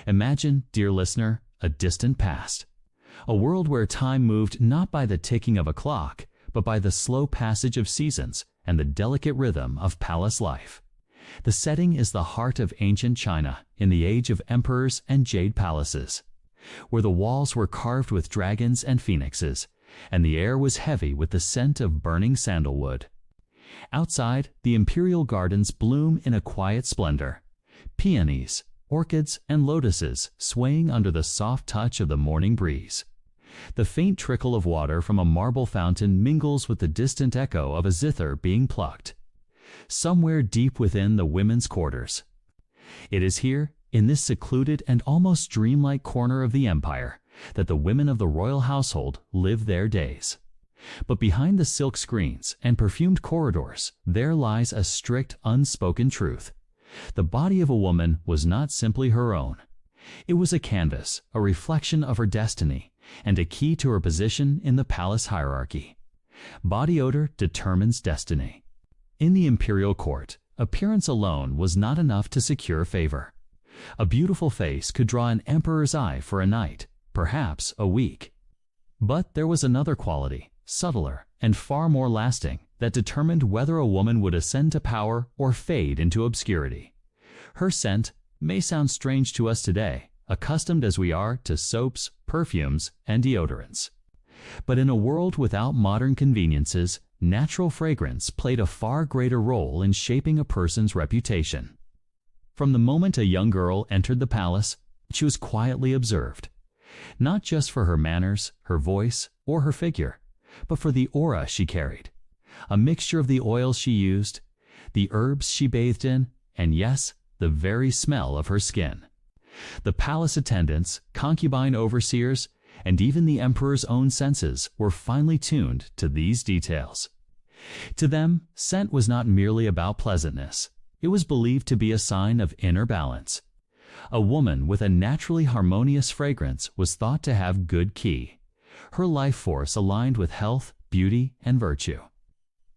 Imagine, dear listener, a distant past. A world where time moved not by the ticking of a clock, but by the slow passage of seasons and the delicate rhythm of palace life. The setting is the heart of ancient China in the age of emperors and jade palaces, where the walls were carved with dragons and phoenixes, and the air was heavy with the scent of burning sandalwood. Outside, the imperial gardens bloom in a quiet splendor. Peonies, orchids, and lotuses swaying under the soft touch of the morning breeze. The faint trickle of water from a marble fountain mingles with the distant echo of a zither being plucked, somewhere deep within the women's quarters. It is here, in this secluded and almost dreamlike corner of the empire, that the women of the royal household live their days. But behind the silk screens and perfumed corridors, there lies a strict, unspoken truth. The body of a woman was not simply her own. It was a canvas, a reflection of her destiny, and a key to her position in the palace hierarchy. Body odor determines destiny. In the imperial court, appearance alone was not enough to secure favor. A beautiful face could draw an emperor's eye for a night, perhaps a week. But there was another quality, subtler and far more lasting, that determined whether a woman would ascend to power or fade into obscurity. Her scent may sound strange to us today, accustomed as we are to soaps, perfumes, and deodorants. But in a world without modern conveniences, natural fragrance played a far greater role in shaping a person's reputation. From the moment a young girl entered the palace, she was quietly observed, not just for her manners, her voice, or her figure, but for the aura she carried, a mixture of the oils she used, the herbs she bathed in, and yes, the very smell of her skin. The palace attendants, concubine overseers, and even the emperor's own senses were finely tuned to these details. To them, scent was not merely about pleasantness. It was believed to be a sign of inner balance. A woman with a naturally harmonious fragrance was thought to have good ki. Her life force aligned with health, beauty, and virtue.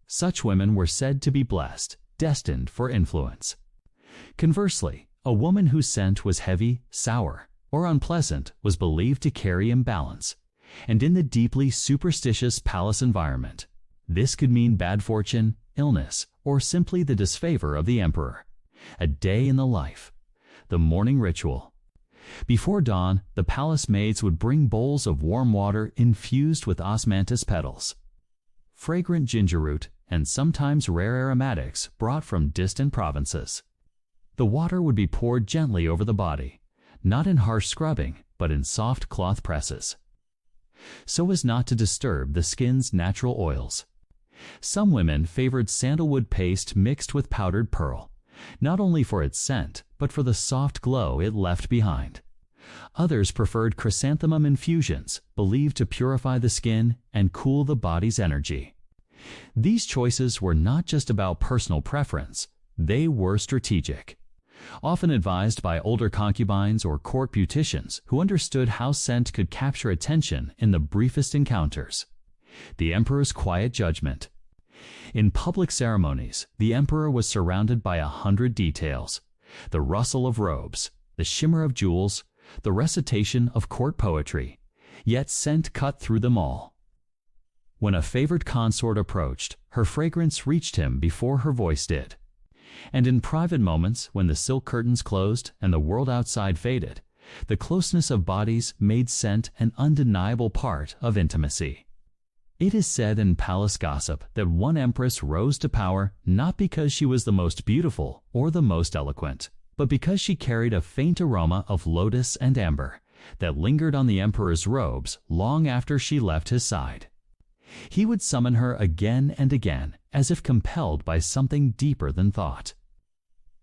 Such women were said to be blessed, destined for influence. Conversely, a woman whose scent was heavy, sour, or unpleasant was believed to carry imbalance. And in the deeply superstitious palace environment, this could mean bad fortune, illness, or simply the disfavor of the emperor. A day in the life. The morning ritual. Before dawn, the palace maids would bring bowls of warm water infused with osmanthus petals, fragrant ginger root, and sometimes rare aromatics brought from distant provinces. The water would be poured gently over the body, not in harsh scrubbing, but in soft cloth presses, so as not to disturb the skin's natural oils. Some women favored sandalwood paste mixed with powdered pearl, not only for its scent, but for the soft glow it left behind. Others preferred chrysanthemum infusions, believed to purify the skin and cool the body's energy. These choices were not just about personal preference, they were strategic. Often advised by older concubines or court beauticians who understood how scent could capture attention in the briefest encounters. The emperor's quiet judgment. In public ceremonies, the emperor was surrounded by 100 details: the rustle of robes, the shimmer of jewels, the recitation of court poetry, yet scent cut through them all. When a favored consort approached, her fragrance reached him before her voice did. And in private moments, when the silk curtains closed and the world outside faded, the closeness of bodies made scent an undeniable part of intimacy. It is said in palace gossip that one empress rose to power not because she was the most beautiful or the most eloquent, but because she carried a faint aroma of lotus and amber that lingered on the emperor's robes long after she left his side. He would summon her again and again, as if compelled by something deeper than thought.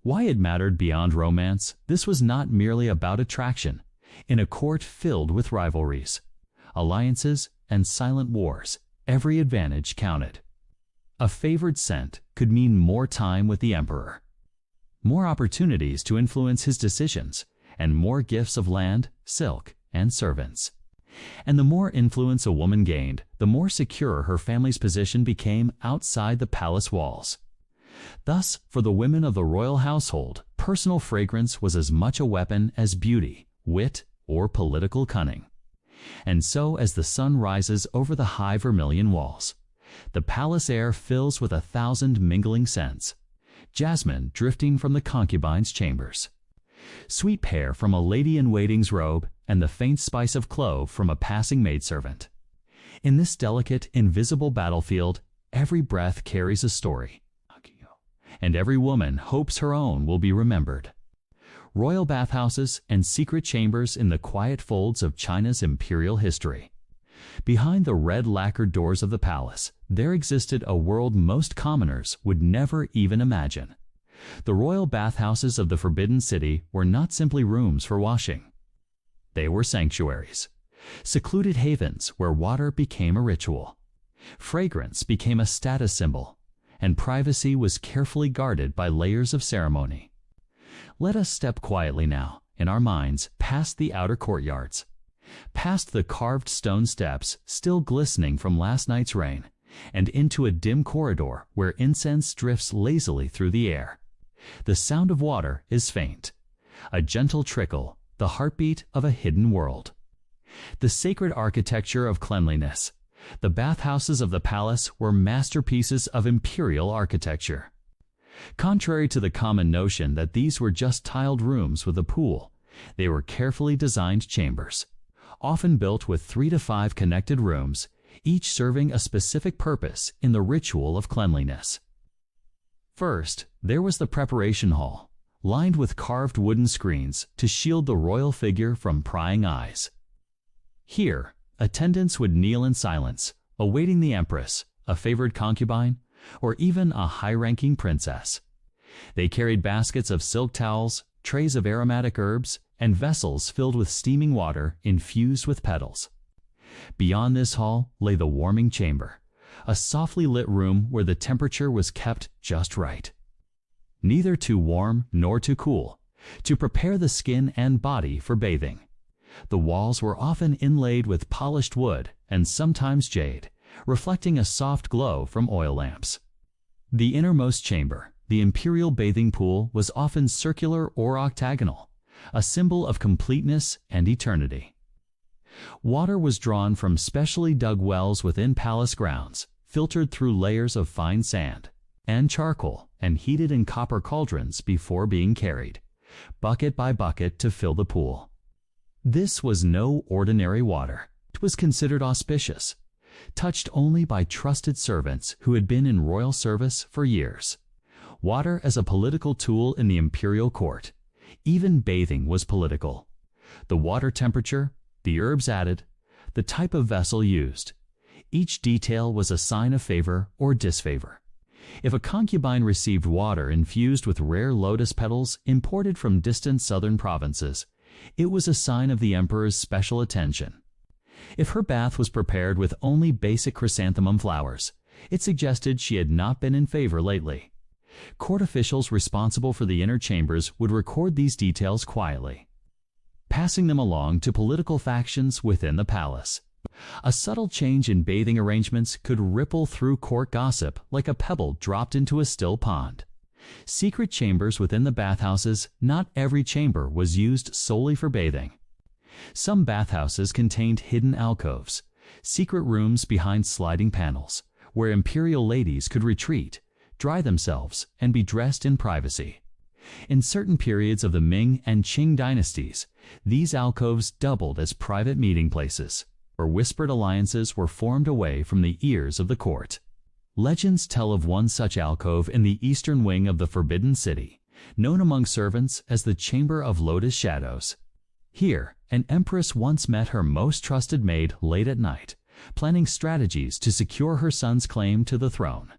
Why it mattered beyond romance, this was not merely about attraction. In a court filled with rivalries, alliances, and silent wars, every advantage counted. A favored scent could mean more time with the emperor, more opportunities to influence his decisions, and more gifts of land, silk, and servants. And the more influence a woman gained, the more secure her family's position became outside the palace walls. Thus, for the women of the royal household, personal fragrance was as much a weapon as beauty, wit, or political cunning. And so, as the sun rises over the high vermilion walls, the palace air fills with 1,000 mingling scents: jasmine drifting from the concubine's chambers, sweet pear from a lady-in-waiting's robe, and the faint spice of clove from a passing maidservant. In this delicate, invisible battlefield, every breath carries a story, and every woman hopes her own will be remembered. Royal bathhouses and secret chambers in the quiet folds of China's imperial history. Behind the red lacquered doors of the palace, there existed a world most commoners would never even imagine. The royal bathhouses of the Forbidden City were not simply rooms for washing. They were sanctuaries, secluded havens where water became a ritual, fragrance became a status symbol, and privacy was carefully guarded by layers of ceremony. Let us step quietly now, in our minds, past the outer courtyards, past the carved stone steps still glistening from last night's rain, and into a dim corridor where incense drifts lazily through the air. The sound of water is faint, a gentle trickle, the heartbeat of a hidden world. The sacred architecture of cleanliness. The bathhouses of the palace were masterpieces of imperial architecture. Contrary to the common notion that these were just tiled rooms with a pool, they were carefully designed chambers, often built with 3 to 5 connected rooms, each serving a specific purpose in the ritual of cleanliness. First, there was the preparation hall, lined with carved wooden screens to shield the royal figure from prying eyes. Here, attendants would kneel in silence, awaiting the empress, a favored concubine, or even a high-ranking princess. They carried baskets of silk towels, trays of aromatic herbs, and vessels filled with steaming water infused with petals. Beyond this hall lay the warming chamber, a softly lit room where the temperature was kept just right. Neither too warm nor too cool, to prepare the skin and body for bathing. The walls were often inlaid with polished wood and sometimes jade, reflecting a soft glow from oil lamps. The innermost chamber, the imperial bathing pool, was often circular or octagonal, a symbol of completeness and eternity. Water was drawn from specially dug wells within palace grounds, filtered through layers of fine sand and charcoal, and heated in copper cauldrons before being carried, bucket by bucket, to fill the pool. This was no ordinary water. It was considered auspicious, touched only by trusted servants who had been in royal service for years. Water as a political tool in the imperial court. Even bathing was political. The water temperature, the herbs added, the type of vessel used. Each detail was a sign of favor or disfavor. If a concubine received water infused with rare lotus petals imported from distant southern provinces, it was a sign of the emperor's special attention. If her bath was prepared with only basic chrysanthemum flowers, it suggested she had not been in favor lately. Court officials responsible for the inner chambers would record these details quietly, passing them along to political factions within the palace. A subtle change in bathing arrangements could ripple through court gossip like a pebble dropped into a still pond. Secret chambers within the bathhouses. Not every chamber was used solely for bathing. Some bathhouses contained hidden alcoves, secret rooms behind sliding panels, where imperial ladies could retreat, dry themselves, and be dressed in privacy. In certain periods of the Ming and Qing dynasties, these alcoves doubled as private meeting places, where whispered alliances were formed away from the ears of the court. Legends tell of one such alcove in the eastern wing of the Forbidden City, known among servants as the Chamber of Lotus Shadows. Here, an empress once met her most trusted maid late at night, planning strategies to secure her son's claim to the throne.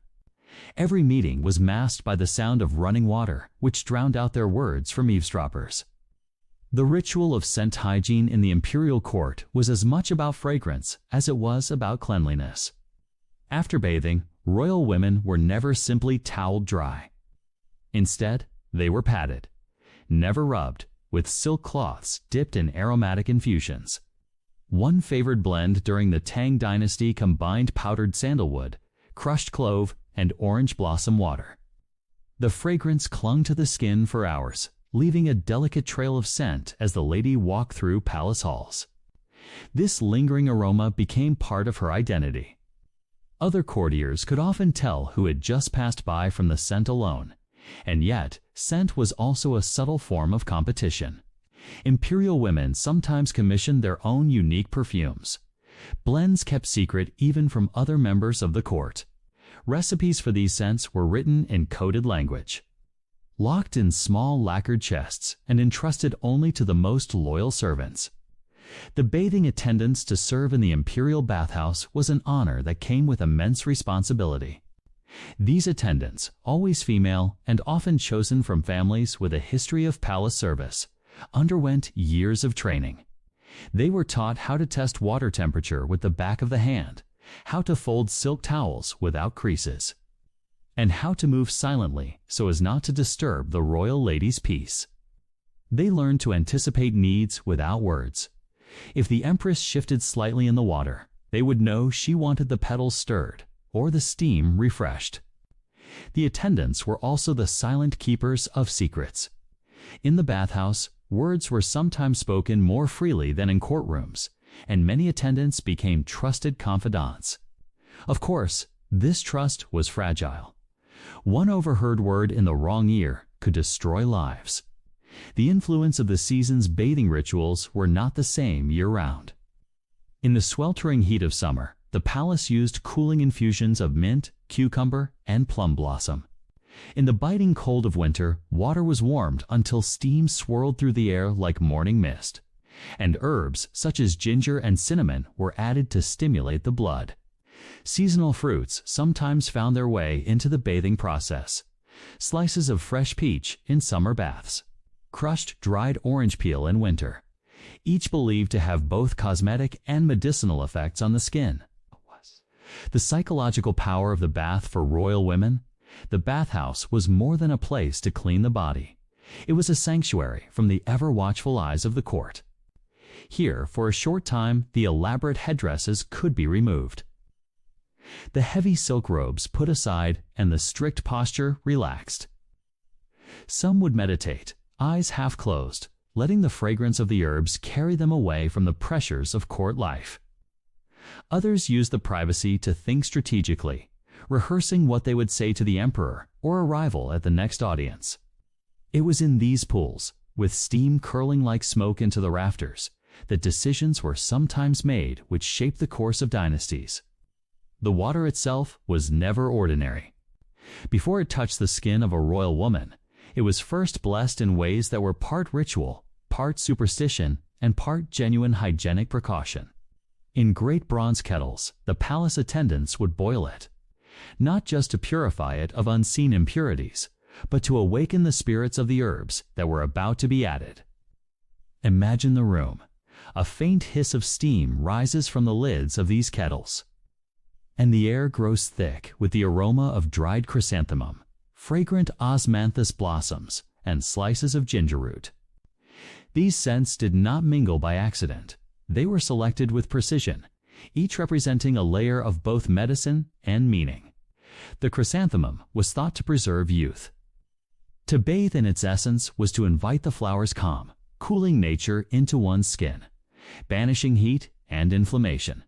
Every meeting was masked by the sound of running water, which drowned out their words from eavesdroppers. The ritual of scent hygiene in the imperial court was as much about fragrance as it was about cleanliness. After bathing, royal women were never simply toweled dry. Instead, they were patted, never rubbed, with silk cloths dipped in aromatic infusions. One favored blend during the Tang dynasty combined powdered sandalwood, crushed clove, and orange blossom water. The fragrance clung to the skin for hours, leaving a delicate trail of scent as the lady walked through palace halls. This lingering aroma became part of her identity. Other courtiers could often tell who had just passed by from the scent alone, and yet scent was also a subtle form of competition. Imperial women sometimes commissioned their own unique perfumes, blends kept secret even from other members of the court. Recipes for these scents were written in coded language, locked in small lacquered chests and entrusted only to the most loyal servants. The bathing attendants to serve in the imperial bathhouse was an honor that came with immense responsibility. These attendants, always female and often chosen from families with a history of palace service, underwent years of training. They were taught how to test water temperature with the back of the hand, how to fold silk towels without creases, and how to move silently so as not to disturb the royal lady's peace. They learned to anticipate needs without words. If the empress shifted slightly in the water, they would know she wanted the petals stirred or the steam refreshed. The attendants were also the silent keepers of secrets. In the bathhouse, words were sometimes spoken more freely than in courtrooms, and many attendants became trusted confidants. Of course, this trust was fragile. One overheard word in the wrong ear could destroy lives. The influence of the season's bathing rituals were not the same year-round. In the sweltering heat of summer, the palace used cooling infusions of mint, cucumber, and plum blossom. In the biting cold of winter, water was warmed until steam swirled through the air like morning mist, and herbs such as ginger and cinnamon were added to stimulate the blood. Seasonal fruits sometimes found their way into the bathing process. Slices of fresh peach in summer baths, crushed dried orange peel in winter, each believed to have both cosmetic and medicinal effects on the skin. The psychological power of the bath for royal women. The bathhouse was more than a place to clean the body. It was a sanctuary from the ever-watchful eyes of the court. Here, for a short time, the elaborate headdresses could be removed, the heavy silk robes put aside, and the strict posture relaxed. Some would meditate, eyes half closed, letting the fragrance of the herbs carry them away from the pressures of court life. Others used the privacy to think strategically, rehearsing what they would say to the emperor or a rival at the next audience. It was in these pools, with steam curling like smoke into the rafters, that decisions were sometimes made which shaped the course of dynasties. The water itself was never ordinary. Before it touched the skin of a royal woman, it was first blessed in ways that were part ritual, part superstition, and part genuine hygienic precaution. In great bronze kettles, the palace attendants would boil it, not just to purify it of unseen impurities, but to awaken the spirits of the herbs that were about to be added. Imagine the room. A faint hiss of steam rises from the lids of these kettles, and the air grows thick with the aroma of dried chrysanthemum, fragrant osmanthus blossoms, and slices of ginger root. These scents did not mingle by accident. They were selected with precision, each representing a layer of both medicine and meaning. The chrysanthemum was thought to preserve youth. To bathe in its essence was to invite the flower's calm, cooling nature into one's skin, banishing heat and inflammation.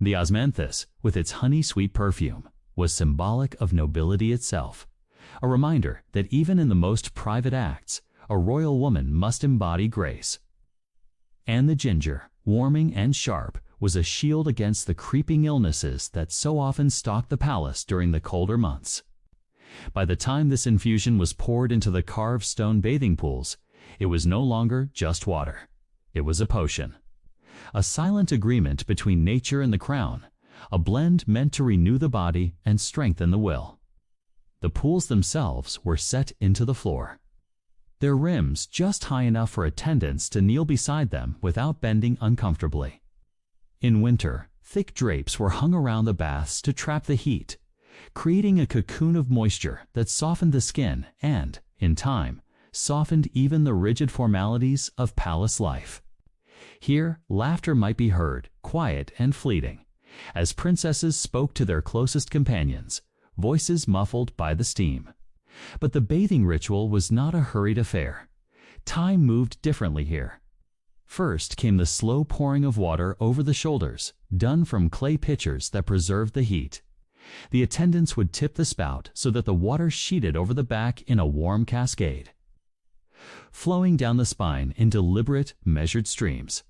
The osmanthus, with its honey-sweet perfume, was symbolic of nobility itself, a reminder that even in the most private acts, a royal woman must embody grace. And the ginger, warming and sharp, was a shield against the creeping illnesses that so often stalked the palace during the colder months. By the time this infusion was poured into the carved stone bathing pools, it was no longer just water. It was a potion, a silent agreement between nature and the crown, a blend meant to renew the body and strengthen the will. The pools themselves were set into the floor, their rims just high enough for attendants to kneel beside them without bending uncomfortably. In winter, thick drapes were hung around the baths to trap the heat, creating a cocoon of moisture that softened the skin and, in time, softened even the rigid formalities of palace life. Here, laughter might be heard, quiet and fleeting, as princesses spoke to their closest companions, voices muffled by the steam. But the bathing ritual was not a hurried affair. Time moved differently here. First came the slow pouring of water over the shoulders, done from clay pitchers that preserved the heat. The attendants would tip the spout so that the water sheeted over the back in a warm cascade, flowing down the spine in deliberate, measured streams.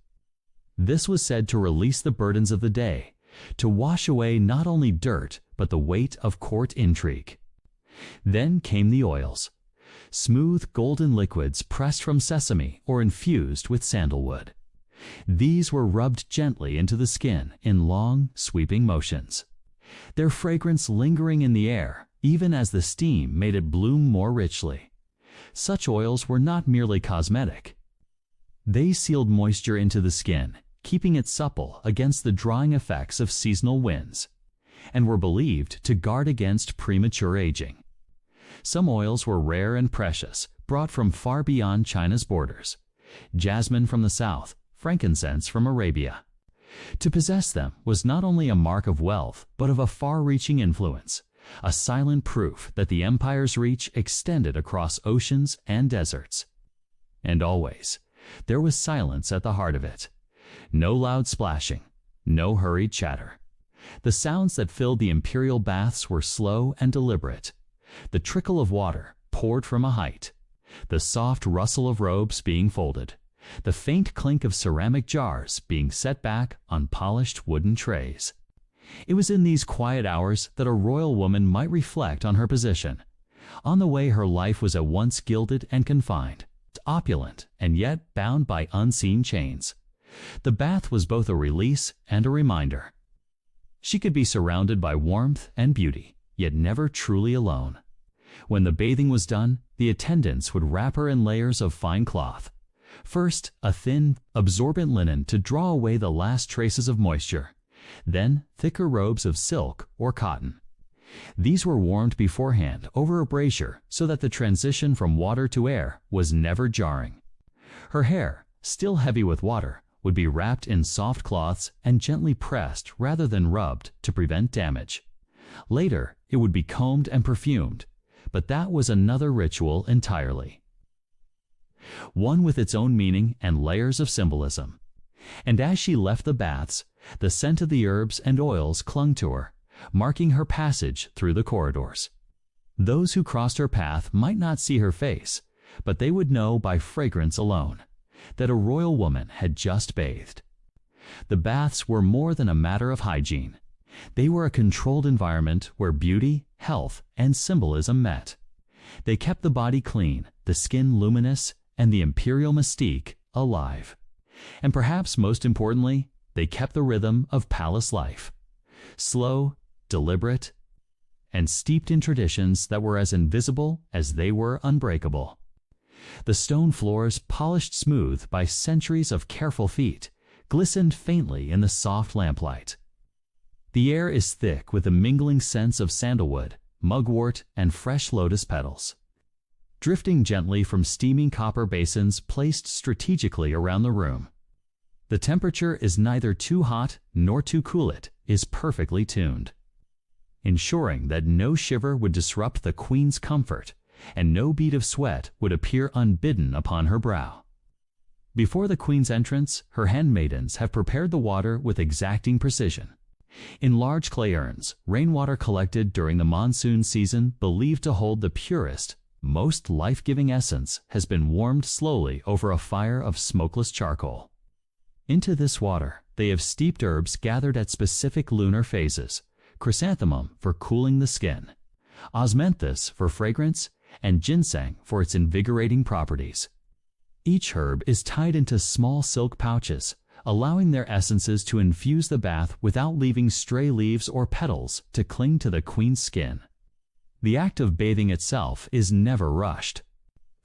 This was said to release the burdens of the day, to wash away not only dirt but the weight of court intrigue. Then came the oils, smooth golden liquids pressed from sesame or infused with sandalwood. These were rubbed gently into the skin in long, sweeping motions, their fragrance lingering in the air even as the steam made it bloom more richly. Such oils were not merely cosmetic. They sealed moisture into the skin, keeping it supple against the drying effects of seasonal winds, and were believed to guard against premature aging. Some oils were rare and precious, brought from far beyond China's borders: jasmine from the south, frankincense from Arabia. To possess them was not only a mark of wealth, but of a far-reaching influence, a silent proof that the empire's reach extended across oceans and deserts. And always, there was silence at the heart of it. No loud splashing, no hurried chatter. The sounds that filled the imperial baths were slow and deliberate. The trickle of water poured from a height, the soft rustle of robes being folded, the faint clink of ceramic jars being set back on polished wooden trays. It was in these quiet hours that a royal woman might reflect on her position, on the way her life was at once gilded and confined, opulent and yet bound by unseen chains. The bath was both a release and a reminder. She could be surrounded by warmth and beauty, yet never truly alone. When the bathing was done, the attendants would wrap her in layers of fine cloth. First, a thin, absorbent linen to draw away the last traces of moisture, then thicker robes of silk or cotton. These were warmed beforehand over a brazier so that the transition from water to air was never jarring. Her hair, still heavy with water, would be wrapped in soft cloths and gently pressed rather than rubbed to prevent damage. Later, it would be combed and perfumed, but that was another ritual entirely, one with its own meaning and layers of symbolism. And as she left the baths, the scent of the herbs and oils clung to her, marking her passage through the corridors. Those who crossed her path might not see her face, but they would know by fragrance alone that a royal woman had just bathed. The baths were more than a matter of hygiene. They were a controlled environment where beauty, health, and symbolism met. They kept the body clean, the skin luminous, and the imperial mystique alive. And perhaps most importantly, they kept the rhythm of palace life, slow, deliberate, and steeped in traditions that were as invisible as they were unbreakable. The stone floors, polished smooth by centuries of careful feet, glistened faintly in the soft lamplight. The air is thick with a mingling scents of sandalwood, mugwort, and fresh lotus petals, drifting gently from steaming copper basins placed strategically around the room. The temperature is neither too hot nor too cool. It is perfectly tuned, ensuring that no shiver would disrupt the queen's comfort and no bead of sweat would appear unbidden upon her brow. Before the queen's entrance, her handmaidens have prepared the water with exacting precision. In large clay urns, rainwater collected during the monsoon season believed to hold the purest, most life-giving essence has been warmed slowly over a fire of smokeless charcoal. Into this water, they have steeped herbs gathered at specific lunar phases: chrysanthemum for cooling the skin, osmanthus for fragrance, and ginseng for its invigorating properties. Each herb is tied into small silk pouches, allowing their essences to infuse the bath without leaving stray leaves or petals to cling to the queen's skin. The act of bathing itself is never rushed.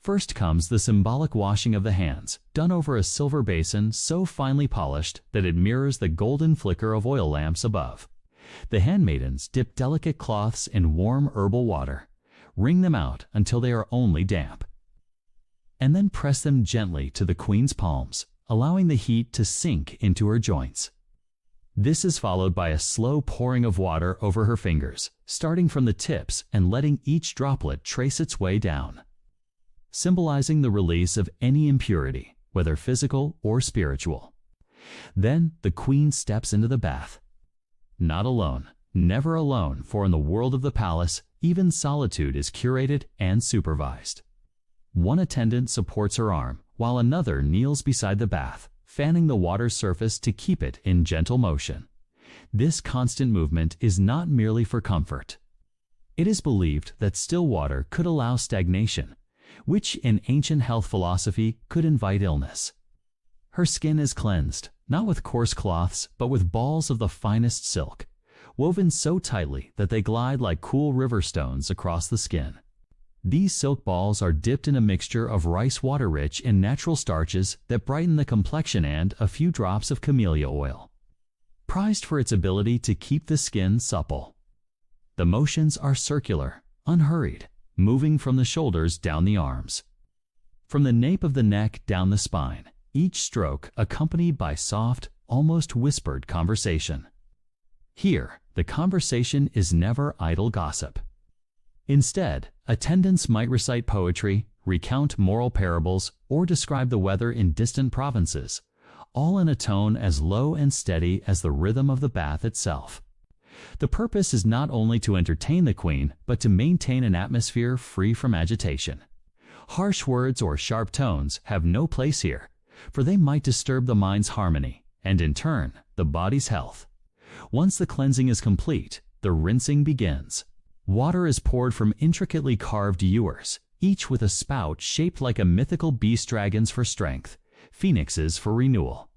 First comes the symbolic washing of the hands, done over a silver basin so finely polished that it mirrors the golden flicker of oil lamps above. The handmaidens dip delicate cloths in warm herbal water, wring them out until they are only damp, and then press them gently to the queen's palms, allowing the heat to sink into her joints. This is followed by a slow pouring of water over her fingers, starting from the tips and letting each droplet trace its way down, symbolizing the release of any impurity, whether physical or spiritual. Then the queen steps into the bath. Not alone, never alone, for in the world of the palace, even solitude is curated and supervised. One attendant supports her arm, while another kneels beside the bath, fanning the water's surface to keep it in gentle motion. This constant movement is not merely for comfort. It is believed that still water could allow stagnation, which in ancient health philosophy could invite illness. Her skin is cleansed, not with coarse cloths, but with balls of the finest silk, woven so tightly that they glide like cool river stones across the skin. These silk balls are dipped in a mixture of rice water rich in natural starches that brighten the complexion and a few drops of camellia oil. Prized for its ability to keep the skin supple. The motions are circular, unhurried, moving from the shoulders down the arms. From the nape of the neck down the spine, each stroke accompanied by soft, almost whispered conversation. Here, the conversation is never idle gossip. Instead, attendants might recite poetry, recount moral parables, or describe the weather in distant provinces, all in a tone as low and steady as the rhythm of the bath itself. The purpose is not only to entertain the queen, but to maintain an atmosphere free from agitation. Harsh words or sharp tones have no place here, for they might disturb the mind's harmony, and in turn, the body's health. Once the cleansing is complete, the rinsing begins. Water is poured from intricately carved ewers, each with a spout shaped like a mythical beast dragon's for strength, phoenixes for renewal.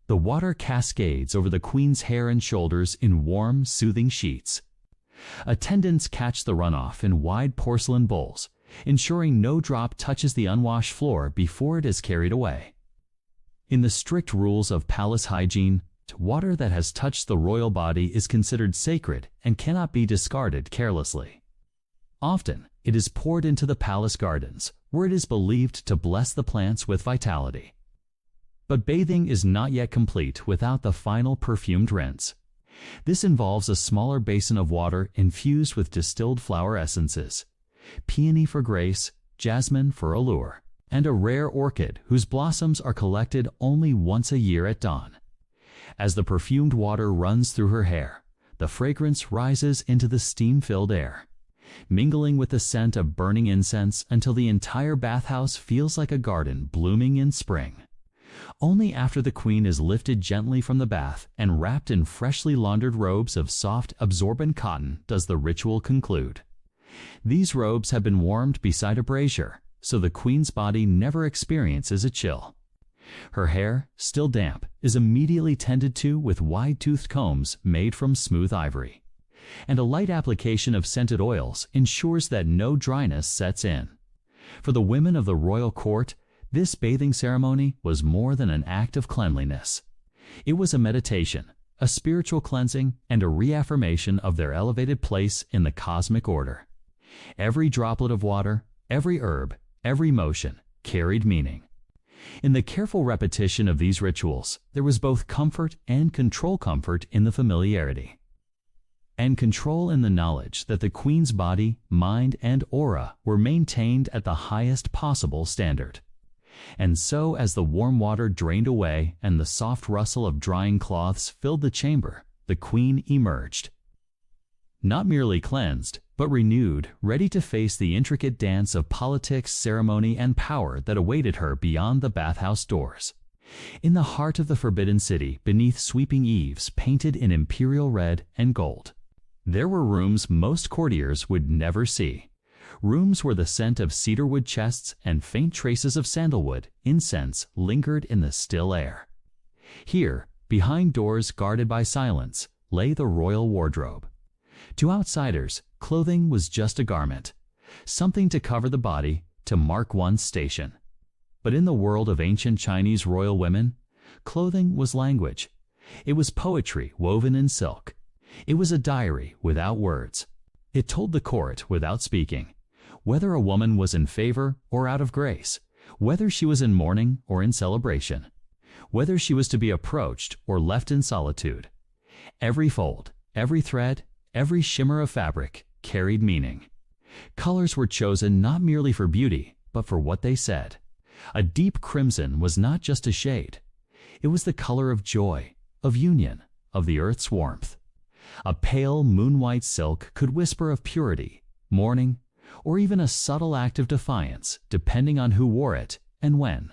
The water cascades over the queen's hair and shoulders in warm, soothing sheets. Attendants catch the runoff in wide porcelain bowls, ensuring no drop touches the unwashed floor before it is carried away. In the strict rules of palace hygiene, water that has touched the royal body is considered sacred and cannot be discarded carelessly. Often, it is poured into the palace gardens, where it is believed to bless the plants with vitality. But bathing is not yet complete without the final perfumed rinse. This involves a smaller basin of water infused with distilled flower essences, peony for grace, jasmine for allure, and a rare orchid whose blossoms are collected only once a year at dawn. As the perfumed water runs through her hair, the fragrance rises into the steam-filled air, mingling with the scent of burning incense until the entire bathhouse feels like a garden blooming in spring. Only after the queen is lifted gently from the bath and wrapped in freshly laundered robes of soft, absorbent cotton does the ritual conclude. These robes have been warmed beside a brazier, so the queen's body never experiences a chill. Her hair, still damp, is immediately tended to with wide-toothed combs made from smooth ivory, and a light application of scented oils ensures that no dryness sets in. For the women of the royal court, this bathing ceremony was more than an act of cleanliness. It was a meditation, a spiritual cleansing, and a reaffirmation of their elevated place in the cosmic order. Every droplet of water, every herb, every motion carried meaning. In the careful repetition of these rituals, there was both comfort and control. Comfort in the familiarity, and control in the knowledge that the queen's body, mind, and aura were maintained at the highest possible standard. And so, as the warm water drained away and the soft rustle of drying cloths filled the chamber, the queen emerged. Not merely cleansed, but renewed, ready to face the intricate dance of politics, ceremony, and power that awaited her beyond the bathhouse doors. In the heart of the Forbidden City, beneath sweeping eaves painted in imperial red and gold, there were rooms most courtiers would never see. Rooms where the scent of cedarwood chests and faint traces of sandalwood, incense, lingered in the still air. Here, behind doors guarded by silence, lay the royal wardrobe. To outsiders, clothing was just a garment, something to cover the body, to mark one's station. But in the world of ancient Chinese royal women, clothing was language. It was poetry woven in silk. It was a diary without words. It told the court without speaking, whether a woman was in favor or out of grace, whether she was in mourning or in celebration, whether she was to be approached or left in solitude. Every fold, every thread, every shimmer of fabric carried meaning. Colors were chosen not merely for beauty, but for what they said. A deep crimson was not just a shade. It was the color of joy, of union, of the earth's warmth. A pale, moon-white silk could whisper of purity, mourning, or even a subtle act of defiance, depending on who wore it and when.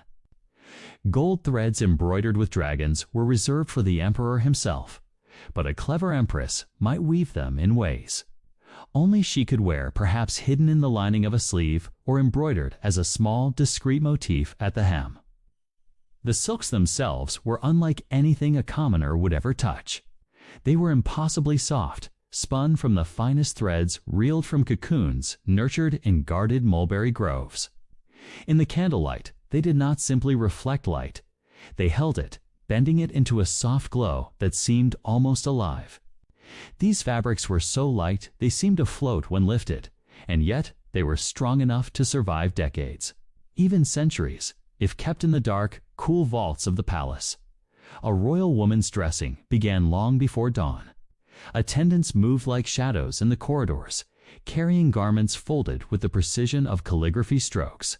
Gold threads embroidered with dragons were reserved for the emperor himself, but a clever empress might weave them in ways only she could wear, perhaps hidden in the lining of a sleeve or embroidered as a small, discreet motif at the hem. The silks themselves were unlike anything a commoner would ever touch. They were impossibly soft, spun from the finest threads reeled from cocoons nurtured in guarded mulberry groves. In the candlelight, they did not simply reflect light. They held it, bending it into a soft glow that seemed almost alive. These fabrics were so light they seemed to float when lifted, and yet they were strong enough to survive decades, even centuries, if kept in the dark, cool vaults of the palace. A royal woman's dressing began long before dawn. Attendants moved like shadows in the corridors, carrying garments folded with the precision of calligraphy strokes.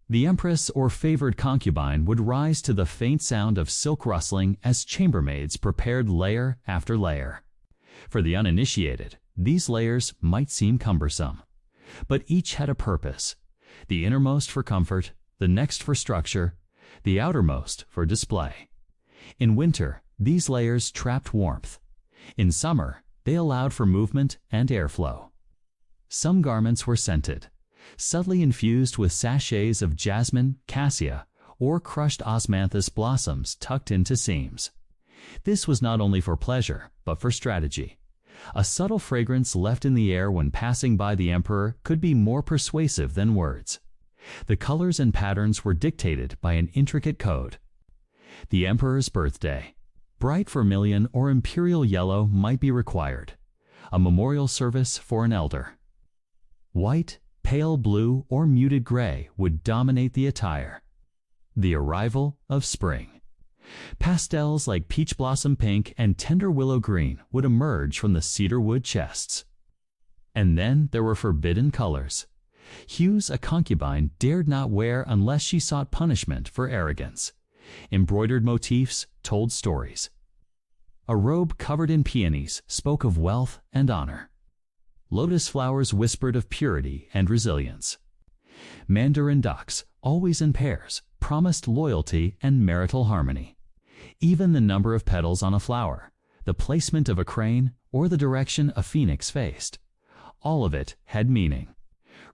The empress or favored concubine would rise to the faint sound of silk rustling as chambermaids prepared layer after layer. For the uninitiated, these layers might seem cumbersome, but each had a purpose: the innermost for comfort, the next for structure, the outermost for display. In winter, these layers trapped warmth. In summer, they allowed for movement and airflow. Some garments were scented, subtly infused with sachets of jasmine, cassia, or crushed osmanthus blossoms tucked into seams. This was not only for pleasure, but for strategy. A subtle fragrance left in the air when passing by the emperor could be more persuasive than words. The colors and patterns were dictated by an intricate code. The emperor's birthday. Bright vermilion or imperial yellow might be required. A memorial service for an elder. White, pale blue, or muted gray would dominate the attire. The arrival of spring. Pastels like peach blossom pink and tender willow green would emerge from the cedar wood chests. And then there were forbidden colors. Hues a concubine dared not wear unless she sought punishment for arrogance. Embroidered motifs told stories. A robe covered in peonies spoke of wealth and honor. Lotus flowers whispered of purity and resilience. Mandarin ducks, always in pairs, promised loyalty and marital harmony. Even the number of petals on a flower, the placement of a crane, or the direction a phoenix faced, all of it had meaning,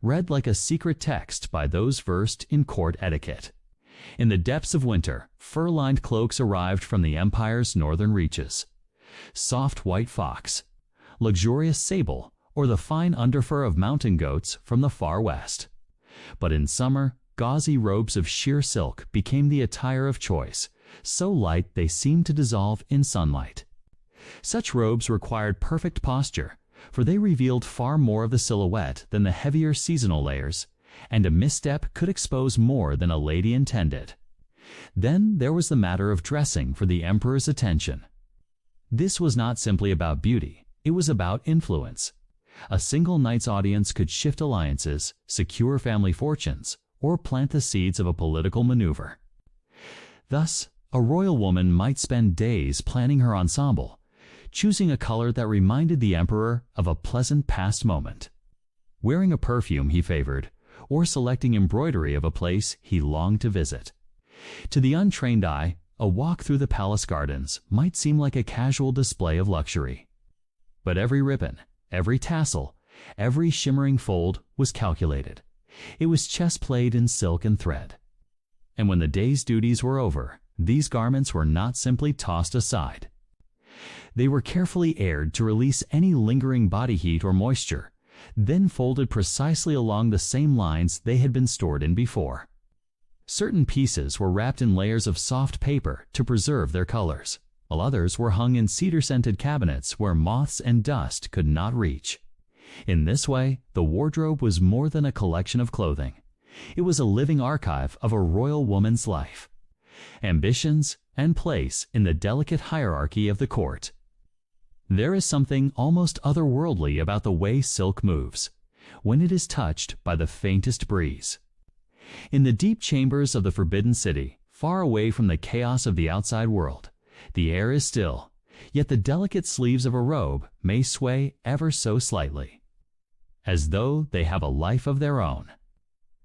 read like a secret text by those versed in court etiquette. In the depths of winter, fur-lined cloaks arrived from the empire's northern reaches. Soft white fox, luxurious sable, or the fine underfur of mountain goats from the far west. But in summer, gauzy robes of sheer silk became the attire of choice, so light they seemed to dissolve in sunlight. Such robes required perfect posture, for they revealed far more of the silhouette than the heavier seasonal layers, and a misstep could expose more than a lady intended. Then there was the matter of dressing for the emperor's attention. This was not simply about beauty, it was about influence. A single night's audience could shift alliances, secure family fortunes, or plant the seeds of a political maneuver. Thus, a royal woman might spend days planning her ensemble, choosing a color that reminded the emperor of a pleasant past moment, wearing a perfume he favored, or selecting embroidery of a place he longed to visit. To the untrained eye, a walk through the palace gardens might seem like a casual display of luxury. But every ribbon, every tassel, every shimmering fold was calculated. It was chess played in silk and thread. And when the day's duties were over, these garments were not simply tossed aside. They were carefully aired to release any lingering body heat or moisture, then folded precisely along the same lines they had been stored in before. Certain pieces were wrapped in layers of soft paper to preserve their colors, while others were hung in cedar-scented cabinets where moths and dust could not reach. In this way, the wardrobe was more than a collection of clothing. It was a living archive of a royal woman's life, ambitions, and place in the delicate hierarchy of the court. There is something almost otherworldly about the way silk moves, when it is touched by the faintest breeze. In the deep chambers of the Forbidden City, far away from the chaos of the outside world, the air is still, yet the delicate sleeves of a robe may sway ever so slightly, as though they have a life of their own.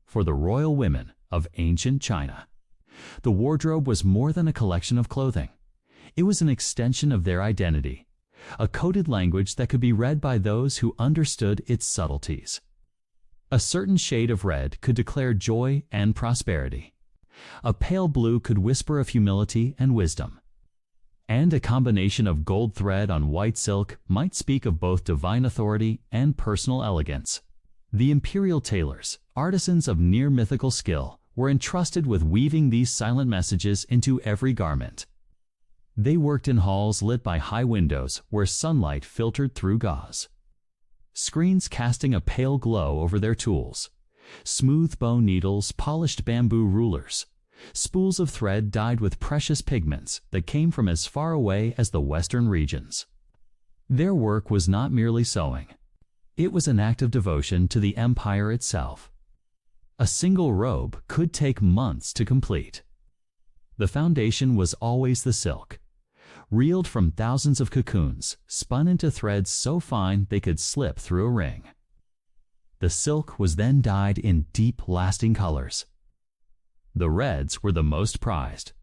For the royal women of ancient China, the wardrobe was more than a collection of clothing. It was an extension of their identity, a coded language that could be read by those who understood its subtleties. A certain shade of red could declare joy and prosperity. A pale blue could whisper of humility and wisdom. And a combination of gold thread on white silk might speak of both divine authority and personal elegance. The imperial tailors, artisans of near mythical skill, were entrusted with weaving these silent messages into every garment. They worked in halls lit by high windows where sunlight filtered through gauze. Screens casting a pale glow over their tools. Smooth bone needles, polished bamboo rulers. Spools of thread dyed with precious pigments that came from as far away as the western regions. Their work was not merely sewing. It was an act of devotion to the empire itself. A single robe could take months to complete. The foundation was always the silk, reeled from thousands of cocoons, spun into threads so fine they could slip through a ring. The silk was then dyed in deep, lasting colors. The reds were the most prized,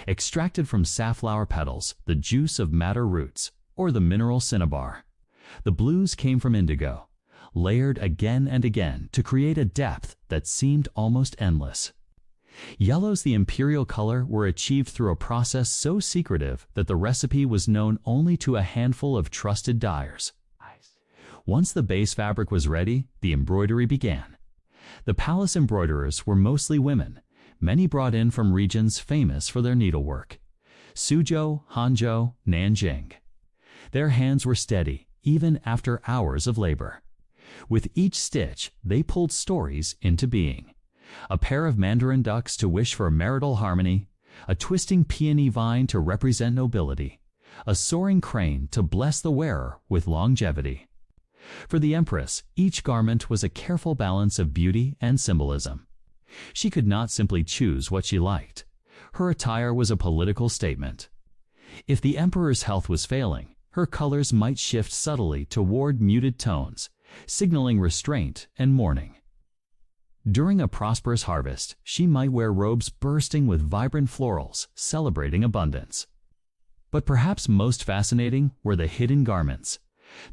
extracted from safflower petals, the juice of madder roots, or the mineral cinnabar. The blues came from indigo, layered again and again to create a depth that seemed almost endless. Yellows, the imperial color, were achieved through a process so secretive that the recipe was known only to a handful of trusted dyers. Once the base fabric was ready, the embroidery began. The palace embroiderers were mostly women, many brought in from regions famous for their needlework: Suzhou, Hangzhou, Nanjing. Their hands were steady, even after hours of labor. With each stitch, they pulled stories into being. A pair of mandarin ducks to wish for marital harmony, a twisting peony vine to represent nobility, a soaring crane to bless the wearer with longevity. For the empress, each garment was a careful balance of beauty and symbolism. She could not simply choose what she liked. Her attire was a political statement. If the emperor's health was failing, her colors might shift subtly toward muted tones, signaling restraint and mourning. During a prosperous harvest, she might wear robes bursting with vibrant florals, celebrating abundance. But perhaps most fascinating were the hidden garments,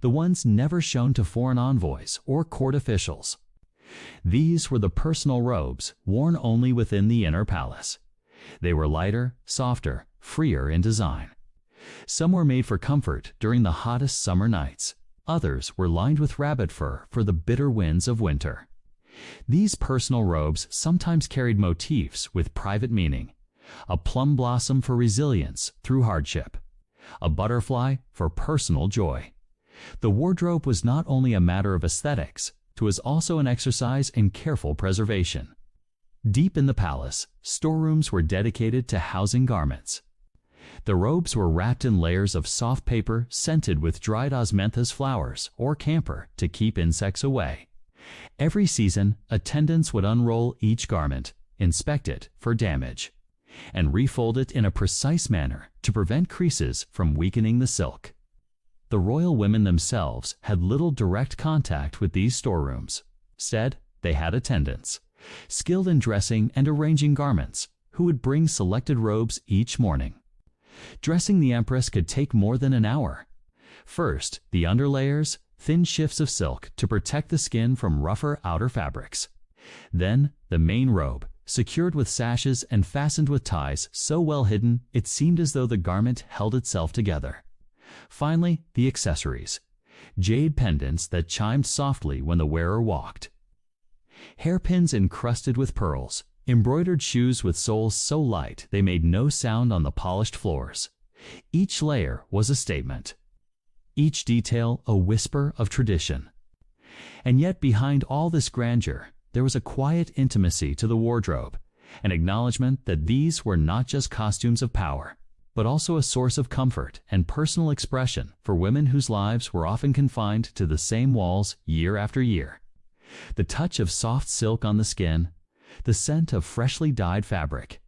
the ones never shown to foreign envoys or court officials. These were the personal robes worn only within the inner palace. They were lighter, softer, freer in design. Some were made for comfort during the hottest summer nights. Others were lined with rabbit fur for the bitter winds of winter. These personal robes sometimes carried motifs with private meaning: a plum blossom for resilience through hardship, a butterfly for personal joy. The wardrobe was not only a matter of aesthetics, it was also an exercise in careful preservation. Deep in the palace, storerooms were dedicated to housing garments. The robes were wrapped in layers of soft paper scented with dried osmanthus flowers or camphor to keep insects away. Every season, attendants would unroll each garment, inspect it for damage, and refold it in a precise manner to prevent creases from weakening the silk. The royal women themselves had little direct contact with these storerooms. Instead, they had attendants, skilled in dressing and arranging garments, who would bring selected robes each morning. Dressing the empress could take more than an hour. First, the underlayers, thin shifts of silk to protect the skin from rougher outer fabrics. Then, the main robe, secured with sashes and fastened with ties so well hidden it seemed as though the garment held itself together. Finally, the accessories, jade pendants that chimed softly when the wearer walked, hairpins encrusted with pearls, embroidered shoes with soles so light they made no sound on the polished floors. Each layer was a statement, each detail a whisper of tradition. And yet behind all this grandeur, there was a quiet intimacy to the wardrobe, an acknowledgement that these were not just costumes of power, but also a source of comfort and personal expression for women whose lives were often confined to the same walls year after year. The touch of soft silk on the skin, the scent of freshly dyed fabric,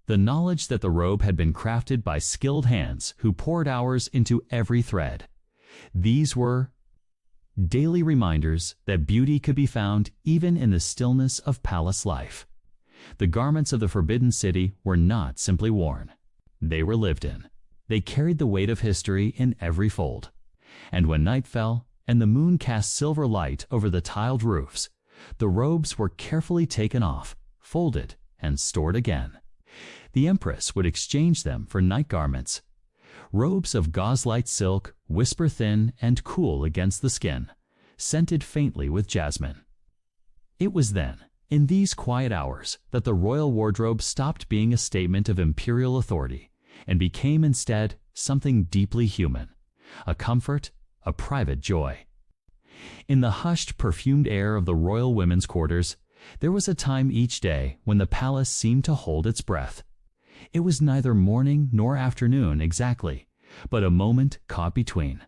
the knowledge that the robe had been crafted by skilled hands who poured hours into every thread. These were daily reminders that beauty could be found even in the stillness of palace life. The garments of the Forbidden City were not simply worn. They were lived in. They carried the weight of history in every fold. And when night fell and the moon cast silver light over the tiled roofs, the robes were carefully taken off, folded, and stored again. The empress would exchange them for night garments. Robes of gauze-like silk, whisper-thin and cool against the skin, scented faintly with jasmine. It was then, in these quiet hours, that the royal wardrobe stopped being a statement of imperial authority and became instead something deeply human, a comfort, a private joy. In the hushed, perfumed air of the royal women's quarters, there was a time each day when the palace seemed to hold its breath. It was neither morning nor afternoon exactly, but a moment caught between,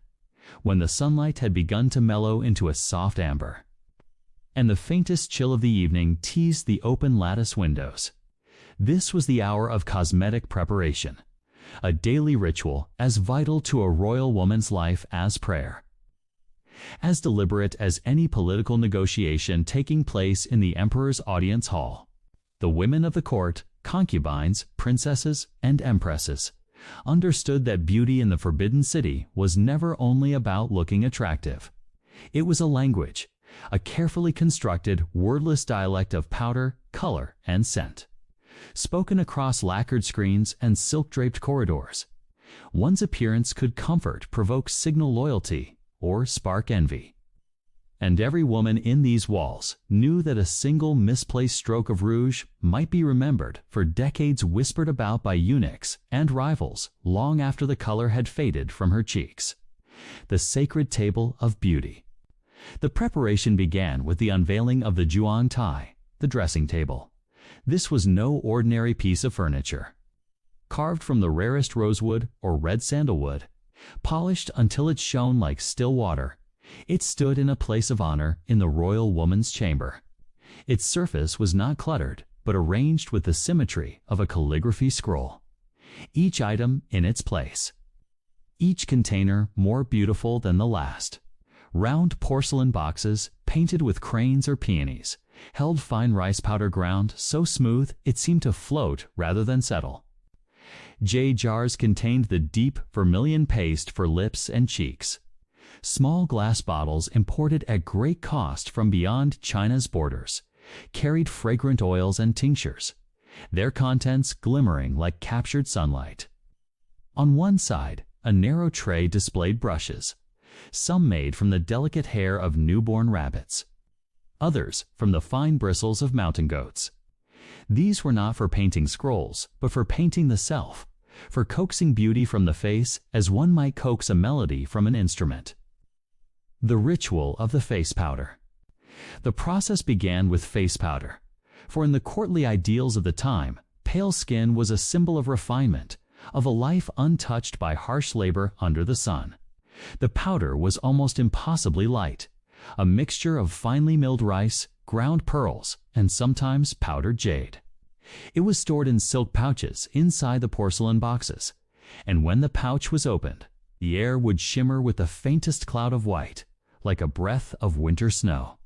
when the sunlight had begun to mellow into a soft amber, and the faintest chill of the evening teased the open lattice windows. This was the hour of cosmetic preparation, a daily ritual as vital to a royal woman's life as prayer. As deliberate as any political negotiation taking place in the emperor's audience hall, the women of the court, concubines, princesses, and empresses, understood that beauty in the Forbidden City was never only about looking attractive. It was a language, a carefully constructed, wordless dialect of powder, color, and scent, spoken across lacquered screens and silk-draped corridors. One's appearance could comfort, provoke signal loyalty, or spark envy. And every woman in these walls knew that a single misplaced stroke of rouge might be remembered for decades, whispered about by eunuchs and rivals long after the color had faded from her cheeks. The sacred table of beauty. The preparation began with the unveiling of the juan tai, the dressing table. This was no ordinary piece of furniture. Carved from the rarest rosewood or red sandalwood, polished until it shone like still water, it stood in a place of honor in the royal woman's chamber. Its surface was not cluttered, but arranged with the symmetry of a calligraphy scroll. Each item in its place. Each container more beautiful than the last. Round porcelain boxes, painted with cranes or peonies, held fine rice powder ground so smooth it seemed to float rather than settle. Jade jars contained the deep vermilion paste for lips and cheeks. Small glass bottles imported at great cost from beyond China's borders carried fragrant oils and tinctures, their contents glimmering like captured sunlight. On one side, a narrow tray displayed brushes, some made from the delicate hair of newborn rabbits, others from the fine bristles of mountain goats. These were not for painting scrolls, but for painting the self, for coaxing beauty from the face as one might coax a melody from an instrument. The ritual of the face powder. The process began with face powder, for in the courtly ideals of the time, pale skin was a symbol of refinement, of a life untouched by harsh labor under the sun. The powder was almost impossibly light, a mixture of finely milled rice, ground pearls, and sometimes powdered jade. It was stored in silk pouches inside the porcelain boxes, and when the pouch was opened, the air would shimmer with the faintest cloud of white, like a breath of winter snow.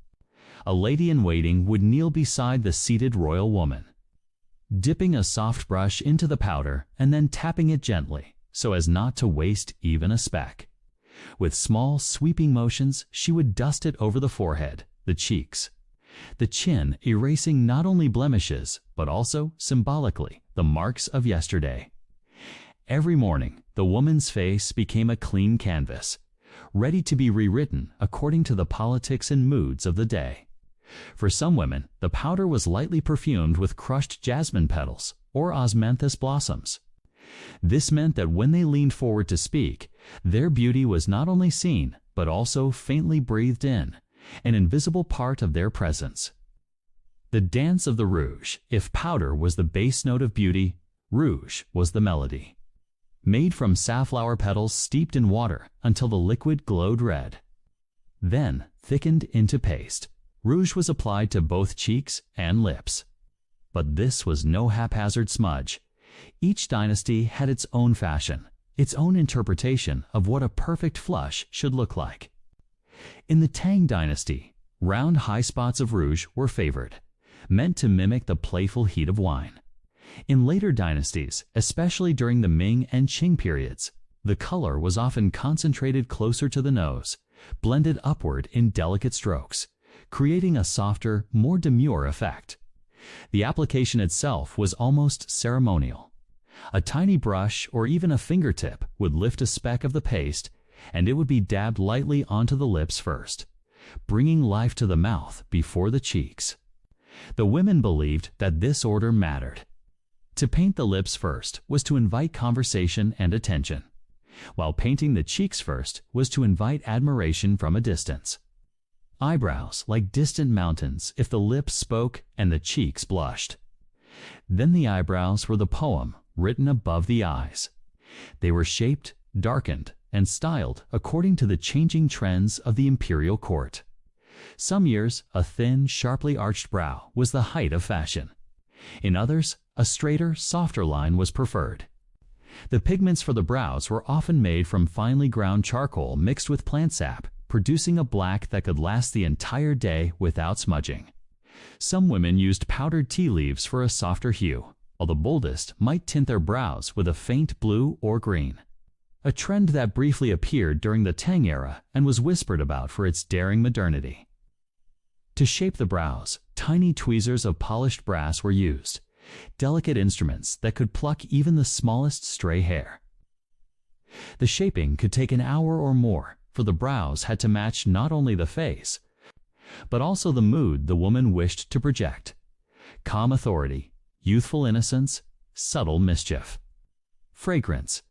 A lady-in-waiting would kneel beside the seated royal woman, dipping a soft brush into the powder and then tapping it gently so as not to waste even a speck. With small, sweeping motions, she would dust it over the forehead, the cheeks, the chin, erasing not only blemishes, but also, symbolically, the marks of yesterday. Every morning, the woman's face became a clean canvas, ready to be rewritten according to the politics and moods of the day. For some women, the powder was lightly perfumed with crushed jasmine petals or osmanthus blossoms. This meant that when they leaned forward to speak, their beauty was not only seen, but also faintly breathed in, an invisible part of their presence. The dance of the rouge. If powder was the bass note of beauty, rouge was the melody. made from safflower petals steeped in water until the liquid glowed red. Then, thickened into paste, rouge was applied to both cheeks and lips. But this was no haphazard smudge. Each dynasty had its own fashion, its own interpretation of what a perfect flush should look like. In the Tang dynasty, round high spots of rouge were favored, meant to mimic the playful heat of wine. In later dynasties, especially during the Ming and Qing periods, the color was often concentrated closer to the nose, blended upward in delicate strokes, creating a softer, more demure effect. The application itself was almost ceremonial. A tiny brush or even a fingertip would lift a speck of the paste, and it would be dabbed lightly onto the lips first, bringing life to the mouth before the cheeks. The women believed that this order mattered. To paint the lips first was to invite conversation and attention, while painting the cheeks first was to invite admiration from a distance. Eyebrows like distant mountains if the lips spoke and the cheeks blushed. Then the eyebrows were the poem written above the eyes. They were shaped, darkened, and styled according to the changing trends of the imperial court. Some years, a thin, sharply arched brow was the height of fashion. In others, a straighter, softer line was preferred. The pigments for the brows were often made from finely ground charcoal mixed with plant sap, producing a black that could last the entire day without smudging. Some women used powdered tea leaves for a softer hue, while the boldest might tint their brows with a faint blue or green. A trend that briefly appeared during the Tang era and was whispered about for its daring modernity. To shape the brows, tiny tweezers of polished brass were used, delicate instruments that could pluck even the smallest stray hair. The shaping could take an hour or more, for the brows had to match not only the face, but also the mood the woman wished to project: calm authority, youthful innocence, subtle mischief. Fragrance,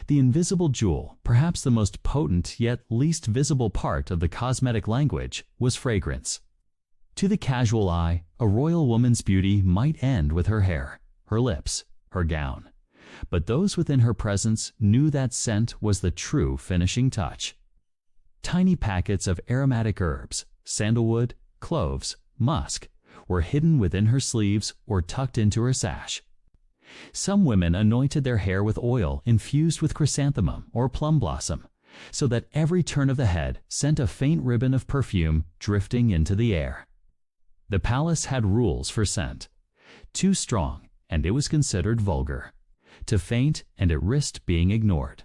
the invisible jewel, perhaps the most potent yet least visible part of the cosmetic language, was fragrance. To the casual eye, a royal woman's beauty might end with her hair, her lips, her gown, but those within her presence knew that scent was the true finishing touch. Tiny packets of aromatic herbs, sandalwood, cloves, musk, were hidden within her sleeves or tucked into her sash. Some women anointed their hair with oil infused with chrysanthemum or plum blossom, so that every turn of the head sent a faint ribbon of perfume drifting into the air. The palace had rules for scent. Too strong, and it was considered vulgar. Too faint, and it risked being ignored.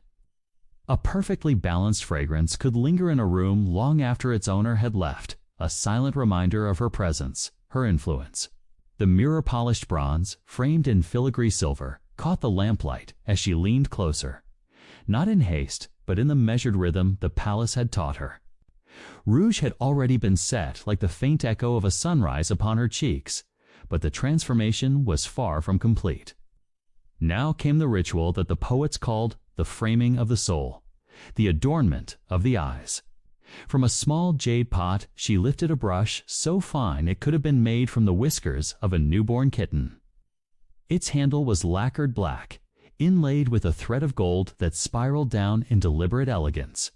A perfectly balanced fragrance could linger in a room long after its owner had left, a silent reminder of her presence, her influence. The mirror-polished bronze, framed in filigree silver, caught the lamplight as she leaned closer. Not in haste, but in the measured rhythm the palace had taught her. Rouge had already been set like the faint echo of a sunrise upon her cheeks, but the transformation was far from complete. Now came the ritual that the poets called the framing of the soul, the adornment of the eyes. From a small jade pot she lifted a brush so fine it could have been made from the whiskers of a newborn kitten. Its handle was lacquered black, inlaid with a thread of gold that spiraled down in deliberate elegance.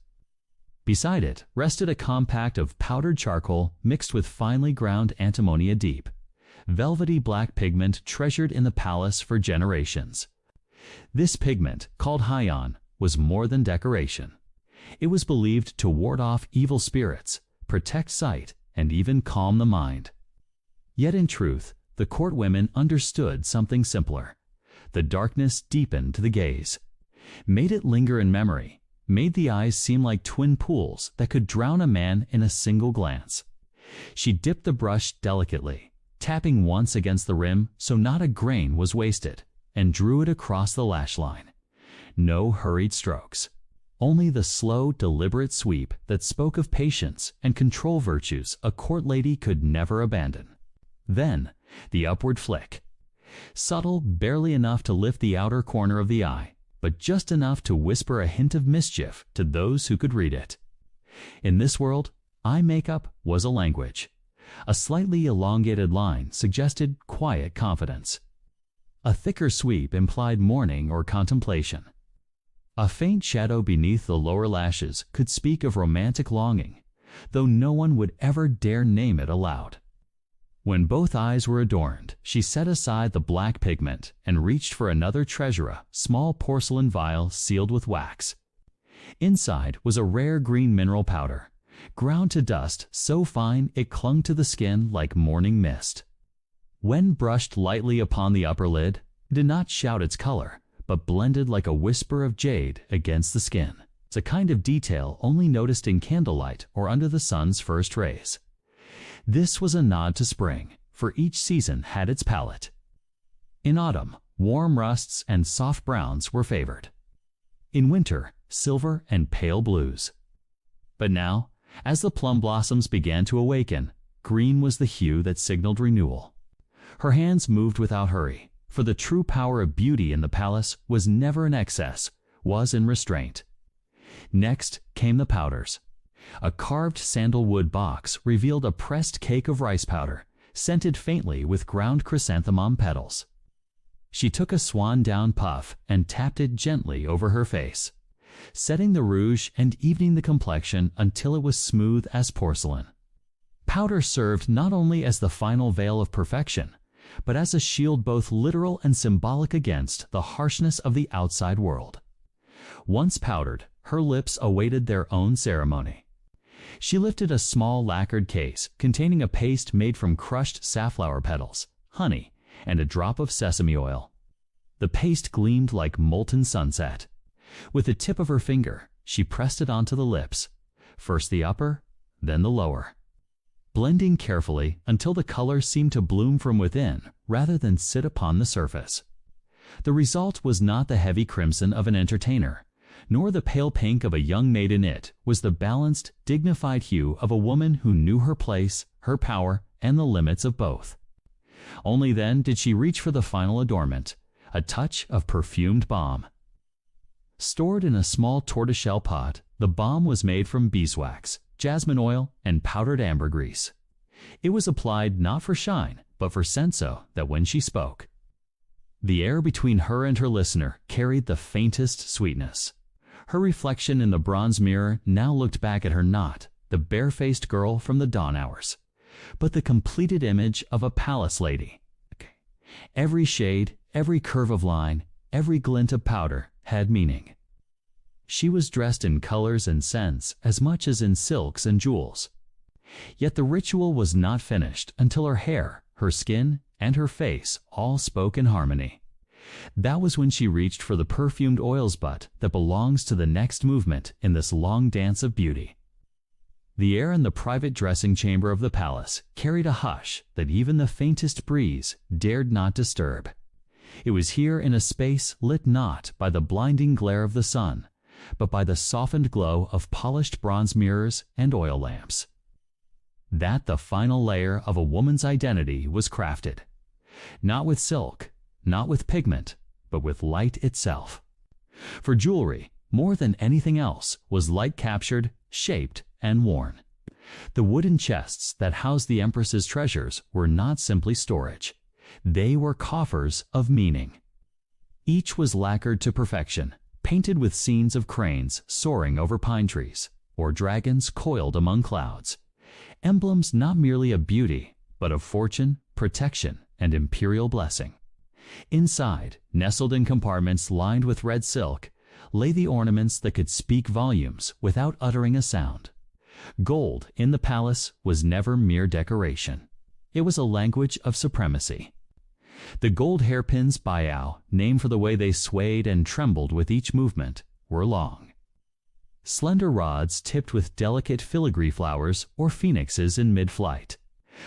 Beside it rested a compact of powdered charcoal mixed with finely ground antimony deep, velvety black pigment treasured in the palace for generations. This pigment, called Hygiene, was more than decoration. It was believed to ward off evil spirits, protect sight, and even calm the mind. Yet in truth, the court women understood something simpler. The darkness deepened the gaze, made it linger in memory, made the eyes seem like twin pools that could drown a man in a single glance. She dipped the brush delicately, tapping once against the rim so not a grain was wasted, and drew it across the lash line. No hurried strokes, only the slow, deliberate sweep that spoke of patience and control virtues a court lady could never abandon. Then, the upward flick. Subtle, barely enough to lift the outer corner of the eye, but just enough to whisper a hint of mischief to those who could read it. In this world, eye makeup was a language. A slightly elongated line suggested quiet confidence. A thicker sweep implied mourning or contemplation. A faint shadow beneath the lower lashes could speak of romantic longing, though no one would ever dare name it aloud. When both eyes were adorned, she set aside the black pigment and reached for another treasure, a small porcelain vial sealed with wax. Inside was a rare green mineral powder, ground to dust so fine it clung to the skin like morning mist. When brushed lightly upon the upper lid, it did not shout its color, but blended like a whisper of jade against the skin. It's a kind of detail only noticed in candlelight or under the sun's first rays. This was a nod to spring, for each season had its palette. In autumn, warm rusts and soft browns were favored. In winter, silver and pale blues. But now, as the plum blossoms began to awaken, green was the hue that signaled renewal. Her hands moved without hurry, for the true power of beauty in the palace was never in excess, was in restraint. Next came the powders. A carved sandalwood box revealed a pressed cake of rice powder, scented faintly with ground chrysanthemum petals. She took a swan-down puff and tapped it gently over her face, setting the rouge and evening the complexion until it was smooth as porcelain. Powder served not only as the final veil of perfection, but as a shield both literal and symbolic against the harshness of the outside world. Once powdered, her lips awaited their own ceremony. She lifted a small lacquered case containing a paste made from crushed safflower petals, honey, and a drop of sesame oil. The paste gleamed like molten sunset. With the tip of her finger, she pressed it onto the lips, first the upper, then the lower, blending carefully until the color seemed to bloom from within rather than sit upon the surface. The result was not the heavy crimson of an entertainer, nor the pale pink of a young maiden. It was the balanced, dignified hue of a woman who knew her place, her power, and the limits of both. Only then did she reach for the final adornment, a touch of perfumed balm. Stored in a small tortoiseshell pot, the balm was made from beeswax, jasmine oil, and powdered ambergris. It was applied not for shine, but for scent, so that when she spoke, the air between her and her listener carried the faintest sweetness. Her reflection in the bronze mirror now looked back at her, not the barefaced girl from the dawn hours, but the completed image of a palace lady. Every shade, every curve of line, every glint of powder had meaning. She was dressed in colors and scents as much as in silks and jewels. Yet the ritual was not finished until her hair, her skin, and her face all spoke in harmony. That was when she reached for the perfumed oils butt that belongs to the next movement in this long dance of beauty. The air in the private dressing chamber of the palace carried a hush that even the faintest breeze dared not disturb. It was here in a space lit not by the blinding glare of the sun, but by the softened glow of polished bronze mirrors and oil lamps, that the final layer of a woman's identity was crafted, not with silk, not with pigment, but with light itself. For jewelry, more than anything else, was light captured, shaped, and worn. The wooden chests that housed the Empress's treasures were not simply storage. They were coffers of meaning. Each was lacquered to perfection, painted with scenes of cranes soaring over pine trees, or dragons coiled among clouds. Emblems not merely of beauty, but of fortune, protection, and imperial blessing. Inside, nestled in compartments lined with red silk, lay the ornaments that could speak volumes without uttering a sound. Gold in the palace was never mere decoration. It was a language of supremacy. The gold hairpins bayao, named for the way they swayed and trembled with each movement, were long. Slender rods tipped with delicate filigree flowers or phoenixes in mid-flight.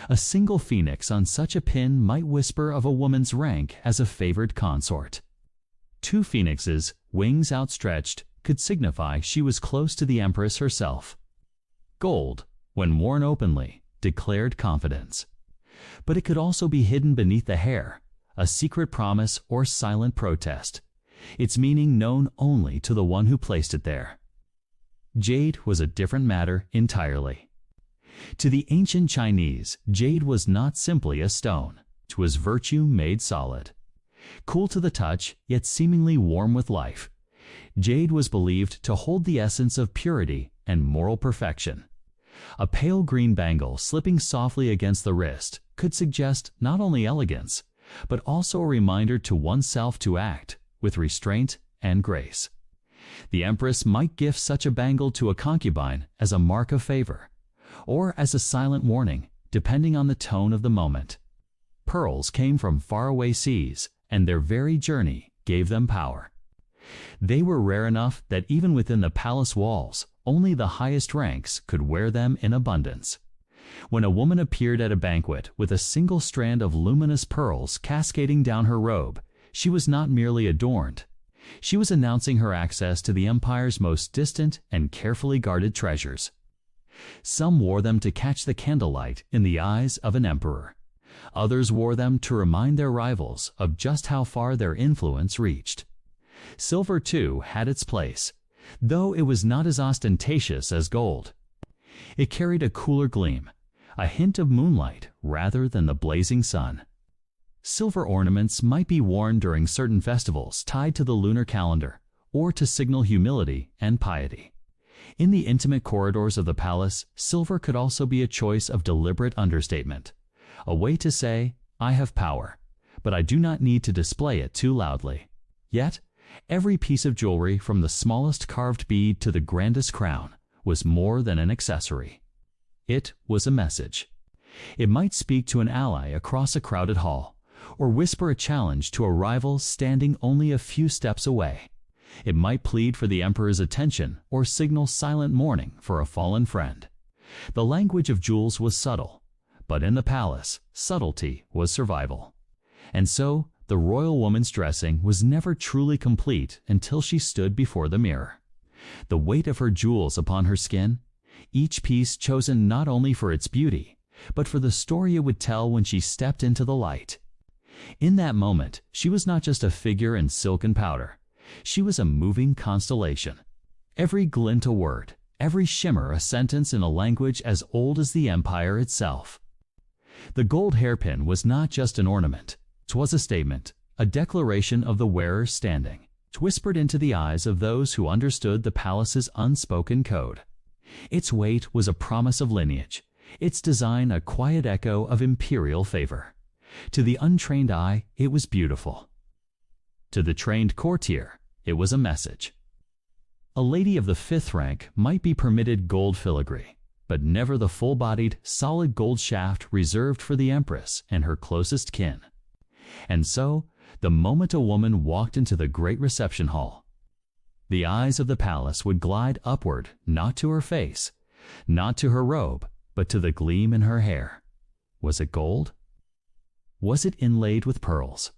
A single phoenix on such a pin might whisper of a woman's rank as a favored consort. Two phoenixes, wings outstretched, could signify she was close to the Empress herself. Gold, when worn openly, declared confidence. But it could also be hidden beneath the hair, a secret promise or silent protest, its meaning known only to the one who placed it there. Jade was a different matter entirely. To the ancient Chinese, jade was not simply a stone. It was virtue made solid. Cool to the touch, yet seemingly warm with life, Jade was believed to hold the essence of purity and moral perfection. A pale green bangle slipping softly against the wrist could suggest not only elegance, but also a reminder to oneself to act with restraint and grace. The empress might gift such a bangle to a concubine as a mark of favor, or as a silent warning, depending on the tone of the moment. Pearls came from faraway seas, and their very journey gave them power. They were rare enough that even within the palace walls, only the highest ranks could wear them in abundance. When a woman appeared at a banquet with a single strand of luminous pearls cascading down her robe, she was not merely adorned. She was announcing her access to the empire's most distant and carefully guarded treasures. Some wore them to catch the candlelight in the eyes of an emperor. Others wore them to remind their rivals of just how far their influence reached. Silver, too, had its place, though it was not as ostentatious as gold. It carried a cooler gleam, a hint of moonlight rather than the blazing sun. Silver ornaments might be worn during certain festivals tied to the lunar calendar, or to signal humility and piety. In the intimate corridors of the palace, silver could also be a choice of deliberate understatement, a way to say, "I have power, but I do not need to display it too loudly." Yet, every piece of jewelry, from the smallest carved bead to the grandest crown, was more than an accessory. It was a message. It might speak to an ally across a crowded hall, or whisper a challenge to a rival standing only a few steps away. It might plead for the emperor's attention or signal silent mourning for a fallen friend. The language of jewels was subtle, but in the palace, subtlety was survival. And so, the royal woman's dressing was never truly complete until she stood before the mirror. The weight of her jewels upon her skin, each piece chosen not only for its beauty, but for the story it would tell when she stepped into the light. In that moment, she was not just a figure in silk and powder. She was a moving constellation. Every glint a word, every shimmer a sentence in a language as old as the empire itself. The gold hairpin was not just an ornament. 'Twas a statement, a declaration of the wearer's standing, whispered into the eyes of those who understood the palace's unspoken code. Its weight was a promise of lineage, its design a quiet echo of imperial favor. To the untrained eye, it was beautiful. To the trained courtier, it was a message. A lady of the 5th rank might be permitted gold filigree, but never the full-bodied, solid gold shaft reserved for the empress and her closest kin. And so, the moment a woman walked into the great reception hall, the eyes of the palace would glide upward, not to her face, not to her robe, but to the gleam in her hair. Was it gold? Was it inlaid with pearls?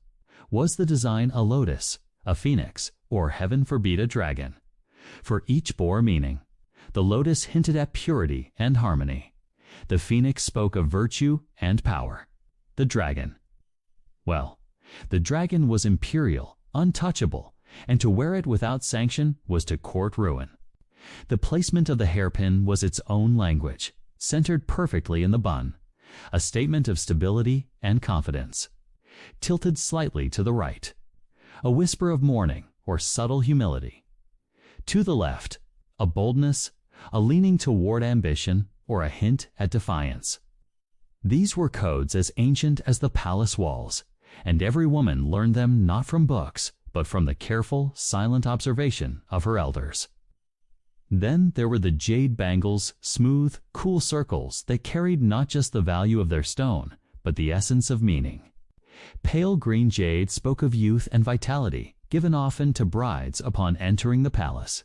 Was the design a lotus, a phoenix, or heaven forbid a dragon? For each bore meaning. The lotus hinted at purity and harmony. The phoenix spoke of virtue and power. The dragon, well, the dragon was imperial, untouchable, and to wear it without sanction was to court ruin. The placement of the hairpin was its own language, centered perfectly in the bun, a statement of stability and confidence. Tilted slightly to the right, a whisper of mourning or subtle humility. To the left, a boldness, a leaning toward ambition, or a hint at defiance. These were codes as ancient as the palace walls, and every woman learned them not from books, but from the careful, silent observation of her elders. Then there were the jade bangles, smooth, cool circles that carried not just the value of their stone, but the essence of meaning. Pale green jade spoke of youth and vitality, given often to brides upon entering the palace.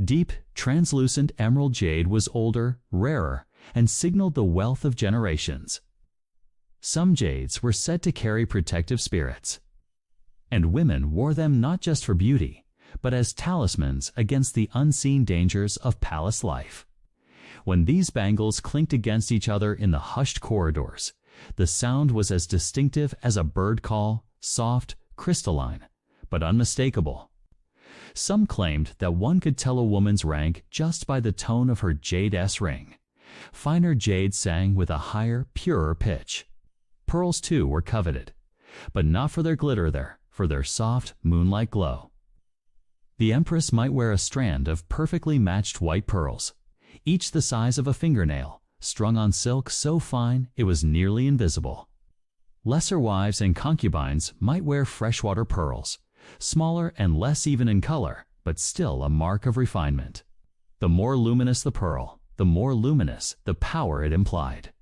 Deep, translucent emerald jade was older, rarer, and signaled the wealth of generations. Some jades were said to carry protective spirits, and women wore them not just for beauty, but as talismans against the unseen dangers of palace life. When these bangles clinked against each other in the hushed corridors, the sound was as distinctive as a bird call, soft, crystalline, but unmistakable. Some claimed that one could tell a woman's rank just by the tone of her jade S-ring. Finer jade sang with a higher, purer pitch. Pearls, too, were coveted, but not for their glitter for their soft, moonlight glow. The empress might wear a strand of perfectly matched white pearls, each the size of a fingernail, strung on silk so fine it was nearly invisible. Lesser wives and concubines might wear freshwater pearls, smaller and less even in color, but still a mark of refinement. The more luminous the pearl, the more luminous the power it implied.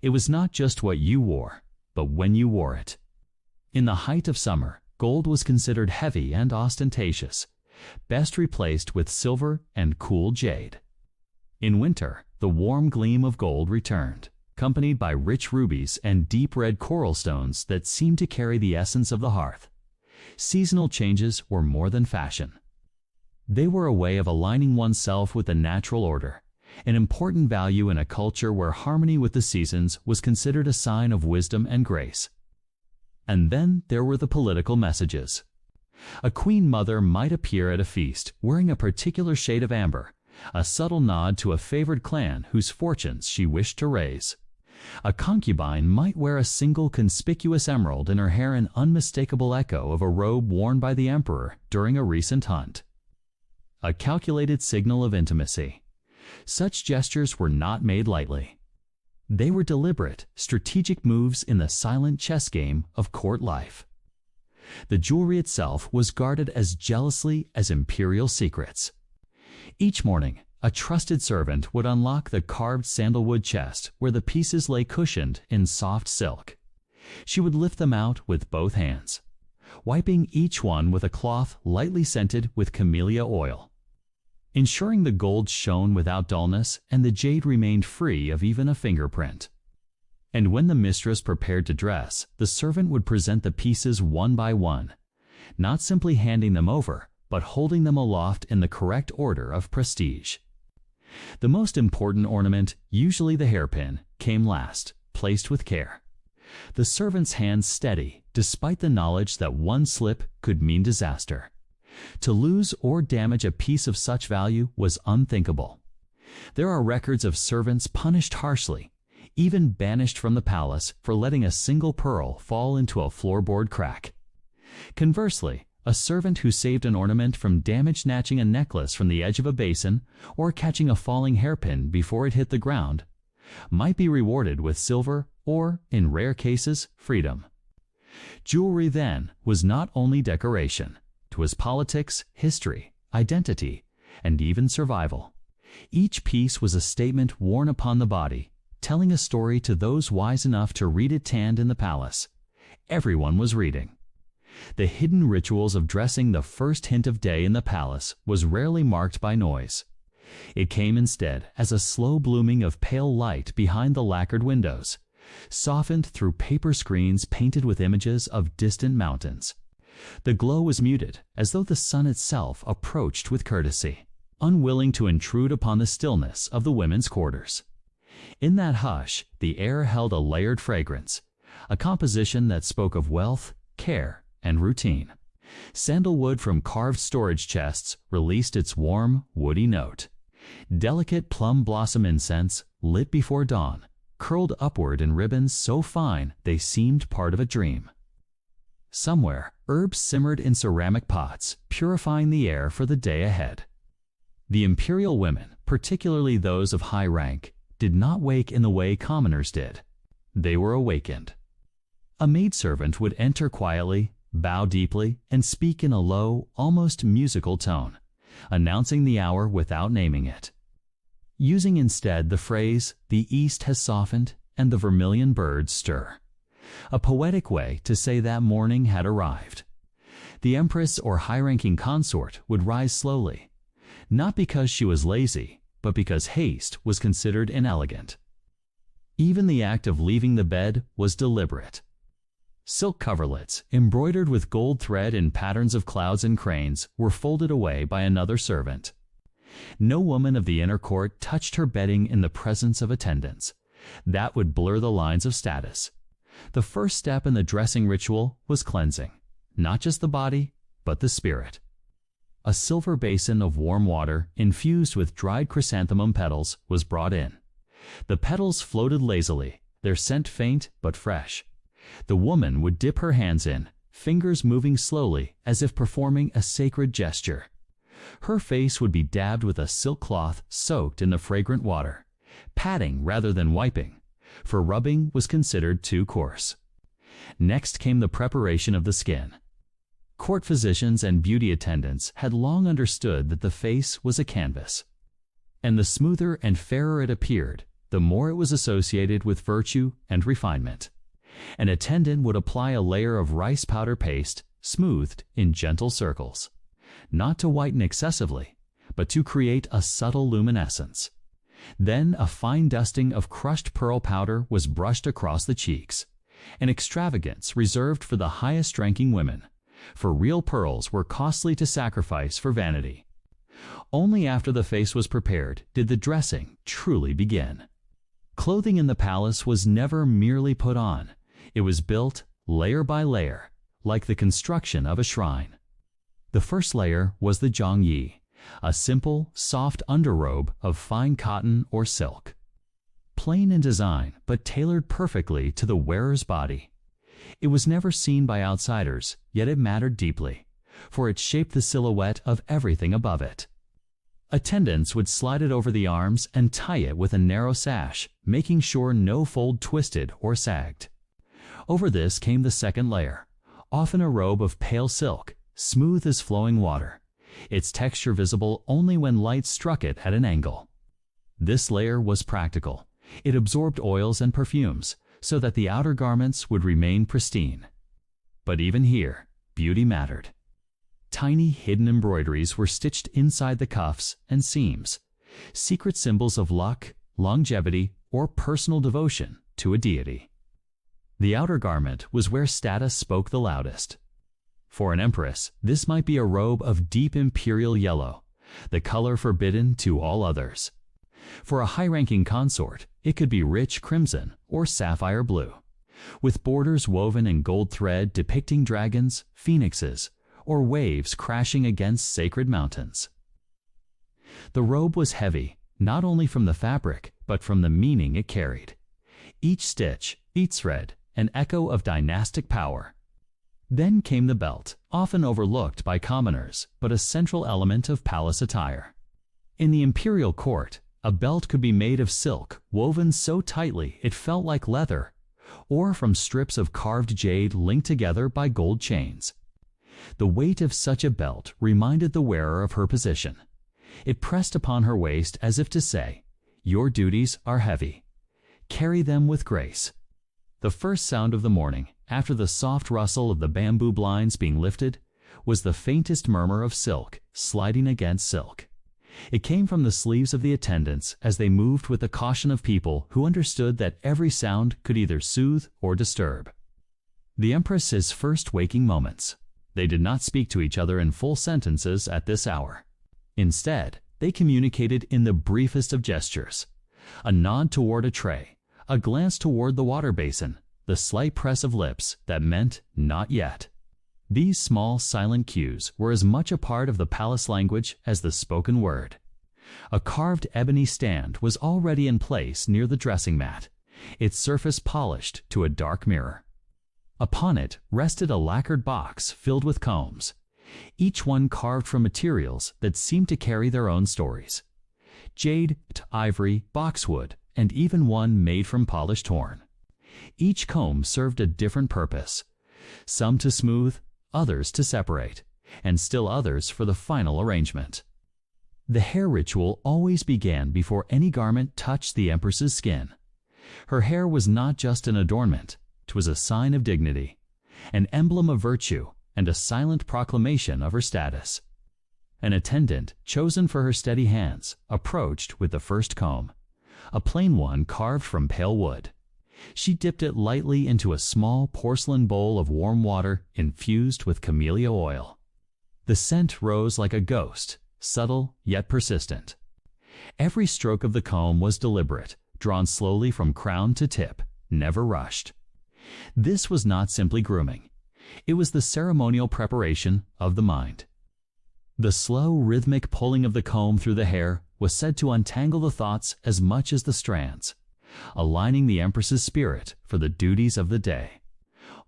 It was not just what you wore, but when you wore it. In the height of summer, gold was considered heavy and ostentatious, best replaced with silver and cool jade. In winter, the warm gleam of gold returned, accompanied by rich rubies and deep red coral stones that seemed to carry the essence of the hearth. Seasonal changes were more than fashion. They were a way of aligning oneself with the natural order, an important value in a culture where harmony with the seasons was considered a sign of wisdom and grace. And then there were the political messages. A queen mother might appear at a feast wearing a particular shade of amber, a subtle nod to a favored clan whose fortunes she wished to raise. A concubine might wear a single conspicuous emerald in her hair, an unmistakable echo of a robe worn by the emperor during a recent hunt. A calculated signal of intimacy. Such gestures were not made lightly. They were deliberate, strategic moves in the silent chess game of court life. The jewelry itself was guarded as jealously as imperial secrets. Each morning, a trusted servant would unlock the carved sandalwood chest where the pieces lay cushioned in soft silk. She would lift them out with both hands, wiping each one with a cloth lightly scented with camellia oil, ensuring the gold shone without dullness and the jade remained free of even a fingerprint. And when the mistress prepared to dress, the servant would present the pieces one by one, not simply handing them over, but holding them aloft in the correct order of prestige. The most important ornament, usually the hairpin, came last, placed with care. The servant's hands steady, despite the knowledge that one slip could mean disaster. To lose or damage a piece of such value was unthinkable. There are records of servants punished harshly, even banished from the palace for letting a single pearl fall into a floorboard crack. Conversely, a servant who saved an ornament from damage, snatching a necklace from the edge of a basin or catching a falling hairpin before it hit the ground, might be rewarded with silver or, in rare cases, freedom. Jewelry then was not only decoration. It was politics, history, identity, and even survival. Each piece was a statement worn upon the body, telling a story to those wise enough to read it tanned in the palace. Everyone was reading. The hidden rituals of dressing the first hint of day in the palace was rarely marked by noise. It came instead as a slow blooming of pale light behind the lacquered windows, softened through paper screens painted with images of distant mountains. The glow was muted, as though the sun itself approached with courtesy, unwilling to intrude upon the stillness of the women's quarters. In that hush, the air held a layered fragrance, a composition that spoke of wealth, care, and routine. Sandalwood from carved storage chests released its warm, woody note. Delicate plum blossom incense, lit before dawn, curled upward in ribbons so fine they seemed part of a dream. Somewhere, herbs simmered in ceramic pots, purifying the air for the day ahead. The imperial women, particularly those of high rank, did not wake in the way commoners did. They were awakened. A maidservant would enter quietly, bow deeply, and speak in a low, almost musical tone, announcing the hour without naming it. Using instead the phrase, "The east has softened and the vermilion birds stir," a poetic way to say that morning had arrived. The empress or high-ranking consort would rise slowly, not because she was lazy, but because haste was considered inelegant. Even the act of leaving the bed was deliberate. Silk coverlets, embroidered with gold thread in patterns of clouds and cranes, were folded away by another servant. No woman of the inner court touched her bedding in the presence of attendants. That would blur the lines of status. The first step in the dressing ritual was cleansing, not just the body, but the spirit. A silver basin of warm water, infused with dried chrysanthemum petals, was brought in. The petals floated lazily, their scent faint but fresh. The woman would dip her hands in, fingers moving slowly as if performing a sacred gesture. Her face would be dabbed with a silk cloth soaked in the fragrant water, patting rather than wiping, for rubbing was considered too coarse. Next came the preparation of the skin. Court physicians and beauty attendants had long understood that the face was a canvas, and the smoother and fairer it appeared, the more it was associated with virtue and refinement. An attendant would apply a layer of rice powder paste, smoothed in gentle circles, not to whiten excessively, but to create a subtle luminescence. Then a fine dusting of crushed pearl powder was brushed across the cheeks, an extravagance reserved for the highest-ranking women, for real pearls were costly to sacrifice for vanity. Only after the face was prepared did the dressing truly begin. Clothing in the palace was never merely put on. It was built layer by layer, like the construction of a shrine. The first layer was the zhangyi, a simple, soft underrobe of fine cotton or silk. Plain in design, but tailored perfectly to the wearer's body. It was never seen by outsiders, yet it mattered deeply, for it shaped the silhouette of everything above it. Attendants would slide it over the arms and tie it with a narrow sash, making sure no fold twisted or sagged. Over this came the second layer, often a robe of pale silk, smooth as flowing water, its texture visible only when light struck it at an angle. This layer was practical. It absorbed oils and perfumes, so that the outer garments would remain pristine. But even here, beauty mattered. Tiny hidden embroideries were stitched inside the cuffs and seams, secret symbols of luck, longevity, or personal devotion to a deity. The outer garment was where status spoke the loudest. For an empress, this might be a robe of deep imperial yellow, the color forbidden to all others. For a high-ranking consort, it could be rich crimson or sapphire blue, with borders woven in gold thread depicting dragons, phoenixes, or waves crashing against sacred mountains. The robe was heavy, not only from the fabric, but from the meaning it carried. Each stitch, each thread, an echo of dynastic power. Then came the belt, often overlooked by commoners, but a central element of palace attire. In the imperial court, a belt could be made of silk woven so tightly it felt like leather, or from strips of carved jade linked together by gold chains. The weight of such a belt reminded the wearer of her position. It pressed upon her waist as if to say, "Your duties are heavy. Carry them with grace." The first sound of the morning, after the soft rustle of the bamboo blinds being lifted, was the faintest murmur of silk sliding against silk. It came from the sleeves of the attendants as they moved with the caution of people who understood that every sound could either soothe or disturb. The Empress's first waking moments. They did not speak to each other in full sentences at this hour. Instead, they communicated in the briefest of gestures. A nod toward a tray, a glance toward the water basin, the slight press of lips that meant not yet. These small silent cues were as much a part of the palace language as the spoken word. A carved ebony stand was already in place near the dressing mat, its surface polished to a dark mirror. Upon it rested a lacquered box filled with combs, each one carved from materials that seemed to carry their own stories. Jade, ivory, boxwood, and even one made from polished horn. Each comb served a different purpose, some to smooth, others to separate, and still others for the final arrangement. The hair ritual always began before any garment touched the Empress's skin. Her hair was not just an adornment, 'twas a sign of dignity, an emblem of virtue, and a silent proclamation of her status. An attendant, chosen for her steady hands, approached with the first comb, a plain one carved from pale wood. She dipped it lightly into a small porcelain bowl of warm water infused with camellia oil. The scent rose like a ghost, subtle yet persistent. Every stroke of the comb was deliberate, drawn slowly from crown to tip, never rushed. This was not simply grooming. It was the ceremonial preparation of the mind. The slow, rhythmic pulling of the comb through the hair was said to untangle the thoughts as much as the strands, aligning the Empress's spirit for the duties of the day.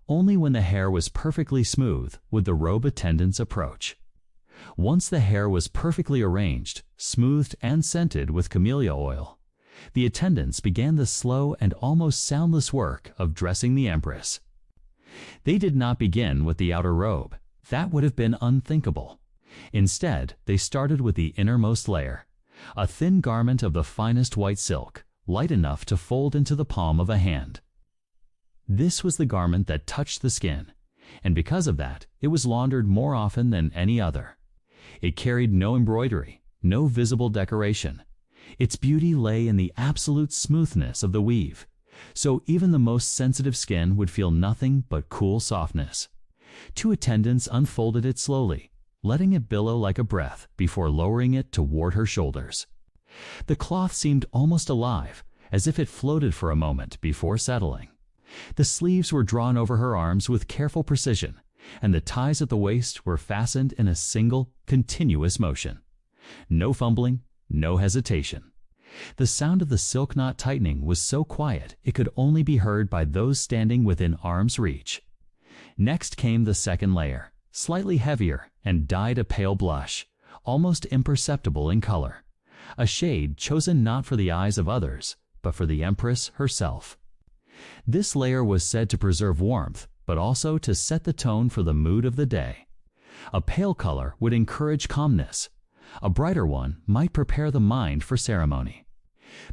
Only when the hair was perfectly smooth would the robe attendants approach. Once the hair was perfectly arranged, smoothed and scented with camellia oil, the attendants began the slow and almost soundless work of dressing the empress. They did not begin with the outer robe. That would have been unthinkable. Instead, they started with the innermost layer, a thin garment of the finest white silk, light enough to fold into the palm of a hand. This was the garment that touched the skin, and because of that, it was laundered more often than any other. It carried no embroidery, no visible decoration. Its beauty lay in the absolute smoothness of the weave, so even the most sensitive skin would feel nothing but cool softness. Two attendants unfolded it slowly, letting it billow like a breath before lowering it toward her shoulders. The cloth seemed almost alive, as if it floated for a moment before settling. The sleeves were drawn over her arms with careful precision, and the ties at the waist were fastened in a single, continuous motion. No fumbling, no hesitation. The sound of the silk knot tightening was so quiet it could only be heard by those standing within arm's reach. Next came the second layer, slightly heavier and dyed a pale blush, almost imperceptible in color, a shade chosen not for the eyes of others, but for the empress herself. This layer was said to preserve warmth, but also to set the tone for the mood of the day. A pale color would encourage calmness. A brighter one might prepare the mind for ceremony.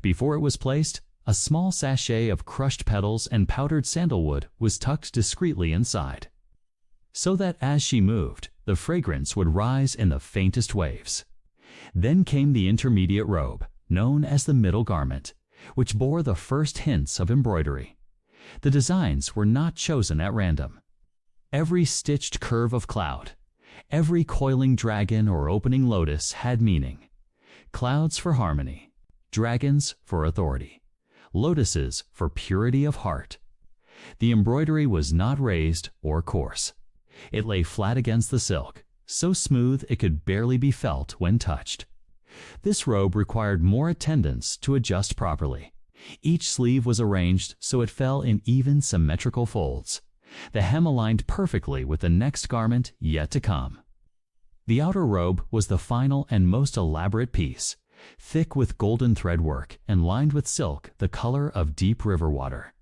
Before it was placed, a small sachet of crushed petals and powdered sandalwood was tucked discreetly inside, so that as she moved, the fragrance would rise in the faintest waves. Then came the intermediate robe, known as the middle garment, which bore the first hints of embroidery. The designs were not chosen at random. Every stitched curve of cloud, every coiling dragon or opening lotus had meaning. Clouds for harmony, dragons for authority, lotuses for purity of heart. The embroidery was not raised or coarse. It lay flat against the silk, so smooth it could barely be felt when touched. This robe required more attendance to adjust properly. Each sleeve was arranged so it fell in even symmetrical folds. The hem aligned perfectly with the next garment yet to come. The outer robe was the final and most elaborate piece, thick with golden thread work and lined with silk the color of deep river water.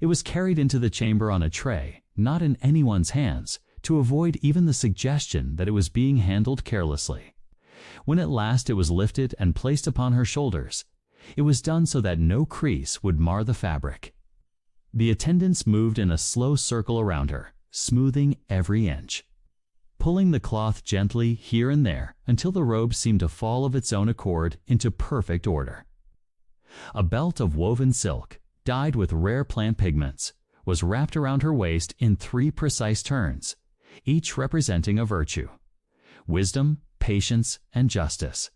It was carried into the chamber on a tray, not in anyone's hands, to avoid even the suggestion that it was being handled carelessly. When at last it was lifted and placed upon her shoulders, it was done so that no crease would mar the fabric. The attendants moved in a slow circle around her, smoothing every inch, pulling the cloth gently here and there until the robe seemed to fall of its own accord into perfect order. A belt of woven silk, dyed with rare plant pigments, was wrapped around her waist in 3 precise turns, each representing a virtue: wisdom, patience, and justice.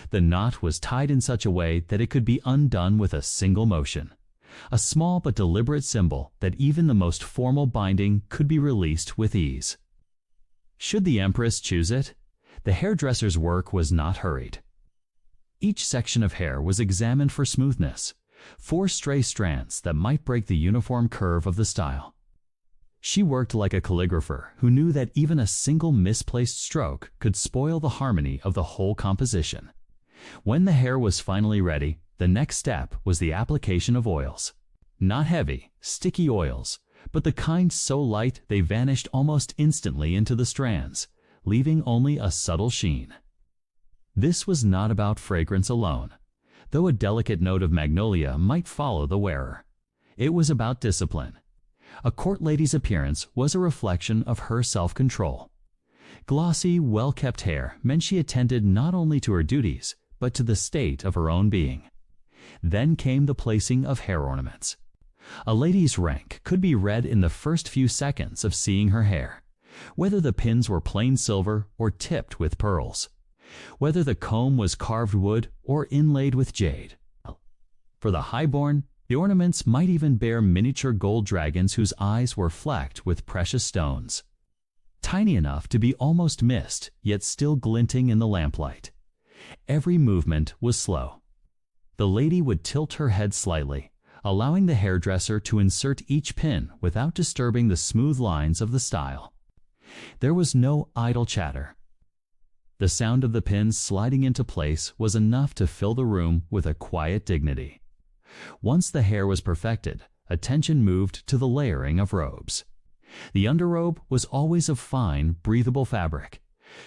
The knot was tied in such a way that it could be undone with a single motion, a small but deliberate symbol that even the most formal binding could be released with ease. Should the empress choose it, the hairdresser's work was not hurried. Each section of hair was examined for smoothness, 4 stray strands that might break the uniform curve of the style. She worked like a calligrapher who knew that even a single misplaced stroke could spoil the harmony of the whole composition. When the hair was finally ready, the next step was the application of oils. Not heavy, sticky oils, but the kind so light they vanished almost instantly into the strands, leaving only a subtle sheen. This was not about fragrance alone, though a delicate note of magnolia might follow the wearer. It was about discipline. A court lady's appearance was a reflection of her self-control. Glossy, well-kept hair meant she attended not only to her duties, but to the state of her own being. Then came the placing of hair ornaments. A lady's rank could be read in the first few seconds of seeing her hair, whether the pins were plain silver or tipped with pearls, whether the comb was carved wood or inlaid with jade. For the highborn, the ornaments might even bear miniature gold dragons whose eyes were flecked with precious stones, tiny enough to be almost missed, yet still glinting in the lamplight. Every movement was slow. The lady would tilt her head slightly, allowing the hairdresser to insert each pin without disturbing the smooth lines of the style. There was no idle chatter. The sound of the pins sliding into place was enough to fill the room with a quiet dignity. Once the hair was perfected, attention moved to the layering of robes. The underrobe was always of fine, breathable fabric,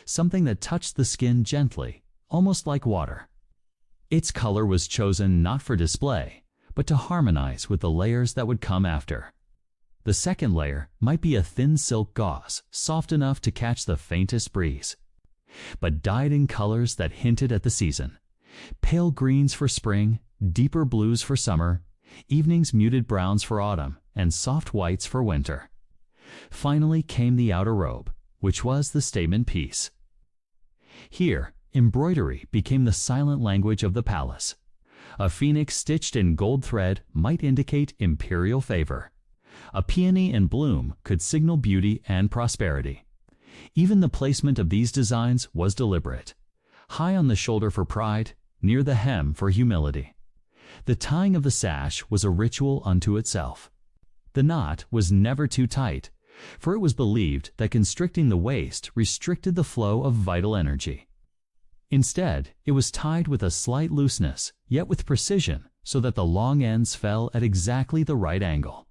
something that touched the skin gently, almost like water. Its color was chosen not for display, but to harmonize with the layers that would come after. The second layer might be a thin silk gauze, soft enough to catch the faintest breeze, but dyed in colors that hinted at the season. Pale greens for spring, deeper blues for summer, evening's muted browns for autumn, and soft whites for winter. Finally came the outer robe, which was the statement piece. Here, embroidery became the silent language of the palace. A phoenix stitched in gold thread might indicate imperial favor. A peony in bloom could signal beauty and prosperity. Even the placement of these designs was deliberate. High on the shoulder for pride, near the hem for humility. The tying of the sash was a ritual unto itself. The knot was never too tight, for it was believed that constricting the waist restricted the flow of vital energy. Instead, it was tied with a slight looseness, yet with precision, so that the long ends fell at exactly the right angle.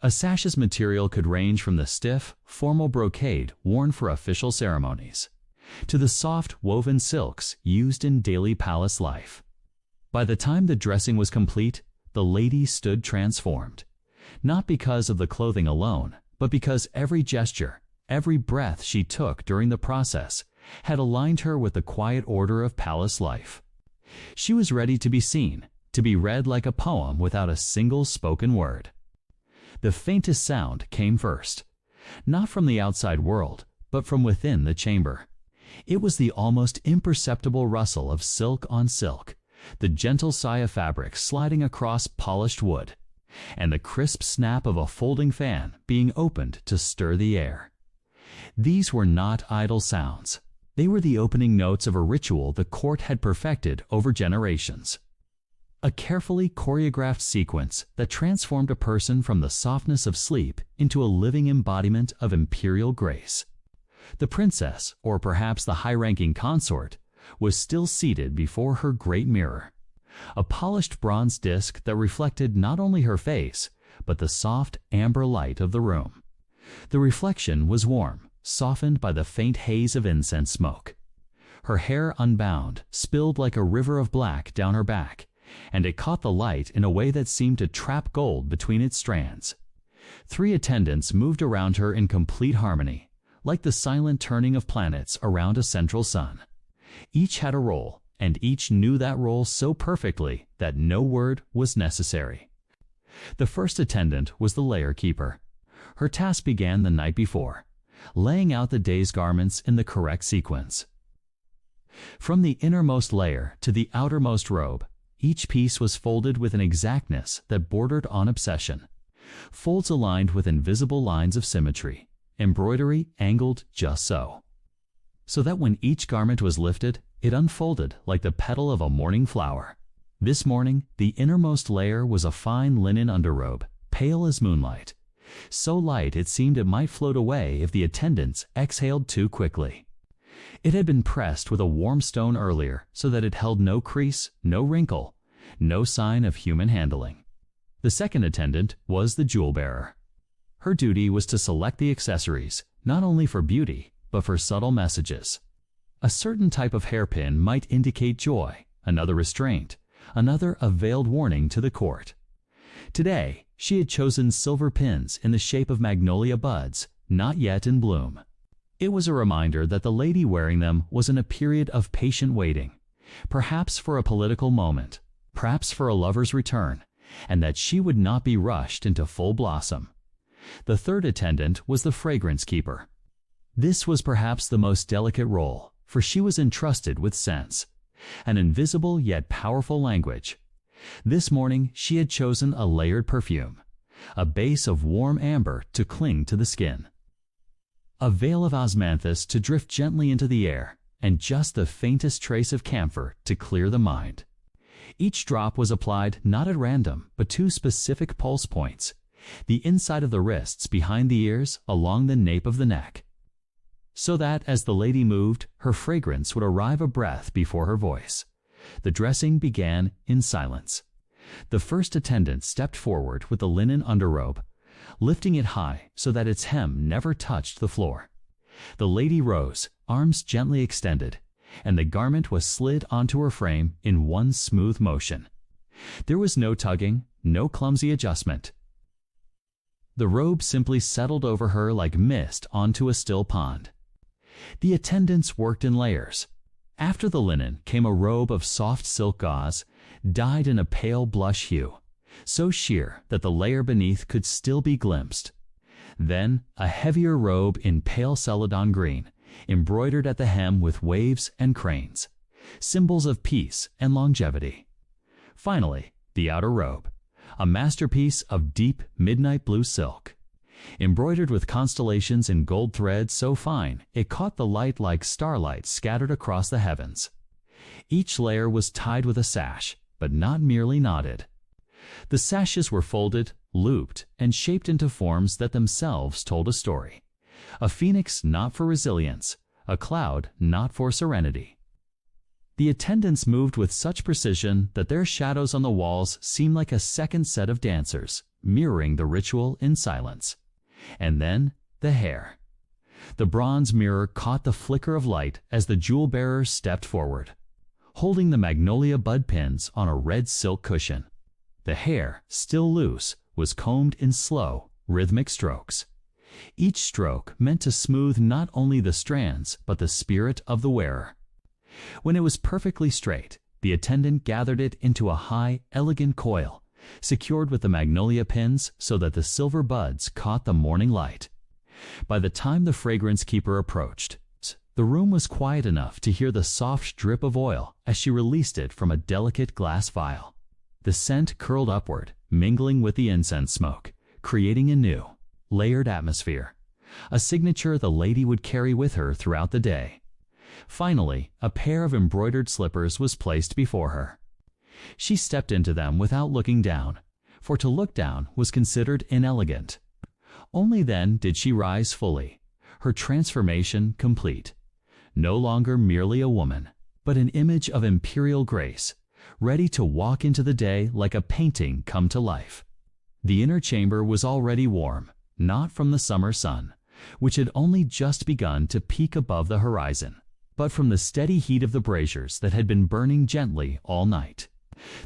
A sash's material could range from the stiff, formal brocade worn for official ceremonies, to the soft, woven silks used in daily palace life. By the time the dressing was complete, the lady stood transformed, not because of the clothing alone, but because every gesture, every breath she took during the process had aligned her with the quiet order of palace life. She was ready to be seen, to be read like a poem without a single spoken word. The faintest sound came first, not from the outside world, but from within the chamber. It was the almost imperceptible rustle of silk on silk, the gentle sigh of fabric sliding across polished wood, and the crisp snap of a folding fan being opened to stir the air. These were not idle sounds. They were the opening notes of a ritual the court had perfected over generations. A carefully choreographed sequence that transformed a person from the softness of sleep into a living embodiment of imperial grace. The princess, or perhaps the high-ranking consort, was still seated before her great mirror, a polished bronze disc that reflected not only her face, but the soft amber light of the room. The reflection was warm, softened by the faint haze of incense smoke. Her hair unbound, spilled like a river of black down her back, and it caught the light in a way that seemed to trap gold between its strands. 3 attendants moved around her in complete harmony, like the silent turning of planets around a central sun. Each had a role, and each knew that role so perfectly that no word was necessary. The first attendant was the layer keeper. Her task began the night before, laying out the day's garments in the correct sequence. From the innermost layer to the outermost robe, each piece was folded with an exactness that bordered on obsession. Folds aligned with invisible lines of symmetry, embroidery angled just so that when each garment was lifted, it unfolded like the petal of a morning flower. This morning, the innermost layer was a fine linen underrobe, pale as moonlight, so light it seemed it might float away if the attendants exhaled too quickly. It had been pressed with a warm stone earlier so that it held no crease, no wrinkle, no sign of human handling. The second attendant was the jewel bearer. Her duty was to select the accessories, not only for beauty, but for subtle messages. A certain type of hairpin might indicate joy, another restraint, another a veiled warning to the court. Today, she had chosen silver pins in the shape of magnolia buds, not yet in bloom. It was a reminder that the lady wearing them was in a period of patient waiting, perhaps for a political moment, perhaps for a lover's return, and that she would not be rushed into full blossom. The third attendant was the fragrance keeper. This was perhaps the most delicate role, for she was entrusted with scents, an invisible yet powerful language. This morning she had chosen a layered perfume, a base of warm amber to cling to the skin, a veil of osmanthus to drift gently into the air, and just the faintest trace of camphor to clear the mind. Each drop was applied not at random, but to specific pulse points, the inside of the wrists, behind the ears, along the nape of the neck, so that as the lady moved, her fragrance would arrive a breath before her voice. The dressing began in silence. The first attendant stepped forward with the linen underrobe, lifting it high so that its hem never touched the floor. The lady rose, arms gently extended, and the garment was slid onto her frame in one smooth motion. There was no tugging, no clumsy adjustment. The robe simply settled over her like mist onto a still pond. The attendants worked in layers. After the linen came a robe of soft silk gauze, dyed in a pale blush hue, so sheer that the layer beneath could still be glimpsed. Then a heavier robe in pale celadon green, embroidered at the hem with waves and cranes, symbols of peace and longevity. Finally, the outer robe, a masterpiece of deep midnight blue silk, embroidered with constellations in gold thread so fine it caught the light like starlight scattered across the heavens. Each layer was tied with a sash, but not merely knotted. The sashes were folded, looped, and shaped into forms that themselves told a story. A phoenix not for resilience, a cloud not for serenity. The attendants moved with such precision that their shadows on the walls seemed like a second set of dancers, mirroring the ritual in silence. And then the hair. The bronze mirror caught the flicker of light as the jewel bearers stepped forward, holding the magnolia bud pins on a red silk cushion. The hair, still loose, was combed in slow, rhythmic strokes. Each stroke meant to smooth not only the strands, but the spirit of the wearer. When it was perfectly straight, the attendant gathered it into a high, elegant coil, secured with the magnolia pins so that the silver buds caught the morning light. By the time the fragrance keeper approached, the room was quiet enough to hear the soft drip of oil as she released it from a delicate glass vial. The scent curled upward, mingling with the incense smoke, creating a new, layered atmosphere, a signature the lady would carry with her throughout the day. Finally, a pair of embroidered slippers was placed before her. She stepped into them without looking down, for to look down was considered inelegant. Only then did she rise fully, her transformation complete. No longer merely a woman, but an image of imperial grace, ready to walk into the day like a painting come to life. The inner chamber was already warm, not from the summer sun, which had only just begun to peak above the horizon, but from the steady heat of the braziers that had been burning gently all night.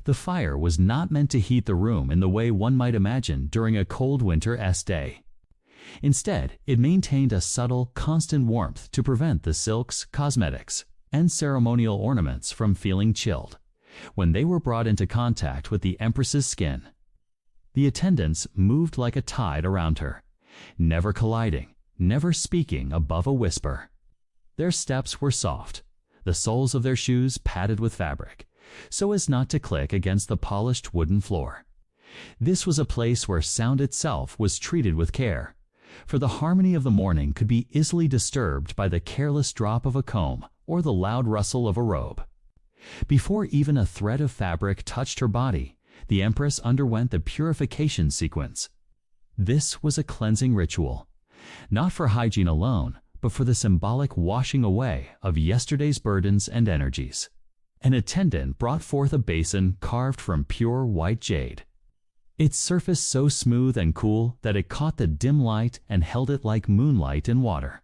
The fire was not meant to heat the room in the way one might imagine during a cold winter-esque day. Instead, it maintained a subtle, constant warmth to prevent the silks, cosmetics, and ceremonial ornaments from feeling chilled when they were brought into contact with the Empress's skin. The attendants moved like a tide around her, never colliding, never speaking above a whisper. Their steps were soft, the soles of their shoes padded with fabric, so as not to click against the polished wooden floor. This was a place where sound itself was treated with care, for the harmony of the morning could be easily disturbed by the careless drop of a comb or the loud rustle of a robe. Before even a thread of fabric touched her body, the Empress underwent the purification sequence. This was a cleansing ritual, not for hygiene alone, but for the symbolic washing away of yesterday's burdens and energies. An attendant brought forth a basin carved from pure white jade, its surface so smooth and cool that it caught the dim light and held it like moonlight in water.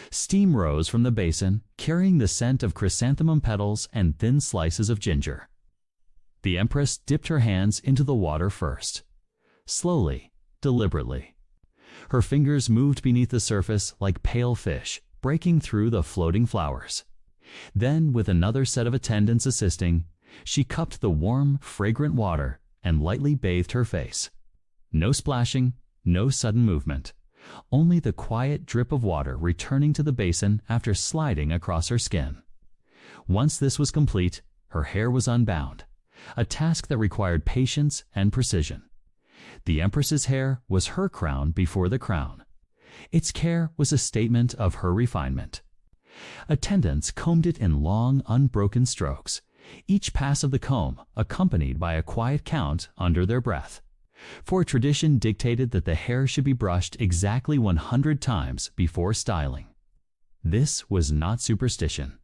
Steam rose from the basin, carrying the scent of chrysanthemum petals and thin slices of ginger. The Empress dipped her hands into the water first, slowly, deliberately. Her fingers moved beneath the surface like pale fish, breaking through the floating flowers. Then, with another set of attendants assisting, she cupped the warm, fragrant water and lightly bathed her face. No splashing, no sudden movement, only the quiet drip of water returning to the basin after sliding across her skin. Once this was complete, her hair was unbound, a task that required patience and precision. The Empress's hair was her crown before the crown. Its care was a statement of her refinement. Attendants combed it in long, unbroken strokes, each pass of the comb accompanied by a quiet count under their breath. For tradition dictated that the hair should be brushed exactly 100 times before styling. This was not superstition.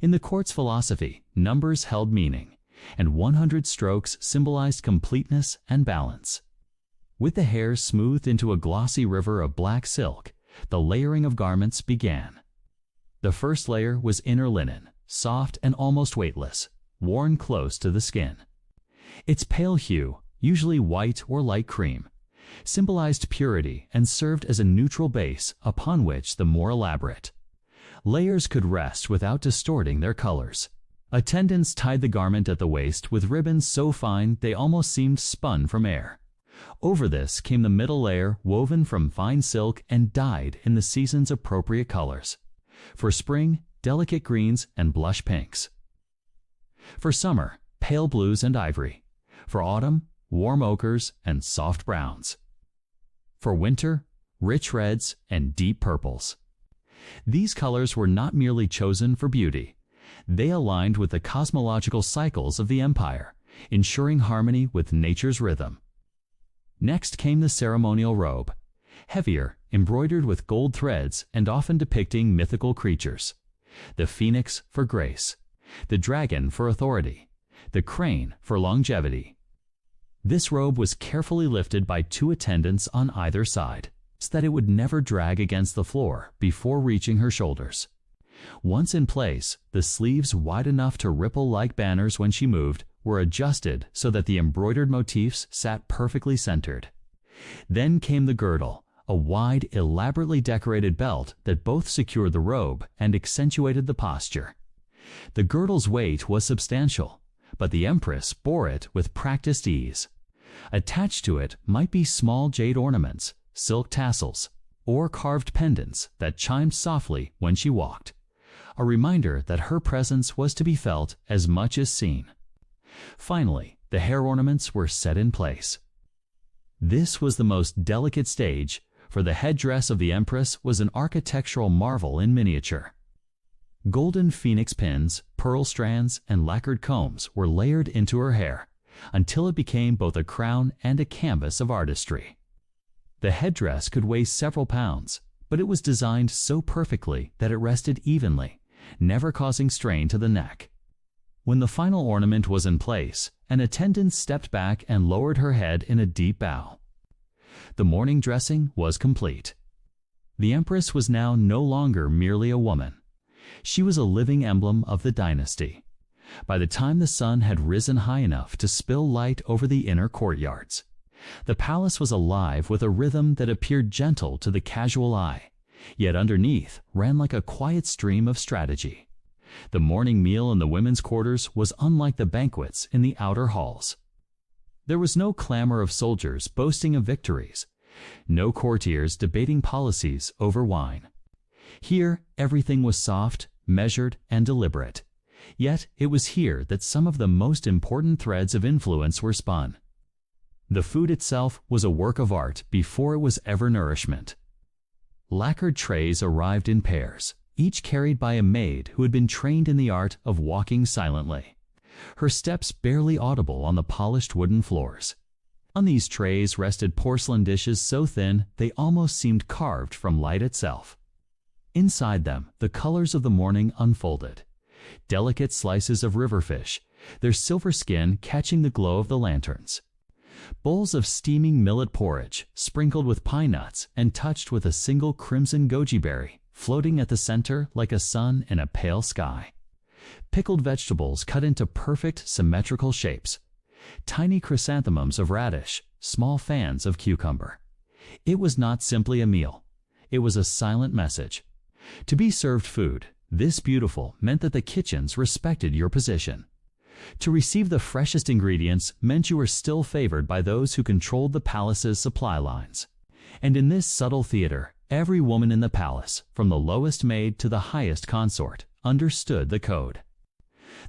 In the court's philosophy, numbers held meaning, and 100 strokes symbolized completeness and balance. With the hair smoothed into a glossy river of black silk, the layering of garments began. The first layer was inner linen, soft and almost weightless, worn close to the skin. Its pale hue, usually white or light cream, symbolized purity and served as a neutral base upon which the more elaborate layers could rest without distorting their colors. Attendants tied the garment at the waist with ribbons so fine they almost seemed spun from air. Over this came the middle layer, woven from fine silk and dyed in the season's appropriate colors. For spring, delicate greens and blush pinks. For summer, pale blues and ivory. For autumn, warm ochres and soft browns. For winter, rich reds and deep purples. These colors were not merely chosen for beauty. They aligned with the cosmological cycles of the empire, ensuring harmony with nature's rhythm. Next came the ceremonial robe, heavier, embroidered with gold threads and often depicting mythical creatures. The phoenix for grace, the dragon for authority, the crane for longevity. This robe was carefully lifted by 2 attendants on either side, so that it would never drag against the floor before reaching her shoulders. Once in place, the sleeves, wide enough to ripple like banners when she moved, were adjusted so that the embroidered motifs sat perfectly centered. Then came the girdle, a wide, elaborately decorated belt that both secured the robe and accentuated the posture. The girdle's weight was substantial, but the empress bore it with practiced ease. Attached to it might be small jade ornaments, silk tassels, or carved pendants that chimed softly when she walked, a reminder that her presence was to be felt as much as seen. Finally, the hair ornaments were set in place. This was the most delicate stage, for the headdress of the empress was an architectural marvel in miniature. Golden phoenix pins, pearl strands, and lacquered combs were layered into her hair, until it became both a crown and a canvas of artistry. The headdress could weigh several pounds, but it was designed so perfectly that it rested evenly, never causing strain to the neck. When the final ornament was in place, an attendant stepped back and lowered her head in a deep bow. The morning dressing was complete. The empress was now no longer merely a woman. She was a living emblem of the dynasty. By the time the sun had risen high enough to spill light over the inner courtyards, the palace was alive with a rhythm that appeared gentle to the casual eye, yet underneath ran like a quiet stream of strategy. The morning meal in the women's quarters was unlike the banquets in the outer halls. There was no clamor of soldiers boasting of victories, no courtiers debating policies over wine. Here, everything was soft, measured, and deliberate. Yet it was here that some of the most important threads of influence were spun. The food itself was a work of art before it was ever nourishment. Lacquered trays arrived in pairs, each carried by a maid who had been trained in the art of walking silently, her steps barely audible on the polished wooden floors. On these trays rested porcelain dishes so thin they almost seemed carved from light itself. Inside them, the colors of the morning unfolded. Delicate slices of river fish, their silver skin catching the glow of the lanterns. Bowls of steaming millet porridge, sprinkled with pine nuts and touched with a single crimson goji berry, floating at the center like a sun in a pale sky. Pickled vegetables cut into perfect symmetrical shapes. Tiny chrysanthemums of radish, small fans of cucumber. It was not simply a meal. It was a silent message. To be served food, this beautiful, meant that the kitchens respected your position. To receive the freshest ingredients meant you were still favored by those who controlled the palace's supply lines. And in this subtle theater, every woman in the palace, from the lowest maid to the highest consort, understood the code.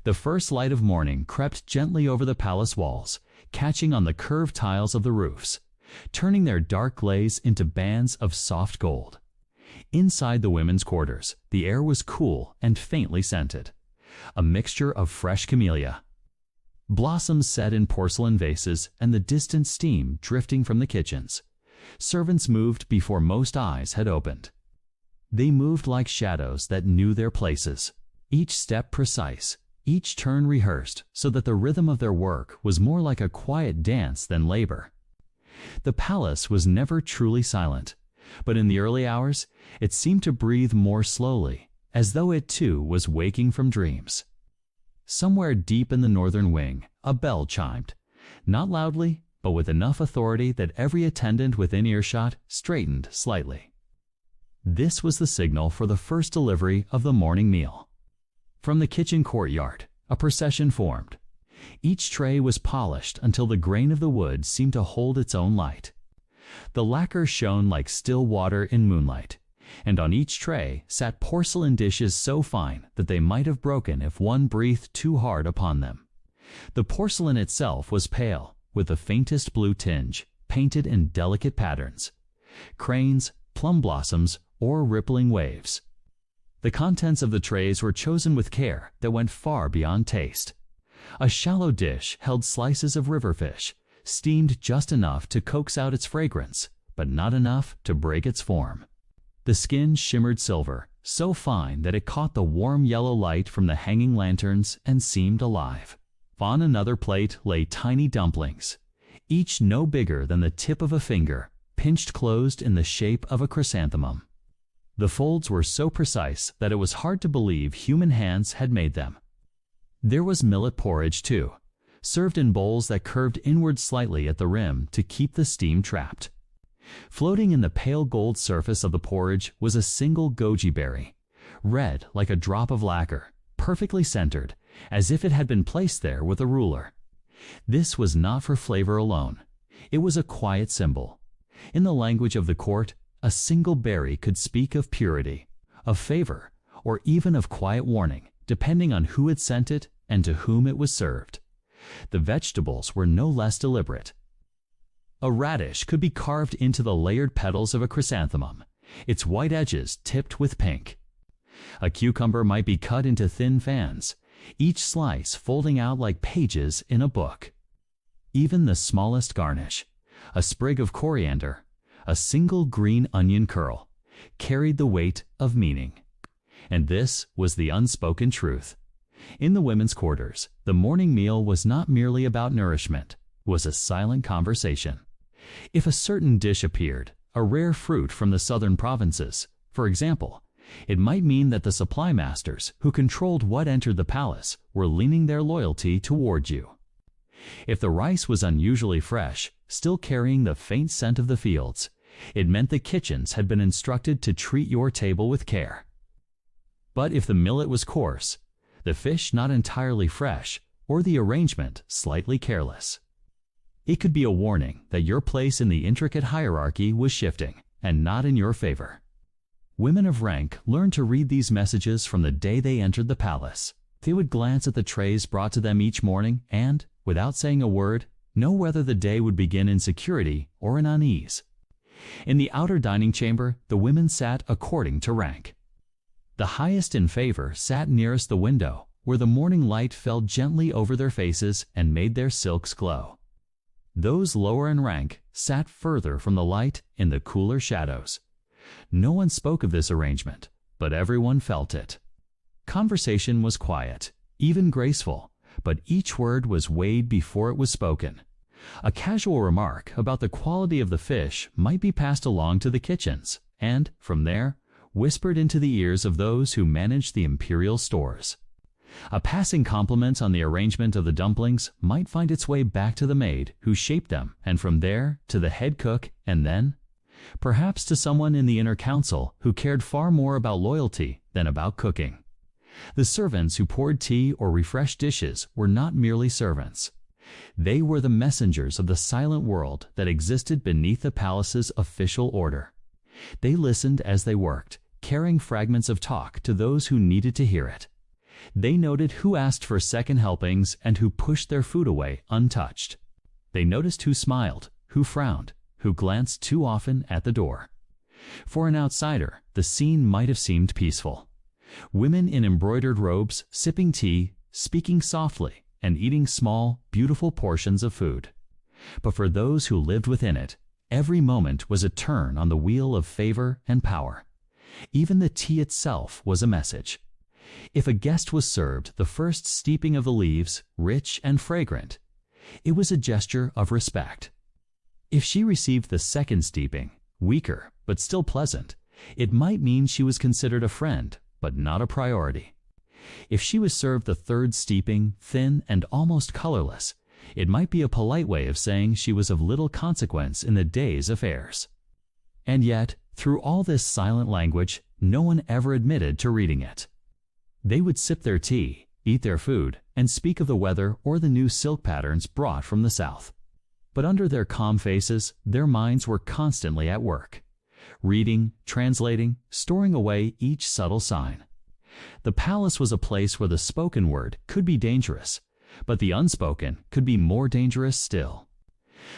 The first light of morning crept gently over the palace walls, catching on the curved tiles of the roofs, turning their dark glaze into bands of soft gold. Inside the women's quarters, the air was cool and faintly scented. a mixture of fresh camellia, blossoms set in porcelain vases, and the distant steam drifting from the kitchens. Servants moved before most eyes had opened. They moved like shadows that knew their places, each step precise, each turn rehearsed, so that the rhythm of their work was more like a quiet dance than labor. The palace was never truly silent, but in the early hours it seemed to breathe more slowly, as though it too was waking from dreams. Somewhere deep in the northern wing, a bell chimed, not loudly, but with enough authority that every attendant within earshot straightened slightly. This was the signal for the first delivery of the morning meal. From the kitchen courtyard, a procession formed. Each tray was polished until the grain of the wood seemed to hold its own light. The lacquer shone like still water in moonlight, and on each tray sat porcelain dishes so fine that they might have broken if one breathed too hard upon them. The porcelain itself was pale, with the faintest blue tinge, painted in delicate patterns: cranes, plum blossoms, or rippling waves. The contents of the trays were chosen with care that went far beyond taste. A shallow dish held slices of river fish, steamed just enough to coax out its fragrance, but not enough to break its form. The skin shimmered silver, so fine that it caught the warm yellow light from the hanging lanterns and seemed alive. On another plate lay tiny dumplings, each no bigger than the tip of a finger, pinched closed in the shape of a chrysanthemum. The folds were so precise that it was hard to believe human hands had made them. There was millet porridge, too, served in bowls that curved inward slightly at the rim to keep the steam trapped. Floating in the pale gold surface of the porridge was a single goji berry, red like a drop of lacquer, perfectly centered, as if it had been placed there with a ruler. This was not for flavor alone. It was a quiet symbol. In the language of the court, a single berry could speak of purity, of favor, or even of quiet warning, depending on who had sent it and to whom it was served. The vegetables were no less deliberate. A radish could be carved into the layered petals of a chrysanthemum, its white edges tipped with pink. A cucumber might be cut into thin fans, each slice folding out like pages in a book. Even the smallest garnish, a sprig of coriander, a single green onion curl, carried the weight of meaning. And this was the unspoken truth. In the women's quarters, the morning meal was not merely about nourishment, it was a silent conversation. If a certain dish appeared, a rare fruit from the southern provinces, for example, it might mean that the supply masters who controlled what entered the palace were leaning their loyalty toward you. If the rice was unusually fresh, still carrying the faint scent of the fields, it meant the kitchens had been instructed to treat your table with care. But if the millet was coarse, the fish not entirely fresh, or the arrangement slightly careless, it could be a warning that your place in the intricate hierarchy was shifting, and not in your favor. Women of rank learned to read these messages from the day they entered the palace. They would glance at the trays brought to them each morning and, without saying a word, know whether the day would begin in security or in unease. In the outer dining chamber, the women sat according to rank. The highest in favor sat nearest the window, where the morning light fell gently over their faces and made their silks glow. Those lower in rank sat further from the light in the cooler shadows. No one spoke of this arrangement, but everyone felt it. Conversation was quiet, even graceful, but each word was weighed before it was spoken. A casual remark about the quality of the fish might be passed along to the kitchens, and, from there, whispered into the ears of those who managed the imperial stores. A passing compliment on the arrangement of the dumplings might find its way back to the maid who shaped them, and from there to the head cook, and then, perhaps, to someone in the inner council who cared far more about loyalty than about cooking. The servants who poured tea or refreshed dishes were not merely servants. They were the messengers of the silent world that existed beneath the palace's official order. They listened as they worked, carrying fragments of talk to those who needed to hear it. They noted who asked for second helpings and who pushed their food away untouched. They noticed who smiled, who frowned, who glanced too often at the door. For an outsider, the scene might have seemed peaceful. Women in embroidered robes, sipping tea, speaking softly, and eating small, beautiful portions of food. But for those who lived within it, every moment was a turn on the wheel of favor and power. Even the tea itself was a message. If a guest was served the first steeping of the leaves, rich and fragrant, it was a gesture of respect. If she received the second steeping, weaker but still pleasant, it might mean she was considered a friend, but not a priority. If she was served the third steeping, thin and almost colorless, it might be a polite way of saying she was of little consequence in the day's affairs. And yet, through all this silent language, no one ever admitted to reading it. They would sip their tea, eat their food, and speak of the weather or the new silk patterns brought from the south. But under their calm faces, their minds were constantly at work, reading, translating, storing away each subtle sign. The palace was a place where the spoken word could be dangerous, but the unspoken could be more dangerous still.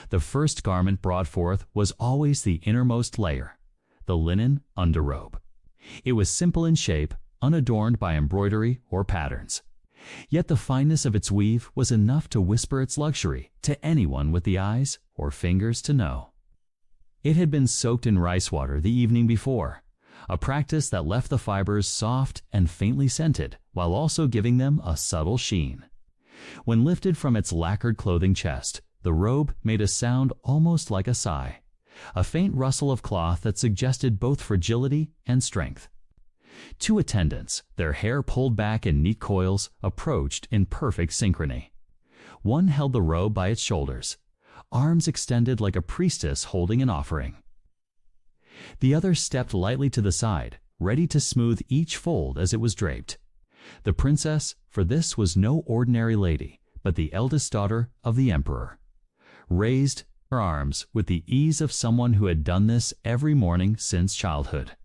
The first garment brought forth was always the innermost layer, the linen underrobe. It was simple in shape, unadorned by embroidery or patterns. Yet the fineness of its weave was enough to whisper its luxury to anyone with the eyes or fingers to know. It had been soaked in rice water the evening before, a practice that left the fibers soft and faintly scented while also giving them a subtle sheen. When lifted from its lacquered clothing chest, the robe made a sound almost like a sigh, a faint rustle of cloth that suggested both fragility and strength. Two attendants, their hair pulled back in neat coils, approached in perfect synchrony. One held the robe by its shoulders, arms extended like a priestess holding an offering. The other stepped lightly to the side, ready to smooth each fold as it was draped. The princess, for this was no ordinary lady, but the eldest daughter of the emperor, raised her arms with the ease of someone who had done this every morning since childhood.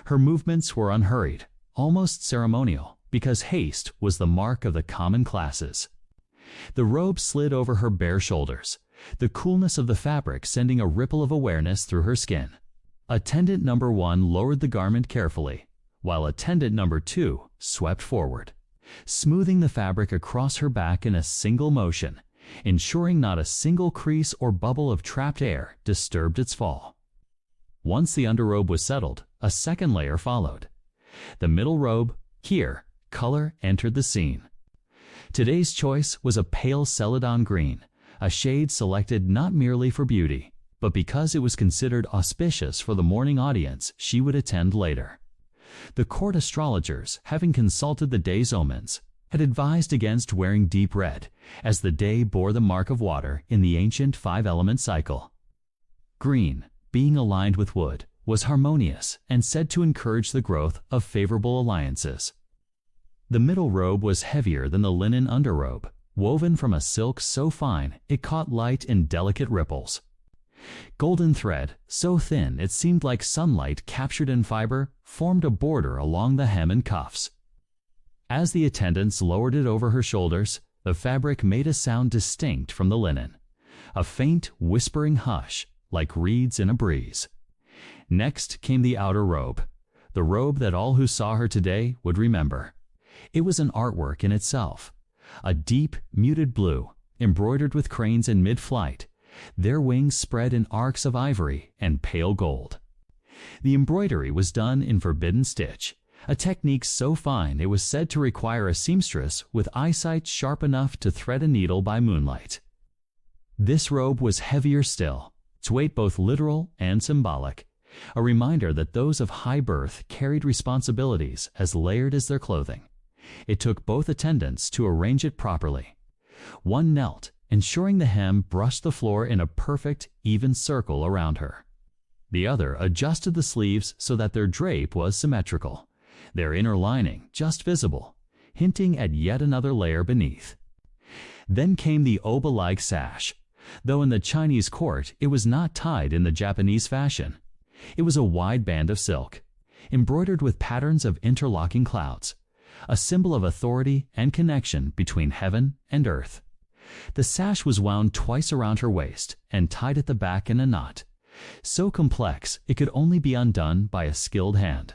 Her movements were unhurried, almost ceremonial, because haste was the mark of the common classes. The robe slid over her bare shoulders, the coolness of the fabric sending a ripple of awareness through her skin. Attendant number 1 lowered the garment carefully, while attendant number 2 swept forward, smoothing the fabric across her back in a single motion, ensuring not a single crease or bubble of trapped air disturbed its fall. Once the underrobe was settled, a second layer followed. The middle robe, here, color entered the scene. Today's choice was a pale celadon green, a shade selected not merely for beauty, but because it was considered auspicious for the morning audience she would attend later. The court astrologers, having consulted the day's omens, had advised against wearing deep red, as the day bore the mark of water in the ancient 5-element cycle. Green, being aligned with wood, was harmonious and said to encourage the growth of favorable alliances. The middle robe was heavier than the linen underrobe, woven from a silk so fine it caught light in delicate ripples. Golden thread, so thin it seemed like sunlight captured in fiber, formed a border along the hem and cuffs. As the attendants lowered it over her shoulders, the fabric made a sound distinct from the linen, a faint, whispering hush, like reeds in a breeze. Next came the outer robe, the robe that all who saw her today would remember. It was an artwork in itself, a deep, muted blue, embroidered with cranes in mid-flight, their wings spread in arcs of ivory and pale gold. The embroidery was done in forbidden stitch, a technique so fine it was said to require a seamstress with eyesight sharp enough to thread a needle by moonlight. This robe was heavier still, its weight both literal and symbolic, a reminder that those of high birth carried responsibilities as layered as their clothing. It took both attendants to arrange it properly. One knelt, ensuring the hem brushed the floor in a perfect, even circle around her. The other adjusted the sleeves so that their drape was symmetrical, their inner lining just visible, hinting at yet another layer beneath. Then came the oba-like sash, though in the Chinese court it was not tied in the Japanese fashion. It was a wide band of silk, embroidered with patterns of interlocking clouds, a symbol of authority and connection between heaven and earth. The sash was wound twice around her waist and tied at the back in a knot, so complex it could only be undone by a skilled hand.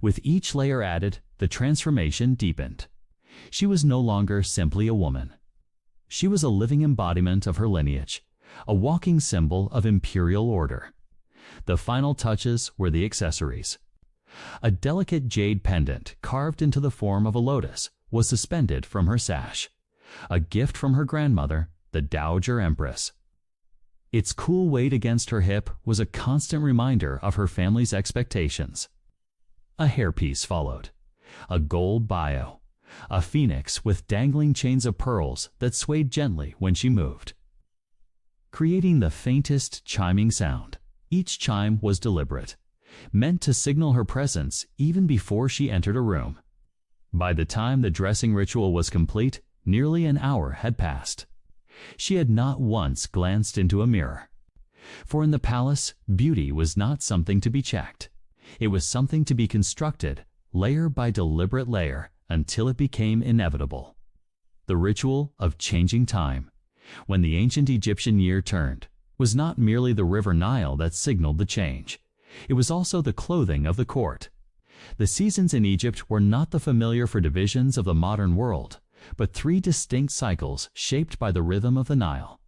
With each layer added, the transformation deepened. She was no longer simply a woman. She was a living embodiment of her lineage, a walking symbol of imperial order. The final touches were the accessories. A delicate jade pendant carved into the form of a lotus was suspended from her sash, a gift from her grandmother, the Dowager Empress. Its cool weight against her hip was a constant reminder of her family's expectations. A hairpiece followed, a gold bio, a phoenix with dangling chains of pearls that swayed gently when she moved, creating the faintest chiming sound. Each chime was deliberate, meant to signal her presence even before she entered a room. By the time the dressing ritual was complete, nearly an hour had passed. She had not once glanced into a mirror. For in the palace, beauty was not something to be checked. It was something to be constructed, layer by deliberate layer, until it became inevitable. The ritual of changing time, when the ancient Egyptian year turned, was not merely the river Nile that signaled the change. It was also the clothing of the court. The seasons in Egypt were not the familiar four divisions of the modern world, but three distinct cycles shaped by the rhythm of the Nile: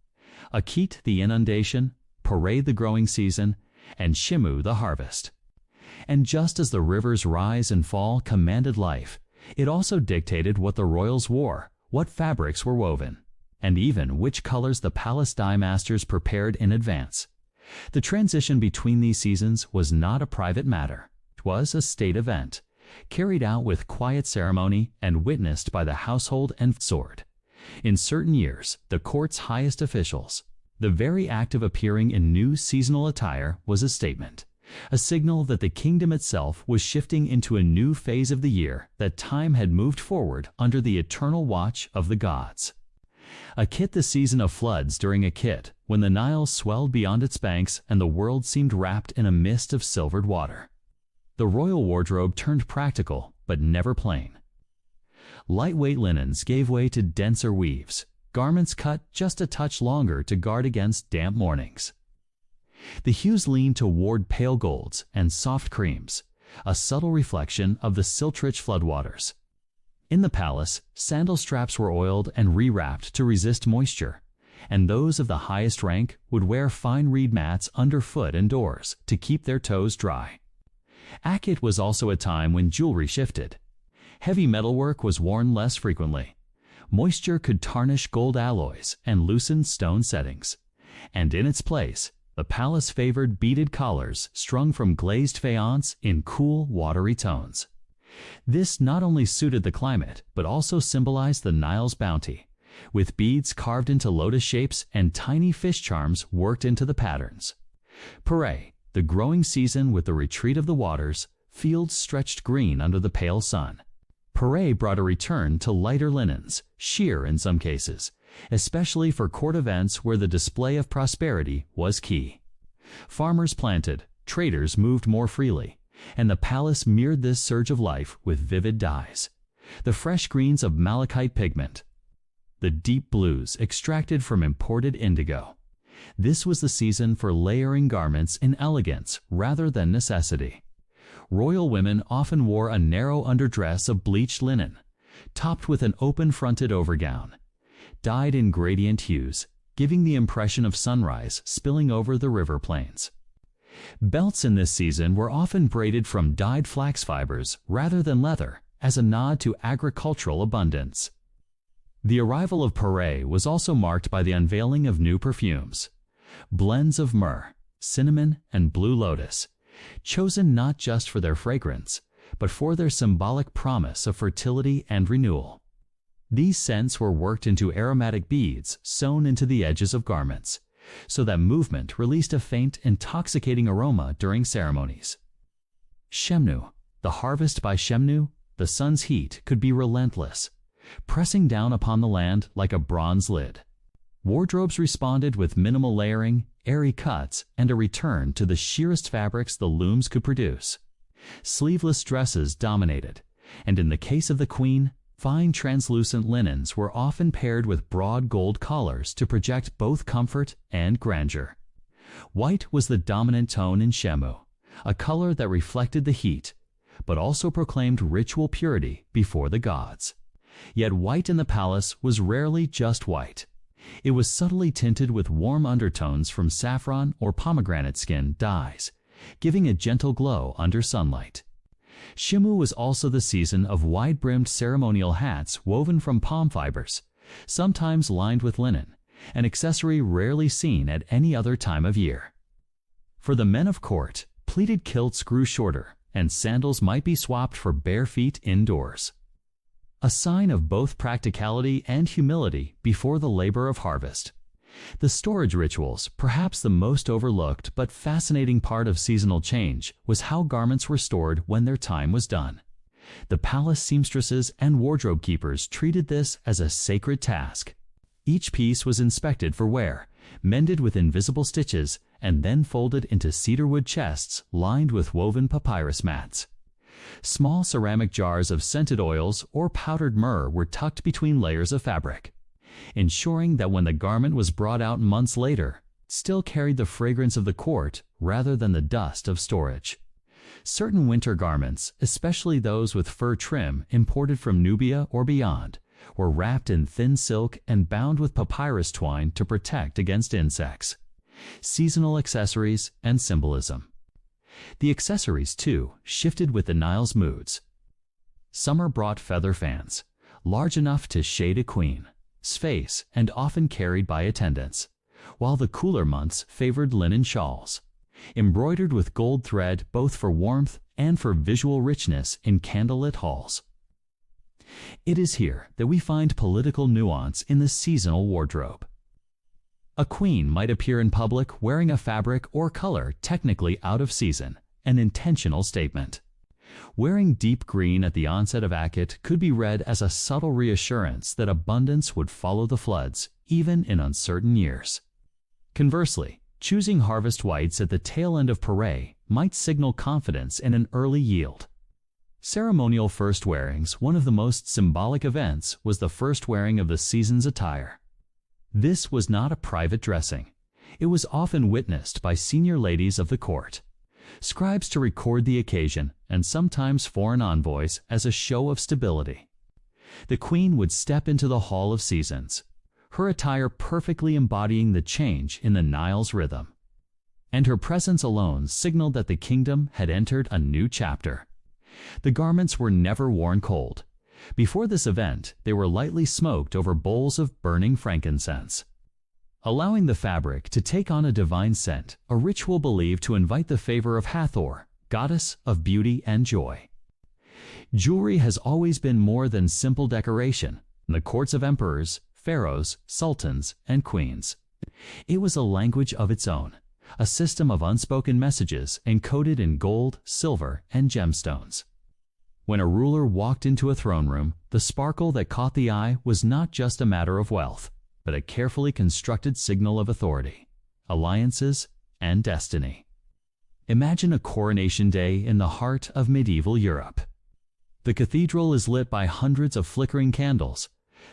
Akit, the inundation; Pareh, the growing season; and Shimu, the harvest. And just as the river's rise and fall commanded life, it also dictated what the royals wore, what fabrics were woven, and even which colors the palace dye masters prepared in advance. The transition between these seasons was not a private matter. It was a state event, carried out with quiet ceremony and witnessed by the household and sword. In certain years, the court's highest officials, the very act of appearing in new seasonal attire was a statement, a signal that the kingdom itself was shifting into a new phase of the year, that time had moved forward under the eternal watch of the gods. Akit, the season of floods during Akit, when the Nile swelled beyond its banks and the world seemed wrapped in a mist of silvered water. The royal wardrobe turned practical, but never plain. Lightweight linens gave way to denser weaves, garments cut just a touch longer to guard against damp mornings. The hues leaned toward pale golds and soft creams, a subtle reflection of the silt-rich floodwaters. In the palace, sandal straps were oiled and rewrapped to resist moisture, and those of the highest rank would wear fine reed mats underfoot and doors to keep their toes dry. Akit was also a time when jewelry shifted. Heavy metalwork was worn less frequently. Moisture could tarnish gold alloys and loosen stone settings, and in its place, the palace favored beaded collars strung from glazed faience in cool, watery tones. This not only suited the climate, but also symbolized the Nile's bounty, with beads carved into lotus shapes and tiny fish charms worked into the patterns. Pareh, the growing season with the retreat of the waters, fields stretched green under the pale sun. Pareh brought a return to lighter linens, sheer in some cases, especially for court events where the display of prosperity was key. Farmers planted, traders moved more freely, and the palace mirrored this surge of life with vivid dyes. The fresh greens of malachite pigment, the deep blues extracted from imported indigo. This was the season for layering garments in elegance rather than necessity. Royal women often wore a narrow underdress of bleached linen, topped with an open-fronted overgown, dyed in gradient hues, giving the impression of sunrise spilling over the river plains. Belts in this season were often braided from dyed flax fibers rather than leather, as a nod to agricultural abundance. The arrival of Pareh was also marked by the unveiling of new perfumes, blends of myrrh, cinnamon, and blue lotus, chosen not just for their fragrance, but for their symbolic promise of fertility and renewal. These scents were worked into aromatic beads sewn into the edges of garments, so that movement released a faint, intoxicating aroma during ceremonies. Shemnu, the harvest by Shemnu, the sun's heat could be relentless, pressing down upon the land like a bronze lid. Wardrobes responded with minimal layering, airy cuts, and a return to the sheerest fabrics the looms could produce. Sleeveless dresses dominated, and in the case of the queen, fine translucent linens were often paired with broad gold collars to project both comfort and grandeur. White was the dominant tone in Shemu, a color that reflected the heat, but also proclaimed ritual purity before the gods. Yet white in the palace was rarely just white. It was subtly tinted with warm undertones from saffron or pomegranate skin dyes, giving a gentle glow under sunlight. Shimu was also the season of wide-brimmed ceremonial hats woven from palm fibers, sometimes lined with linen, an accessory rarely seen at any other time of year. For the men of court, pleated kilts grew shorter, and sandals might be swapped for bare feet indoors. A sign of both practicality and humility before the labor of harvest. The storage rituals, perhaps the most overlooked but fascinating part of seasonal change, was how garments were stored when their time was done. The palace seamstresses and wardrobe keepers treated this as a sacred task. Each piece was inspected for wear, mended with invisible stitches, and then folded into cedarwood chests lined with woven papyrus mats. Small ceramic jars of scented oils or powdered myrrh were tucked between layers of fabric, ensuring that when the garment was brought out months later, it still carried the fragrance of the court rather than the dust of storage. Certain winter garments, especially those with fur trim imported from Nubia or beyond, were wrapped in thin silk and bound with papyrus twine to protect against insects. Seasonal accessories and symbolism. The accessories, too, shifted with the Nile's moods. Summer brought feather fans, large enough to shade a queen's face and often carried by attendants, while the cooler months favored linen shawls, embroidered with gold thread both for warmth and for visual richness in candlelit halls. It is here that we find political nuance in the seasonal wardrobe. A queen might appear in public wearing a fabric or color technically out of season, an intentional statement. Wearing deep green at the onset of Akhet could be read as a subtle reassurance that abundance would follow the floods, even in uncertain years. Conversely, choosing harvest whites at the tail end of Parade might signal confidence in an early yield. Ceremonial first wearings, one of the most symbolic events, was the first wearing of the season's attire. This was not a private dressing. It was often witnessed by senior ladies of the court, scribes to record the occasion, and sometimes foreign envoys as a show of stability. The queen would step into the Hall of Seasons, her attire perfectly embodying the change in the Nile's rhythm. And her presence alone signaled that the kingdom had entered a new chapter. The garments were never worn cold. Before this event, they were lightly smoked over bowls of burning frankincense, allowing the fabric to take on a divine scent, a ritual believed to invite the favor of Hathor, goddess of beauty and joy. Jewelry has always been more than simple decoration in the courts of emperors, pharaohs, sultans, and queens. It was a language of its own, a system of unspoken messages encoded in gold, silver, and gemstones. When a ruler walked into a throne room, the sparkle that caught the eye was not just a matter of wealth, but a carefully constructed signal of authority, alliances, and destiny. Imagine a coronation day in the heart of medieval Europe. The cathedral is lit by hundreds of flickering candles,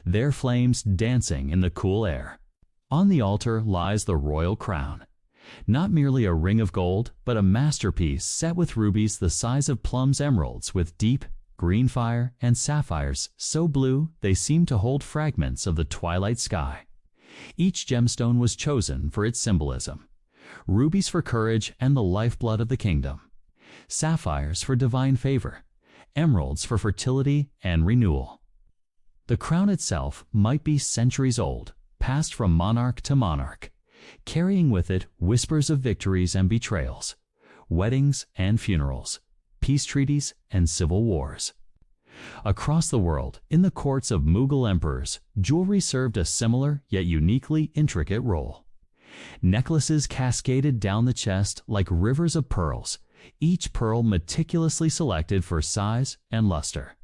their flames dancing in the cool air. On the altar lies the royal crown, not merely a ring of gold, but a masterpiece set with rubies the size of Plum's emeralds with deep green fire and sapphires so blue they seem to hold fragments of the twilight sky. Each gemstone was chosen for its symbolism: rubies for courage and the lifeblood of the kingdom, sapphires for divine favor, emeralds for fertility and renewal. The crown itself might be centuries old, passed from monarch to monarch, carrying with it whispers of victories and betrayals, weddings and funerals, peace treaties and civil wars. Across the world, in the courts of Mughal emperors, jewelry served a similar yet uniquely intricate role. Necklaces cascaded down the chest like rivers of pearls, each pearl meticulously selected for size and luster.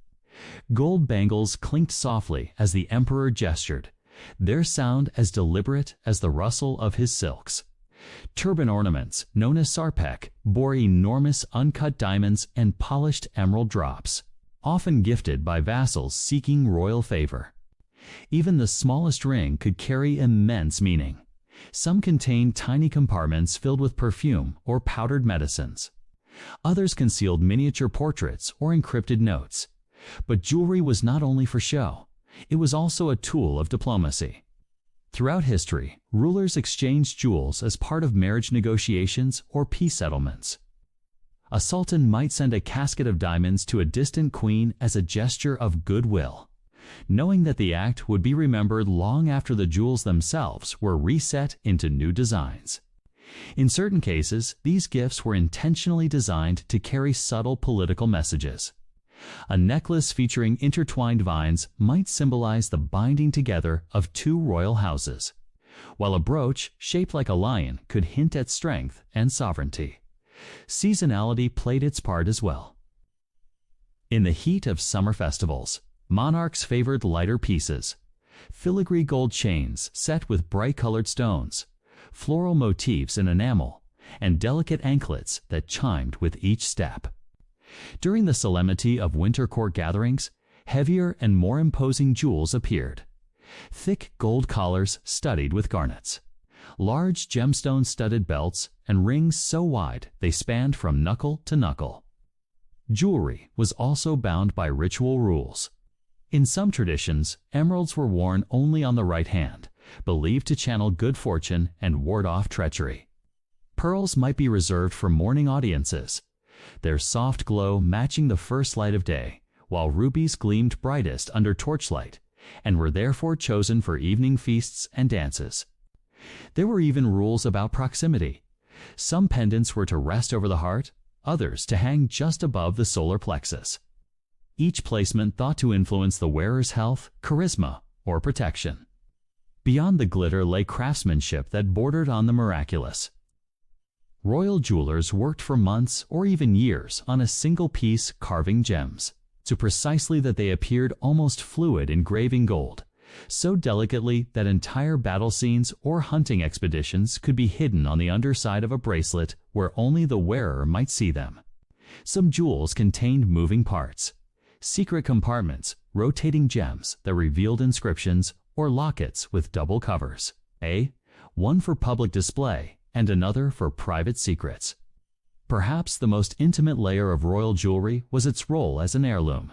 Gold bangles clinked softly as the emperor gestured, their sound as deliberate as the rustle of his silks. Turban ornaments, known as sarpek, bore enormous uncut diamonds and polished emerald drops, often gifted by vassals seeking royal favor. Even the smallest ring could carry immense meaning. Some contained tiny compartments filled with perfume or powdered medicines. Others concealed miniature portraits or encrypted notes. But jewelry was not only for show, it was also a tool of diplomacy. Throughout history, rulers exchanged jewels as part of marriage negotiations or peace settlements. A sultan might send a casket of diamonds to a distant queen as a gesture of goodwill, knowing that the act would be remembered long after the jewels themselves were reset into new designs. In certain cases, these gifts were intentionally designed to carry subtle political messages. A necklace featuring intertwined vines might symbolize the binding together of two royal houses, while a brooch shaped like a lion could hint at strength and sovereignty. Seasonality played its part as well. In the heat of summer festivals, monarchs favored lighter pieces, filigree gold chains set with bright-colored stones, floral motifs in enamel, and delicate anklets that chimed with each step. During the solemnity of winter court gatherings, heavier and more imposing jewels appeared. Thick gold collars studded with garnets, large gemstone-studded belts, and rings so wide they spanned from knuckle to knuckle. Jewelry was also bound by ritual rules. In some traditions, emeralds were worn only on the right hand, believed to channel good fortune and ward off treachery. Pearls might be reserved for morning audiences, their soft glow matching the first light of day, while rubies gleamed brightest under torchlight and were therefore chosen for evening feasts and dances. There were even rules about proximity. Some pendants were to rest over the heart, others to hang just above the solar plexus. Each placement thought to influence the wearer's health, charisma, or protection. Beyond the glitter lay craftsmanship that bordered on the miraculous. Royal jewelers worked for months or even years on a single piece carving gems, so precisely that they appeared almost fluid in graving gold, so delicately that entire battle scenes or hunting expeditions could be hidden on the underside of a bracelet where only the wearer might see them. Some jewels contained moving parts, secret compartments, rotating gems that revealed inscriptions, or lockets with double covers, one for public display and another for private secrets. Perhaps the most intimate layer of royal jewelry was its role as an heirloom.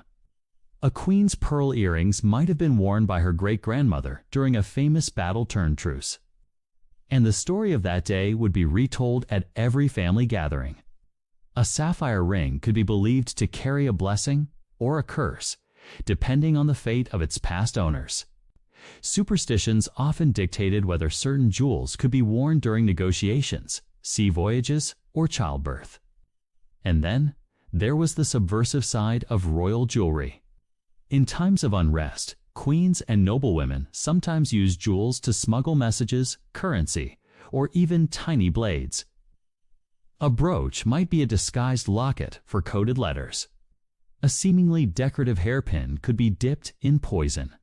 A queen's pearl earrings might have been worn by her great-grandmother during a famous battle-turned truce, and the story of that day would be retold at every family gathering. A sapphire ring could be believed to carry a blessing or a curse, depending on the fate of its past owners. Superstitions often dictated whether certain jewels could be worn during negotiations, sea voyages, or childbirth. And then, there was the subversive side of royal jewelry. In times of unrest, queens and noblewomen sometimes used jewels to smuggle messages, currency, or even tiny blades. A brooch might be a disguised locket for coded letters. A seemingly decorative hairpin could be dipped in poison.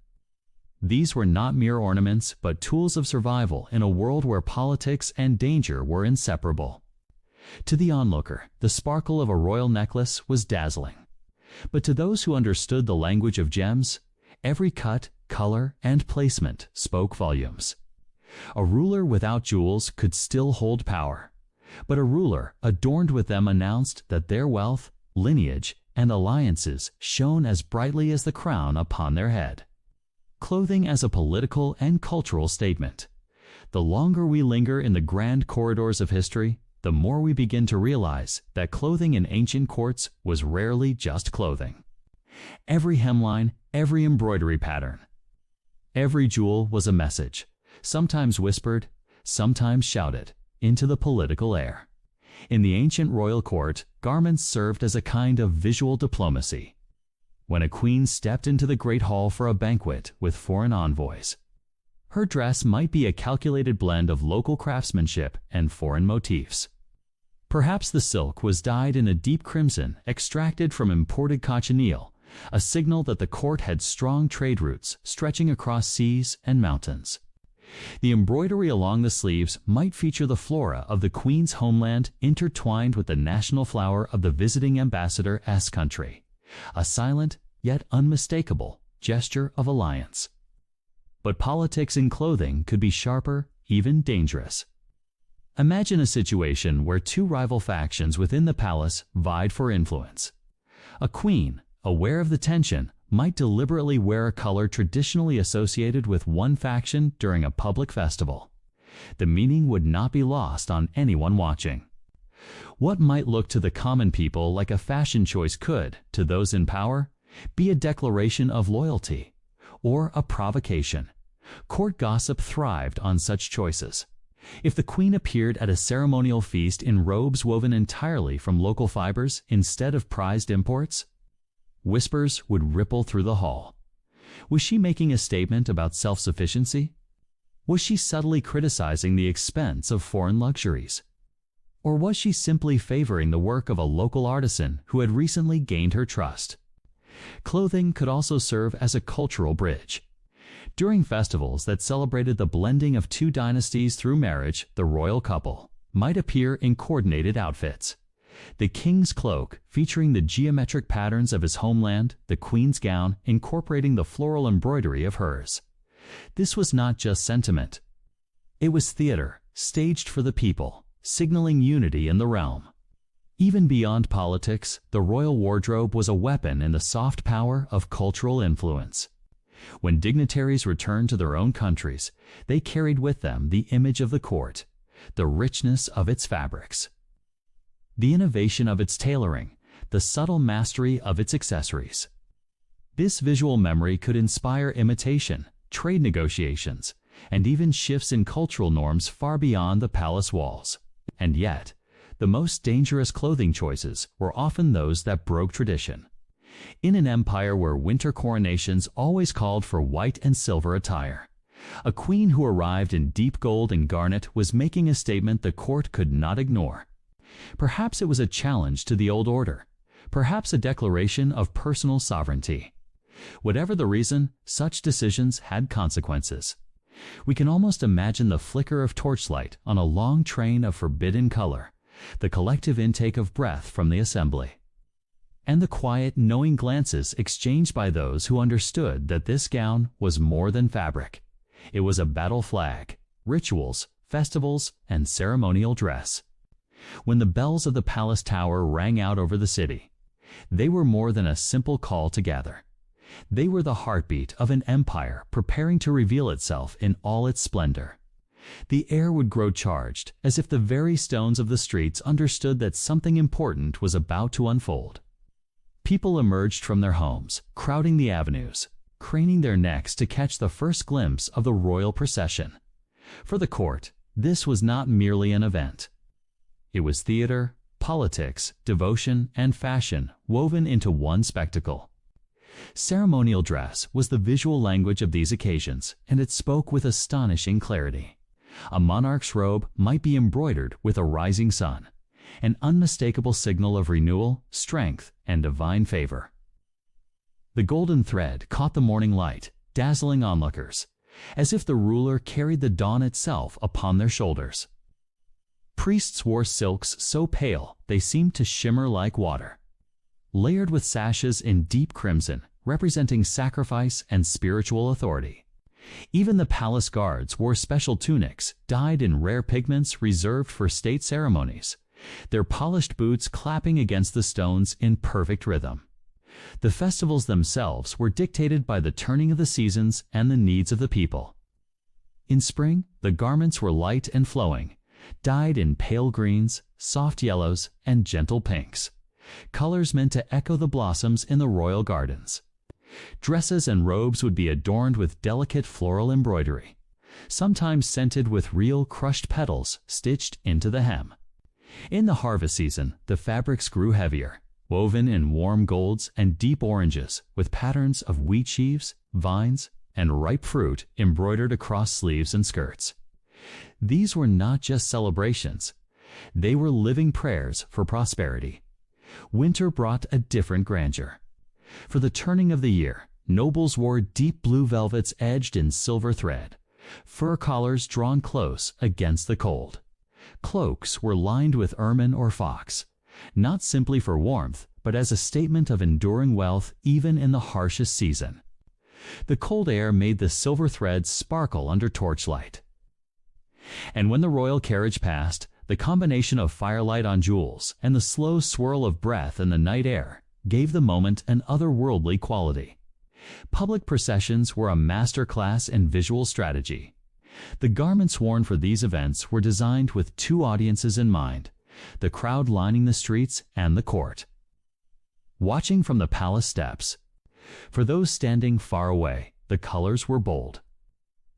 These were not mere ornaments, but tools of survival in a world where politics and danger were inseparable. To the onlooker, the sparkle of a royal necklace was dazzling. But to those who understood the language of gems, every cut, color, and placement spoke volumes. A ruler without jewels could still hold power, but a ruler adorned with them announced that their wealth, lineage, and alliances shone as brightly as the crown upon their head. Clothing as a political and cultural statement. The longer we linger in the grand corridors of history, the more we begin to realize that clothing in ancient courts was rarely just clothing. Every hemline, every embroidery pattern, every jewel was a message, sometimes whispered, sometimes shouted, into the political air. In the ancient royal court, garments served as a kind of visual diplomacy. When a queen stepped into the great hall for a banquet with foreign envoys, her dress might be a calculated blend of local craftsmanship and foreign motifs. Perhaps the silk was dyed in a deep crimson extracted from imported cochineal, a signal that the court had strong trade routes stretching across seas and mountains. The embroidery along the sleeves might feature the flora of the queen's homeland intertwined with the national flower of the visiting ambassador's country, a silent yet unmistakable gesture of alliance. But politics in clothing could be sharper, even dangerous. Imagine a situation where two rival factions within the palace vied for influence. A queen, aware of the tension, might deliberately wear a color traditionally associated with one faction during a public festival. The meaning would not be lost on anyone watching. What might look to the common people like a fashion choice could, to those in power, be a declaration of loyalty or a provocation. Court gossip thrived on such choices. If the queen appeared at a ceremonial feast in robes woven entirely from local fibers instead of prized imports, whispers would ripple through the hall. Was she making a statement about self-sufficiency? Was she subtly criticizing the expense of foreign luxuries? Or was she simply favoring the work of a local artisan who had recently gained her trust? Clothing could also serve as a cultural bridge. During festivals that celebrated the blending of two dynasties through marriage, the royal couple might appear in coordinated outfits. The king's cloak, featuring the geometric patterns of his homeland, the queen's gown, incorporating the floral embroidery of hers. This was not just sentiment. It was theater, staged for the people, signaling unity in the realm. Even beyond politics, the royal wardrobe was a weapon in the soft power of cultural influence. When dignitaries returned to their own countries, they carried with them the image of the court, the richness of its fabrics, the innovation of its tailoring, the subtle mastery of its accessories. This visual memory could inspire imitation, trade negotiations, and even shifts in cultural norms far beyond the palace walls. And yet, the most dangerous clothing choices were often those that broke tradition. In an empire where winter coronations always called for white and silver attire, a queen who arrived in deep gold and garnet was making a statement the court could not ignore. Perhaps it was a challenge to the old order, perhaps a declaration of personal sovereignty. Whatever the reason, such decisions had consequences. We can almost imagine the flicker of torchlight on a long train of forbidden color, the collective intake of breath from the assembly, and the quiet, knowing glances exchanged by those who understood that this gown was more than fabric. It was a battle flag, rituals, festivals, and ceremonial dress. When the bells of the palace tower rang out over the city, they were more than a simple call to gather. They were the heartbeat of an empire preparing to reveal itself in all its splendor. The air would grow charged, as if the very stones of the streets understood that something important was about to unfold. People emerged from their homes, crowding the avenues, craning their necks to catch the first glimpse of the royal procession. For the court, this was not merely an event. It was theater, politics, devotion, and fashion woven into one spectacle. Ceremonial dress was the visual language of these occasions, and it spoke with astonishing clarity. A monarch's robe might be embroidered with a rising sun, an unmistakable signal of renewal, strength, and divine favor. The golden thread caught the morning light, dazzling onlookers, as if the ruler carried the dawn itself upon their shoulders. Priests wore silks so pale they seemed to shimmer like water, layered with sashes in deep crimson, representing sacrifice and spiritual authority. Even the palace guards wore special tunics, dyed in rare pigments reserved for state ceremonies, their polished boots clapping against the stones in perfect rhythm. The festivals themselves were dictated by the turning of the seasons and the needs of the people. In spring, the garments were light and flowing, dyed in pale greens, soft yellows, and gentle pinks, colors meant to echo the blossoms in the royal gardens. Dresses and robes would be adorned with delicate floral embroidery, sometimes scented with real crushed petals stitched into the hem. In the harvest season, the fabrics grew heavier, woven in warm golds and deep oranges, with patterns of wheat sheaves, vines, and ripe fruit embroidered across sleeves and skirts. These were not just celebrations. They were living prayers for prosperity. Winter brought a different grandeur. For the turning of the year, nobles wore deep blue velvets edged in silver thread, fur collars drawn close against the cold. Cloaks were lined with ermine or fox, not simply for warmth, but as a statement of enduring wealth even in the harshest season. The cold air made the silver threads sparkle under torchlight. And when the royal carriage passed, the combination of firelight on jewels and the slow swirl of breath in the night air gave the moment an otherworldly quality. Public processions were a masterclass in visual strategy. The garments worn for these events were designed with two audiences in mind: the crowd lining the streets and the court. Watching from the palace steps. For those standing far away, the colors were bold,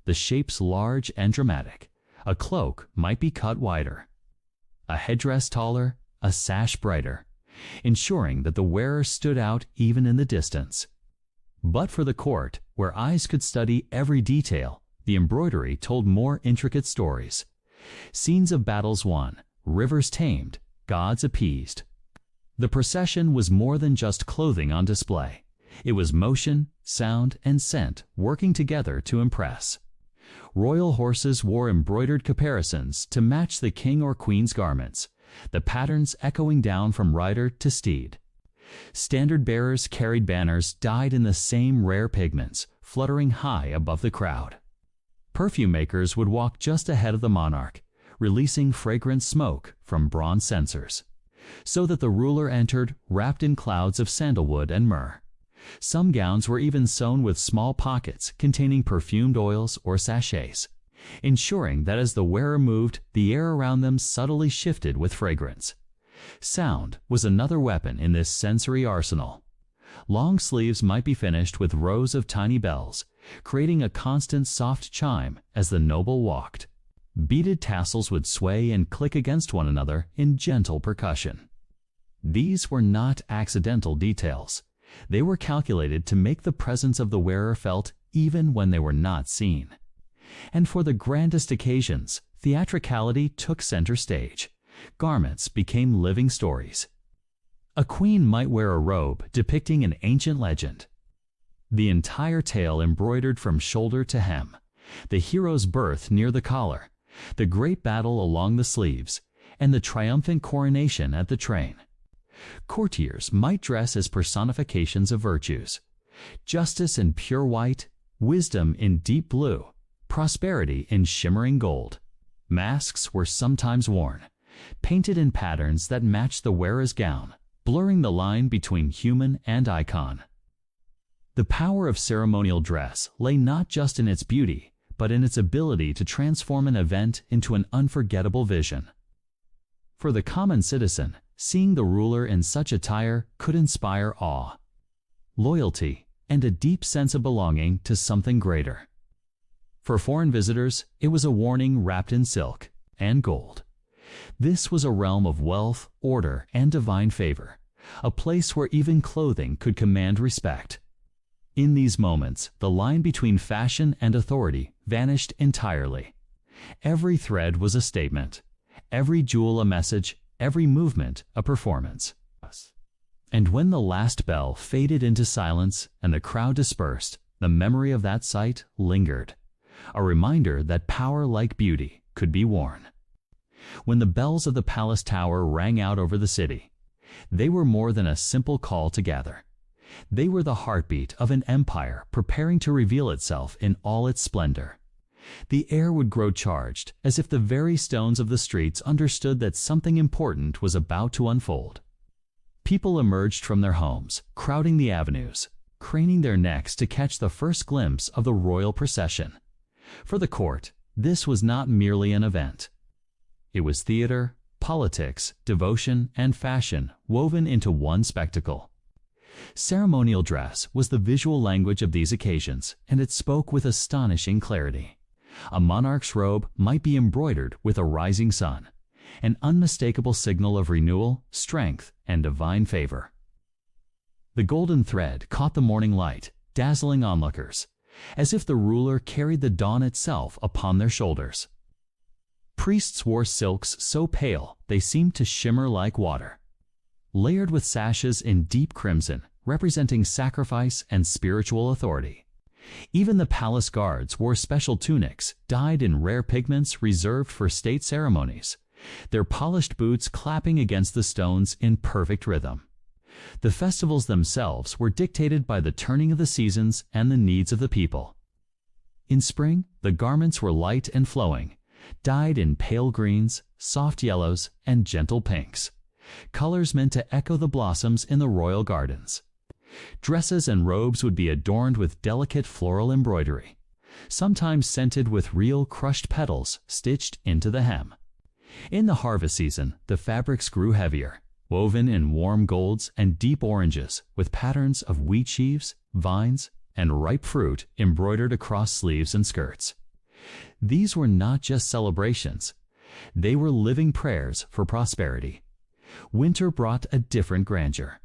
the shapes large and dramatic. A cloak might be cut wider, a headdress taller, a sash brighter, ensuring that the wearer stood out even in the distance. But for the court, where eyes could study every detail, the embroidery told more intricate stories. Scenes of battles won, rivers tamed, gods appeased. The procession was more than just clothing on display. It was motion, sound, and scent working together to impress. Royal horses wore embroidered caparisons to match the king or queen's garments, the patterns echoing down from rider to steed. Standard bearers carried banners dyed in the same rare pigments, fluttering high above the crowd. Perfume makers would walk just ahead of the monarch, releasing fragrant smoke from bronze censers, so that the ruler entered wrapped in clouds of sandalwood and myrrh. Some gowns were even sewn with small pockets containing perfumed oils or sachets, ensuring that as the wearer moved, the air around them subtly shifted with fragrance. Sound was another weapon in this sensory arsenal. Long sleeves might be finished with rows of tiny bells, creating a constant soft chime as the noble walked. Beaded tassels would sway and click against one another in gentle percussion. These were not accidental details. They were calculated to make the presence of the wearer felt even when they were not seen. And for the grandest occasions, theatricality took center stage. Garments became living stories. A queen might wear a robe depicting an ancient legend, the entire tale embroidered from shoulder to hem, the hero's birth near the collar, the great battle along the sleeves, and the triumphant coronation at the train. Courtiers might dress as personifications of virtues: justice in pure white, wisdom in deep blue, prosperity in shimmering gold. Masks were sometimes worn, painted in patterns that matched the wearer's gown, blurring the line between human and icon. The power of ceremonial dress lay not just in its beauty, but in its ability to transform an event into an unforgettable vision. For the common citizen, seeing the ruler in such attire could inspire awe, loyalty, and a deep sense of belonging to something greater. For foreign visitors, it was a warning wrapped in silk and gold. This was a realm of wealth, order, and divine favor, a place where even clothing could command respect. In these moments, the line between fashion and authority vanished entirely. Every thread was a statement, every jewel a message, every movement a performance. And when the last bell faded into silence and the crowd dispersed, the memory of that sight lingered, a reminder that power like beauty could be worn. When the bells of the palace tower rang out over the city, they were more than a simple call to gather. They were the heartbeat of an empire preparing to reveal itself in all its splendor. The air would grow charged, as if the very stones of the streets understood that something important was about to unfold. People emerged from their homes, crowding the avenues, craning their necks to catch the first glimpse of the royal procession. For the court, this was not merely an event. It was theater, politics, devotion, and fashion woven into one spectacle. Ceremonial dress was the visual language of these occasions, and it spoke with astonishing clarity. A monarch's robe might be embroidered with a rising sun, an unmistakable signal of renewal, strength, and divine favor. The golden thread caught the morning light, dazzling onlookers, as if the ruler carried the dawn itself upon their shoulders. Priests wore silks so pale they seemed to shimmer like water, layered with sashes in deep crimson, representing sacrifice and spiritual authority. Even the palace guards wore special tunics dyed in rare pigments reserved for state ceremonies, their polished boots clapping against the stones in perfect rhythm. The festivals themselves were dictated by the turning of the seasons and the needs of the people. In spring, the garments were light and flowing, dyed in pale greens, soft yellows, and gentle pinks, colors meant to echo the blossoms in the royal gardens. Dresses and robes would be adorned with delicate floral embroidery, sometimes scented with real crushed petals stitched into the hem. In the harvest season, the fabrics grew heavier, woven in warm golds and deep oranges with patterns of wheat sheaves, vines, and ripe fruit embroidered across sleeves and skirts. These were not just celebrations. They were living prayers for prosperity. Winter brought a different grandeur.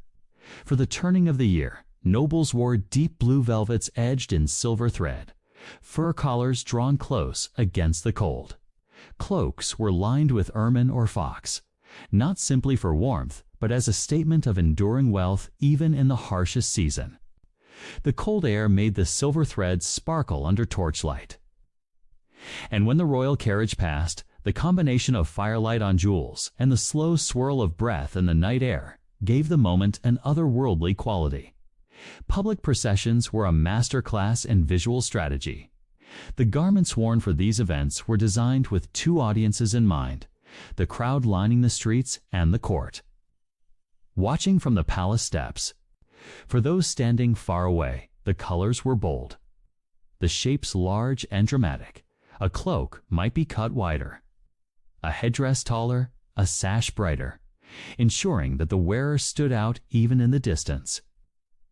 For the turning of the year, nobles wore deep blue velvets edged in silver thread, fur collars drawn close against the cold. Cloaks were lined with ermine or fox, not simply for warmth, but as a statement of enduring wealth even in the harshest season. The cold air made the silver threads sparkle under torchlight. And when the royal carriage passed, the combination of firelight on jewels and the slow swirl of breath in the night air gave the moment an otherworldly quality. Public processions were a master class in visual strategy. The garments worn for these events were designed with two audiences in mind: the crowd lining the streets and the court, watching from the palace steps. For those standing far away, the colors were bold, the shapes large and dramatic. A cloak might be cut wider, a headdress taller, a sash brighter, ensuring that the wearer stood out even in the distance.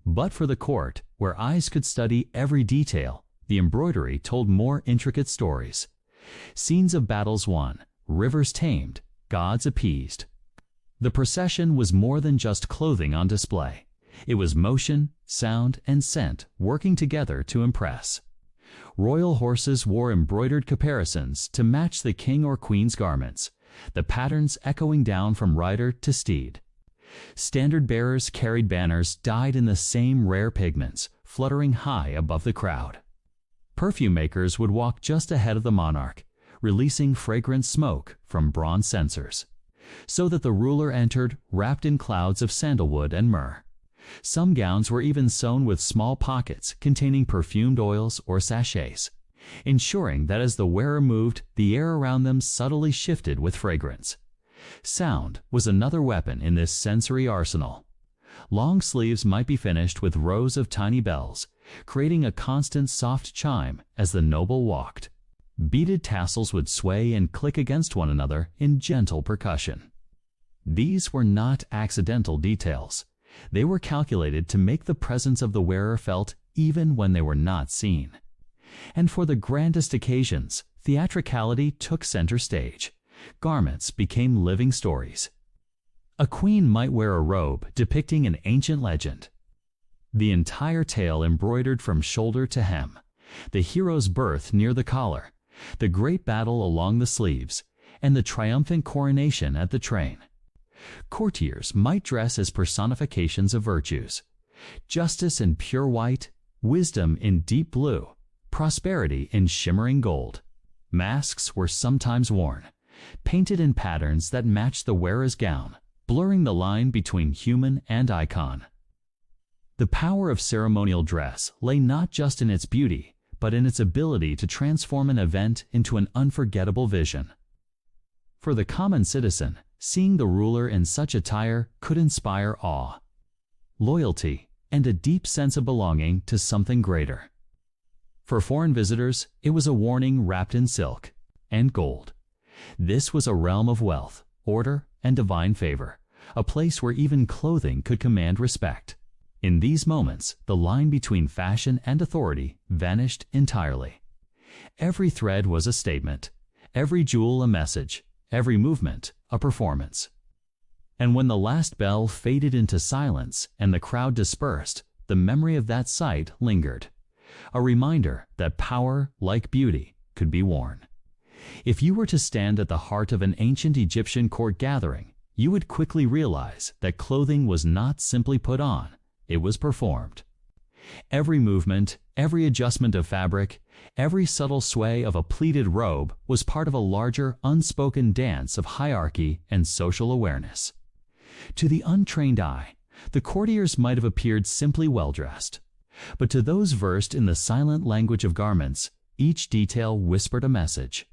But for the court, where eyes could study every detail, the embroidery told more intricate stories. Scenes of battles won, rivers tamed, gods appeased. The procession was more than just clothing on display. It was motion, sound, and scent working together to impress. Royal horses wore embroidered caparisons to match the king or queen's garments, the patterns echoing down from rider to steed. Standard bearers carried banners dyed in the same rare pigments, fluttering high above the crowd. Perfume makers would walk just ahead of the monarch, releasing fragrant smoke from bronze censers, so that the ruler entered wrapped in clouds of sandalwood and myrrh. Some gowns were even sewn with small pockets containing perfumed oils or sachets, ensuring that as the wearer moved, the air around them subtly shifted with fragrance. Sound was another weapon in this sensory arsenal. Long sleeves might be finished with rows of tiny bells, creating a constant soft chime as the noble walked. Beaded tassels would sway and click against one another in gentle percussion. These were not accidental details. They were calculated to make the presence of the wearer felt even when they were not seen. And for the grandest occasions, theatricality took center stage. Garments became living stories. A queen might wear a robe depicting an ancient legend, the entire tale embroidered from shoulder to hem, the hero's birth near the collar, the great battle along the sleeves, and the triumphant coronation at the train. Courtiers might dress as personifications of virtues: justice in pure white, wisdom in deep blue, prosperity in shimmering gold. Masks were sometimes worn, painted in patterns that matched the wearer's gown, blurring the line between human and icon. The power of ceremonial dress lay not just in its beauty, but in its ability to transform an event into an unforgettable vision. For the common citizen, seeing the ruler in such attire could inspire awe, loyalty, and a deep sense of belonging to something greater. For foreign visitors, it was a warning wrapped in silk and gold. This was a realm of wealth, order, and divine favor, a place where even clothing could command respect. In these moments, the line between fashion and authority vanished entirely. Every thread was a statement, every jewel a message, every movement a performance. And when the last bell faded into silence and the crowd dispersed, the memory of that sight lingered, a reminder that power, like beauty, could be worn. If you were to stand at the heart of an ancient Egyptian court gathering, you would quickly realize that clothing was not simply put on, it was performed. Every movement, every adjustment of fabric, every subtle sway of a pleated robe was part of a larger, unspoken dance of hierarchy and social awareness. To the untrained eye, the courtiers might have appeared simply well-dressed, but to those versed in the silent language of garments, each detail whispered a message.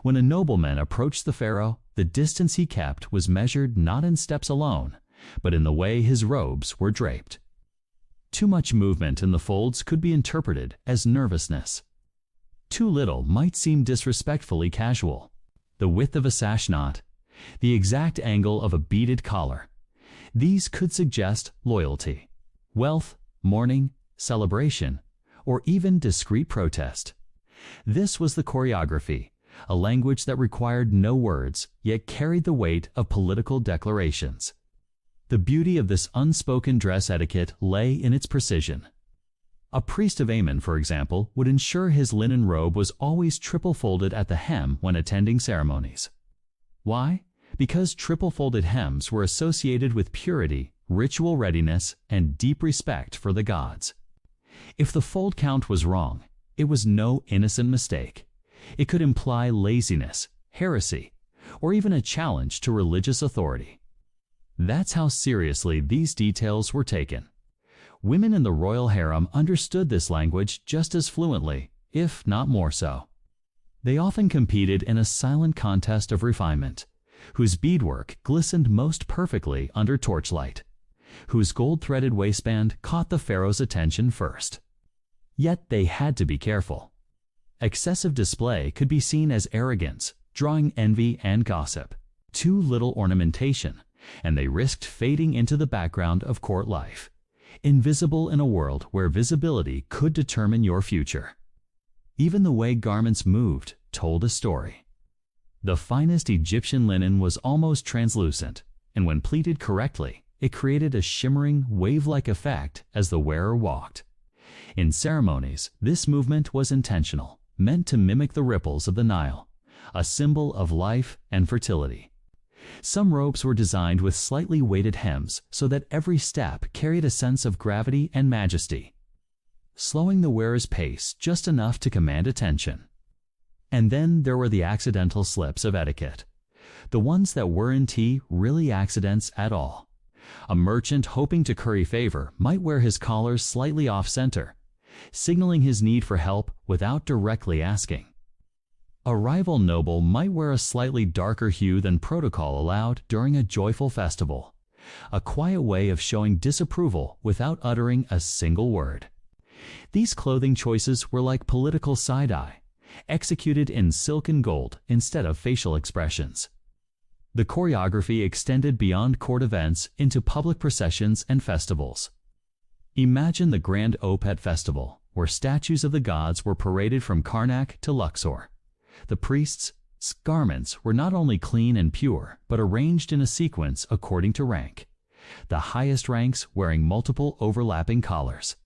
When a nobleman approached the pharaoh, the distance he kept was measured not in steps alone, but in the way his robes were draped. Too much movement in the folds could be interpreted as nervousness. Too little might seem disrespectfully casual. The width of a sash knot, the exact angle of a beaded collar, these could suggest loyalty, wealth, mourning, celebration, or even discreet protest. This was the choreography, a language that required no words, yet carried the weight of political declarations. The beauty of this unspoken dress etiquette lay in its precision. A priest of Ammon, for example, would ensure his linen robe was always triple-folded at the hem when attending ceremonies. Why? Because triple-folded hems were associated with purity, ritual readiness, and deep respect for the gods. If the fold count was wrong, it was no innocent mistake. It could imply laziness, heresy, or even a challenge to religious authority. That's how seriously these details were taken. Women in the royal harem understood this language just as fluently, if not more so. They often competed in a silent contest of refinement, whose beadwork glistened most perfectly under torchlight, whose gold-threaded waistband caught the pharaoh's attention first. Yet they had to be careful. Excessive display could be seen as arrogance, drawing envy and gossip. Too little ornamentation, and they risked fading into the background of court life, invisible in a world where visibility could determine your future. Even the way garments moved told a story. The finest Egyptian linen was almost translucent, and when pleated correctly, it created a shimmering, wave-like effect as the wearer walked. In ceremonies, this movement was intentional, meant to mimic the ripples of the Nile, a symbol of life and fertility. Some robes were designed with slightly weighted hems so that every step carried a sense of gravity and majesty, slowing the wearer's pace just enough to command attention. And then there were the accidental slips of etiquette, the ones that weren't really accidents at all. A merchant hoping to curry favor might wear his collars slightly off-center, signaling his need for help without directly asking. A rival noble might wear a slightly darker hue than protocol allowed during a joyful festival, a quiet way of showing disapproval without uttering a single word. These clothing choices were like political side-eye, executed in silk and gold instead of facial expressions. The choreography extended beyond court events into public processions and festivals. Imagine the Grand Opet Festival, where statues of the gods were paraded from Karnak to Luxor. The priests' garments were not only clean and pure, but arranged in a sequence according to rank, the highest ranks wearing multiple overlapping collars,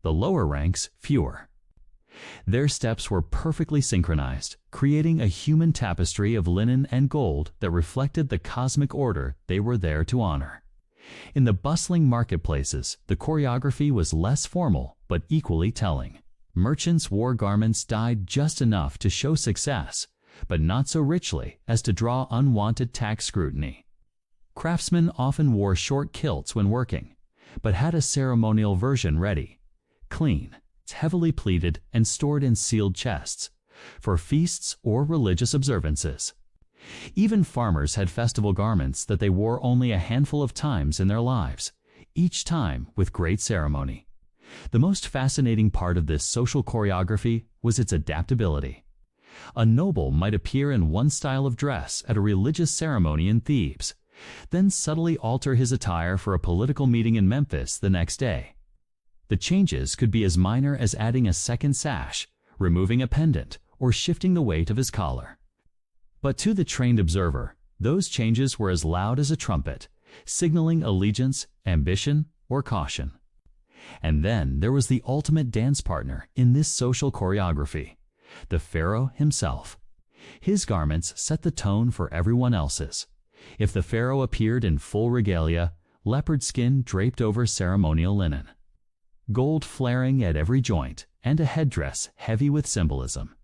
the lower ranks fewer. Their steps were perfectly synchronized, creating a human tapestry of linen and gold that reflected the cosmic order they were there to honor. In the bustling marketplaces, the choreography was less formal but equally telling. Merchants wore garments dyed just enough to show success, but not so richly as to draw unwanted tax scrutiny. Craftsmen often wore short kilts when working, but had a ceremonial version ready, clean, heavily pleated, and stored in sealed chests for feasts or religious observances. Even farmers had festival garments that they wore only a handful of times in their lives, each time with great ceremony. The most fascinating part of this social choreography was its adaptability. A noble might appear in one style of dress at a religious ceremony in Thebes, then subtly alter his attire for a political meeting in Memphis the next day. The changes could be as minor as adding a second sash, removing a pendant, or shifting the weight of his collar. But to the trained observer, those changes were as loud as a trumpet, signaling allegiance, ambition, or caution. And then there was the ultimate dance partner in this social choreography, the pharaoh himself. His garments set the tone for everyone else's. If the pharaoh appeared in full regalia, leopard skin draped over ceremonial linen, gold flaring at every joint, and a headdress heavy with symbolism,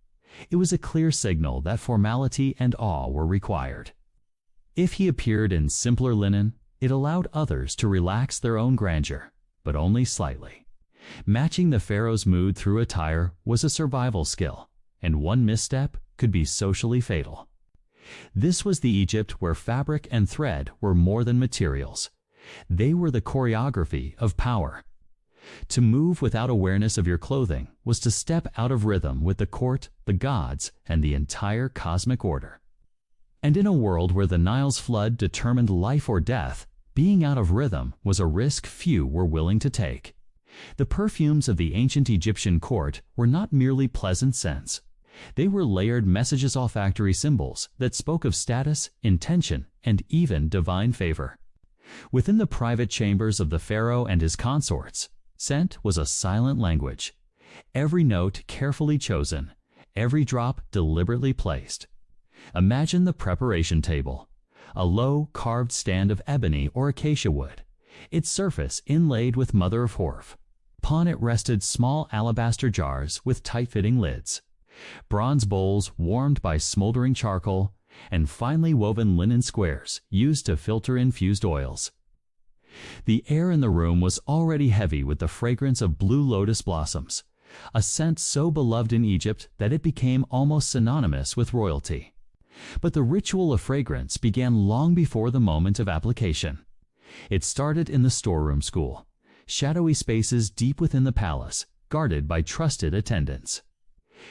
it was a clear signal that formality and awe were required. If he appeared in simpler linen, it allowed others to relax their own grandeur, but only slightly. Matching the pharaoh's mood through attire was a survival skill, and one misstep could be socially fatal. This was the Egypt where fabric and thread were more than materials. They were the choreography of power. To move without awareness of your clothing was to step out of rhythm with the court, the gods, and the entire cosmic order. And in a world where the Nile's flood determined life or death, being out of rhythm was a risk few were willing to take. The perfumes of the ancient Egyptian court were not merely pleasant scents. They were layered messages, olfactory symbols that spoke of status, intention, and even divine favor. Within the private chambers of the pharaoh and his consorts, scent was a silent language. Every note carefully chosen, every drop deliberately placed. Imagine the preparation table, a low, carved stand of ebony or acacia wood, its surface inlaid with mother of pearl. Upon it rested small alabaster jars with tight-fitting lids, bronze bowls warmed by smoldering charcoal, and finely woven linen squares used to filter infused oils. The air in the room was already heavy with the fragrance of blue lotus blossoms, a scent so beloved in Egypt that it became almost synonymous with royalty. But the ritual of fragrance began long before the moment of application. It started in the storeroom school, shadowy spaces deep within the palace, guarded by trusted attendants.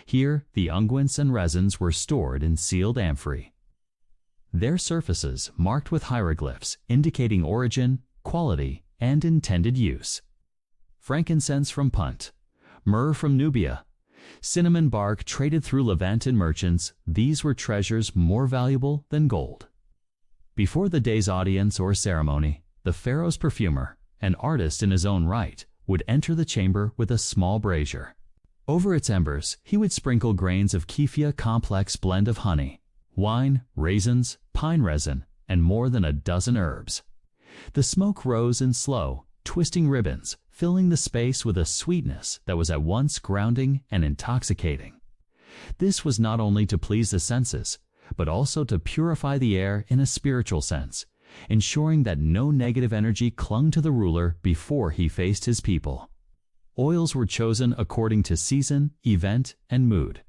Here, the unguents and resins were stored in sealed amphorae, their surfaces marked with hieroglyphs indicating origin, quality, and intended use. Frankincense from Punt, myrrh from Nubia, cinnamon bark traded through Levantan merchants, these were treasures more valuable than gold. Before the day's audience or ceremony, the pharaoh's perfumer, an artist in his own right, would enter the chamber with a small brazier. Over its embers, he would sprinkle grains of kefia, complex blend of honey, wine, raisins, pine resin, and more than a dozen herbs. The smoke rose in slow, twisting ribbons, filling the space with a sweetness that was at once grounding and intoxicating. This was not only to please the senses, but also to purify the air in a spiritual sense, ensuring that no negative energy clung to the ruler before he faced his people. Oils were chosen according to season, event, and mood.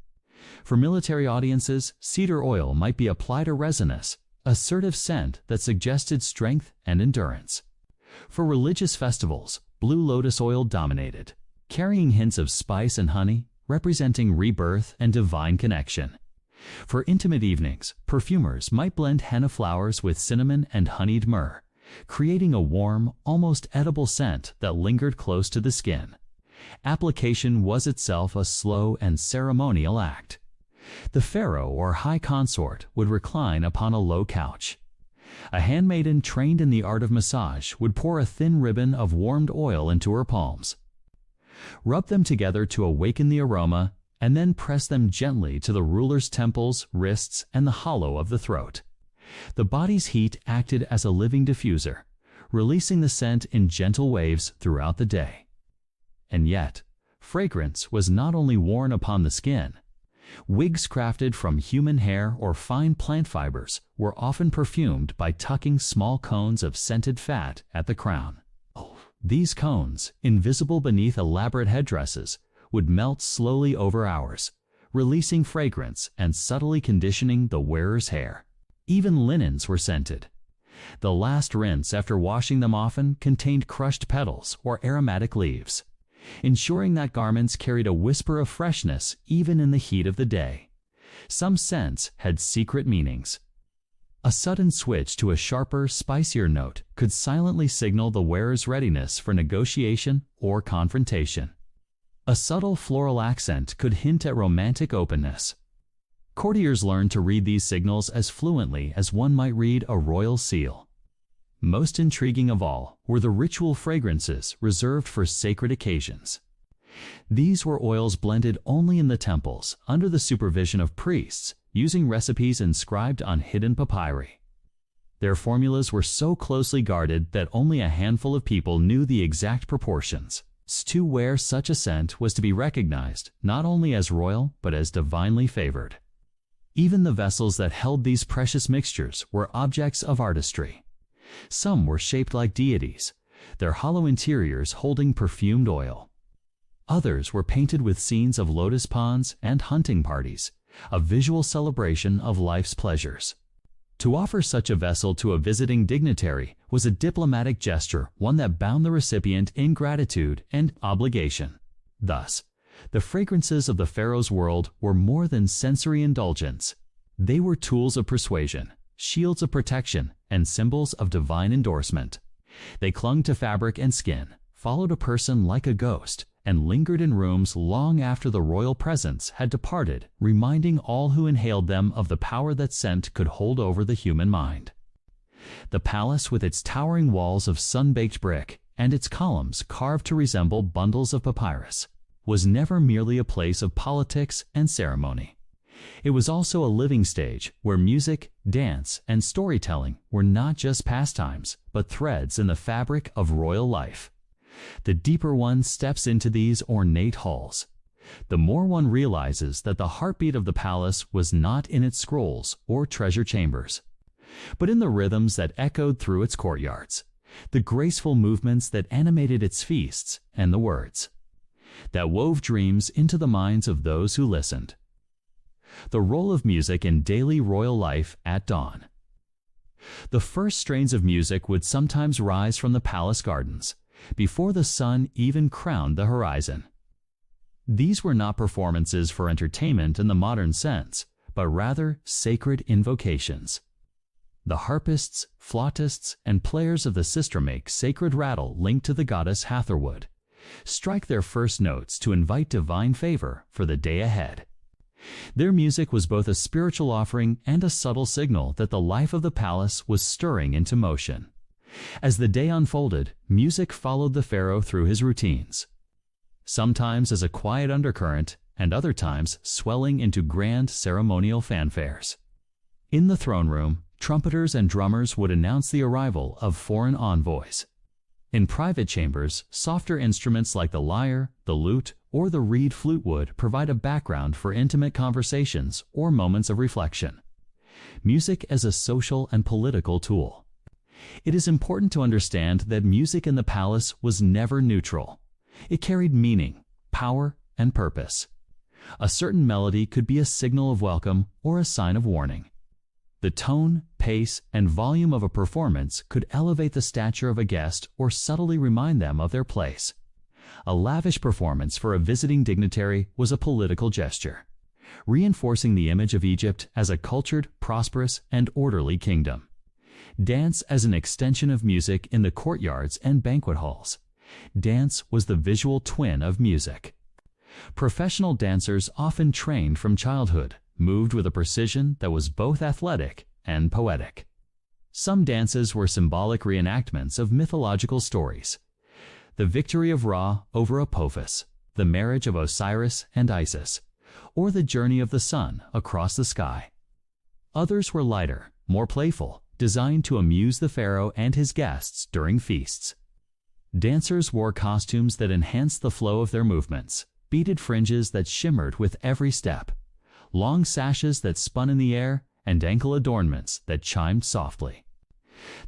For military audiences, cedar oil might be applied a resinous, assertive scent that suggested strength and endurance. For religious festivals, blue lotus oil dominated, carrying hints of spice and honey, representing rebirth and divine connection. For intimate evenings, perfumers might blend henna flowers with cinnamon and honeyed myrrh, creating a warm, almost edible scent that lingered close to the skin. Application was itself a slow and ceremonial act. The pharaoh or high consort would recline upon a low couch. A handmaiden trained in the art of massage would pour a thin ribbon of warmed oil into her palms, rub them together to awaken the aroma, and then press them gently to the ruler's temples, wrists, and the hollow of the throat. The body's heat acted as a living diffuser, releasing the scent in gentle waves throughout the day. And yet, fragrance was not only worn upon the skin. Wigs crafted from human hair or fine plant fibers were often perfumed by tucking small cones of scented fat at the crown. These cones, invisible beneath elaborate headdresses, would melt slowly over hours, releasing fragrance and subtly conditioning the wearer's hair. Even linens were scented. The last rinse after washing them often contained crushed petals or aromatic leaves, ensuring that garments carried a whisper of freshness even in the heat of the day. Some scents had secret meanings. A sudden switch to a sharper, spicier note could silently signal the wearer's readiness for negotiation or confrontation. A subtle floral accent could hint at romantic openness. Courtiers learned to read these signals as fluently as one might read a royal seal. Most intriguing of all were the ritual fragrances reserved for sacred occasions. These were oils blended only in the temples under the supervision of priests, using recipes inscribed on hidden papyri. Their formulas were so closely guarded that only a handful of people knew the exact proportions. To wear such a scent was to be recognized not only as royal but as divinely favored. Even the vessels that held these precious mixtures were objects of artistry. Some were shaped like deities, their hollow interiors holding perfumed oil. Others were painted with scenes of lotus ponds and hunting parties, a visual celebration of life's pleasures. To offer such a vessel to a visiting dignitary was a diplomatic gesture, one that bound the recipient in gratitude and obligation. Thus, the fragrances of the pharaoh's world were more than sensory indulgence. They were tools of persuasion, shields of protection, and symbols of divine endorsement. They clung to fabric and skin, followed a person like a ghost, and lingered in rooms long after the royal presence had departed, reminding all who inhaled them of the power that scent could hold over the human mind. The palace, with its towering walls of sun-baked brick and its columns carved to resemble bundles of papyrus, was never merely a place of politics and ceremony. It was also a living stage where music, dance, and storytelling were not just pastimes, but threads in the fabric of royal life. The deeper one steps into these ornate halls, the more one realizes that the heartbeat of the palace was not in its scrolls or treasure chambers, but in the rhythms that echoed through its courtyards, the graceful movements that animated its feasts, and the words that wove dreams into the minds of those who listened. The role of music in daily royal life at dawn. The first strains of music would sometimes rise from the palace gardens, before the sun even crowned the horizon. These were not performances for entertainment in the modern sense, but rather sacred invocations. The harpists, flautists, and players of the sistrum sacred rattle linked to the goddess Hatherwood strike their first notes to invite divine favor for the day ahead. Their music was both a spiritual offering and a subtle signal that the life of the palace was stirring into motion. As the day unfolded, music followed the pharaoh through his routines, sometimes as a quiet undercurrent and other times swelling into grand ceremonial fanfares. In the throne room, trumpeters and drummers would announce the arrival of foreign envoys. In private chambers, softer instruments like the lyre, the lute, or the reed flute would provide a background for intimate conversations or moments of reflection. Music as a social and political tool. It is important to understand that music in the palace was never neutral. It carried meaning, power, and purpose. A certain melody could be a signal of welcome or a sign of warning. The tone, pace, and volume of a performance could elevate the stature of a guest or subtly remind them of their place. A lavish performance for a visiting dignitary was a political gesture, reinforcing the image of Egypt as a cultured, prosperous, and orderly kingdom. Dance as an extension of music in the courtyards and banquet halls. Dance was the visual twin of music. Professional dancers often trained from childhood, moved with a precision that was both athletic and poetic. Some dances were symbolic reenactments of mythological stories. The victory of Ra over Apophis, the marriage of Osiris and Isis, or the journey of the sun across the sky. Others were lighter, more playful, designed to amuse the pharaoh and his guests during feasts. Dancers wore costumes that enhanced the flow of their movements, beaded fringes that shimmered with every step, long sashes that spun in the air, and ankle adornments that chimed softly.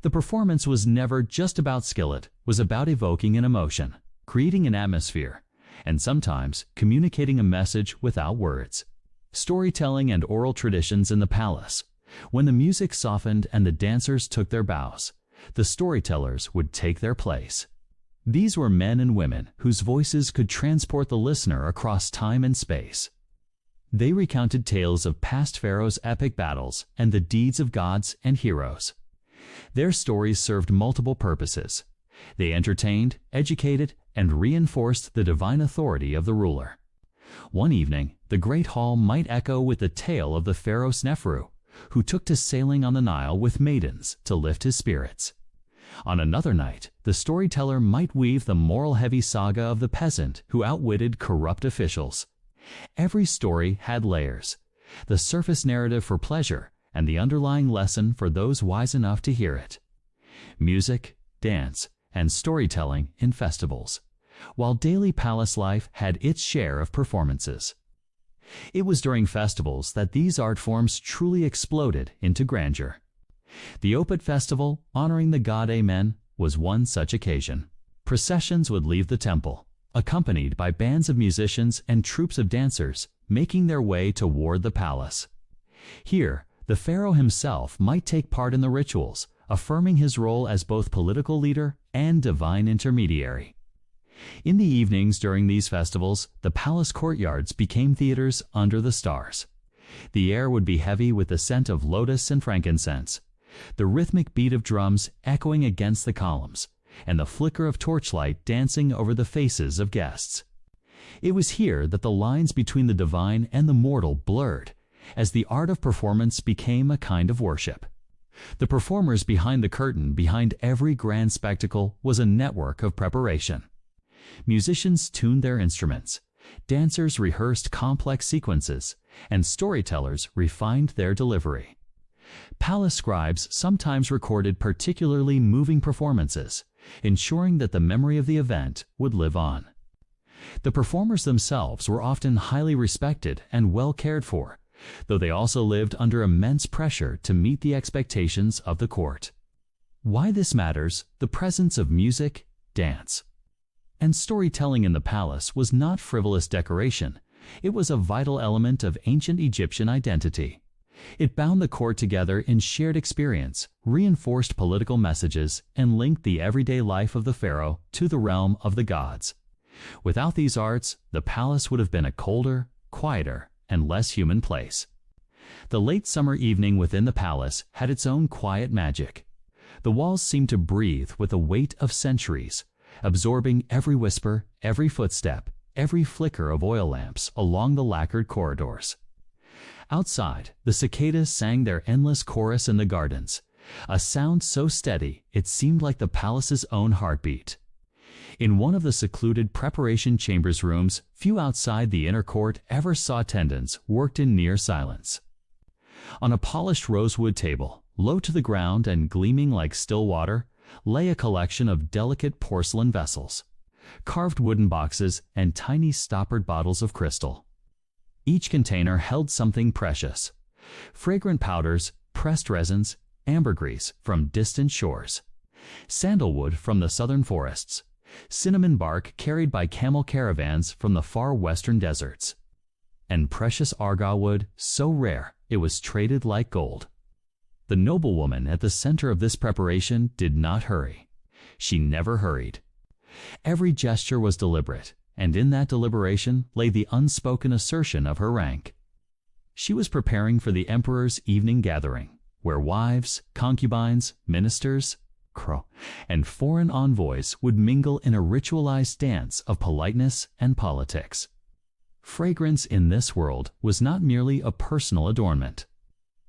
The performance was never just about skill, it was about evoking an emotion, creating an atmosphere, and sometimes communicating a message without words. Storytelling and oral traditions in the palace. When the music softened and the dancers took their bows, the storytellers would take their place. These were men and women whose voices could transport the listener across time and space. They recounted tales of past pharaohs' epic battles and the deeds of gods and heroes. Their stories served multiple purposes. They entertained, educated, and reinforced the divine authority of the ruler. One evening, the great hall might echo with the tale of the pharaoh Sneferu, who took to sailing on the Nile with maidens to lift his spirits. On another night, the storyteller might weave the moral-heavy saga of the peasant who outwitted corrupt officials. Every story had layers, the surface narrative for pleasure and the underlying lesson for those wise enough to hear it. Music, dance, and storytelling in festivals, while daily palace life had its share of performances. It was during festivals that these art forms truly exploded into grandeur. The Opet Festival, honoring the god Amen, was one such occasion. Processions would leave the temple, accompanied by bands of musicians and troops of dancers, making their way toward the palace. Here, the pharaoh himself might take part in the rituals, affirming his role as both political leader and divine intermediary. In the evenings during these festivals, the palace courtyards became theaters under the stars. The air would be heavy with the scent of lotus and frankincense, the rhythmic beat of drums echoing against the columns, and the flicker of torchlight dancing over the faces of guests. It was here that the lines between the divine and the mortal blurred, as the art of performance became a kind of worship. The performers behind the curtain, behind every grand spectacle, was a network of preparation. Musicians tuned their instruments, dancers rehearsed complex sequences, and storytellers refined their delivery. Palace scribes sometimes recorded particularly moving performances, ensuring that the memory of the event would live on. The performers themselves were often highly respected and well cared for, though they also lived under immense pressure to meet the expectations of the court. Why this matters: the presence of music, dance, and storytelling in the palace was not frivolous decoration. It was a vital element of ancient Egyptian identity. It bound the court together in shared experience, reinforced political messages, and linked the everyday life of the pharaoh to the realm of the gods. Without these arts, the palace would have been a colder, quieter, and less human place. The late summer evening within the palace had its own quiet magic. The walls seemed to breathe with the weight of centuries, absorbing every whisper, every footstep, every flicker of oil lamps along the lacquered corridors. Outside, the cicadas sang their endless chorus in the gardens, a sound so steady it seemed like the palace's own heartbeat. In one of the secluded preparation chambers rooms, few outside the inner court ever saw attendants worked in near silence. On a polished rosewood table, low to the ground and gleaming like still water, lay a collection of delicate porcelain vessels, carved wooden boxes, and tiny stoppered bottles of crystal. Each container held something precious: fragrant powders, pressed resins, ambergris from distant shores, sandalwood from the southern forests, cinnamon bark carried by camel caravans from the far western deserts, and precious argyle wood so rare it was traded like gold. The noblewoman at the center of this preparation did not hurry. She never hurried. Every gesture was deliberate, and in that deliberation lay the unspoken assertion of her rank. She was preparing for the emperor's evening gathering, where wives, concubines, ministers, and foreign envoys would mingle in a ritualized dance of politeness and politics. Fragrance in this world was not merely a personal adornment.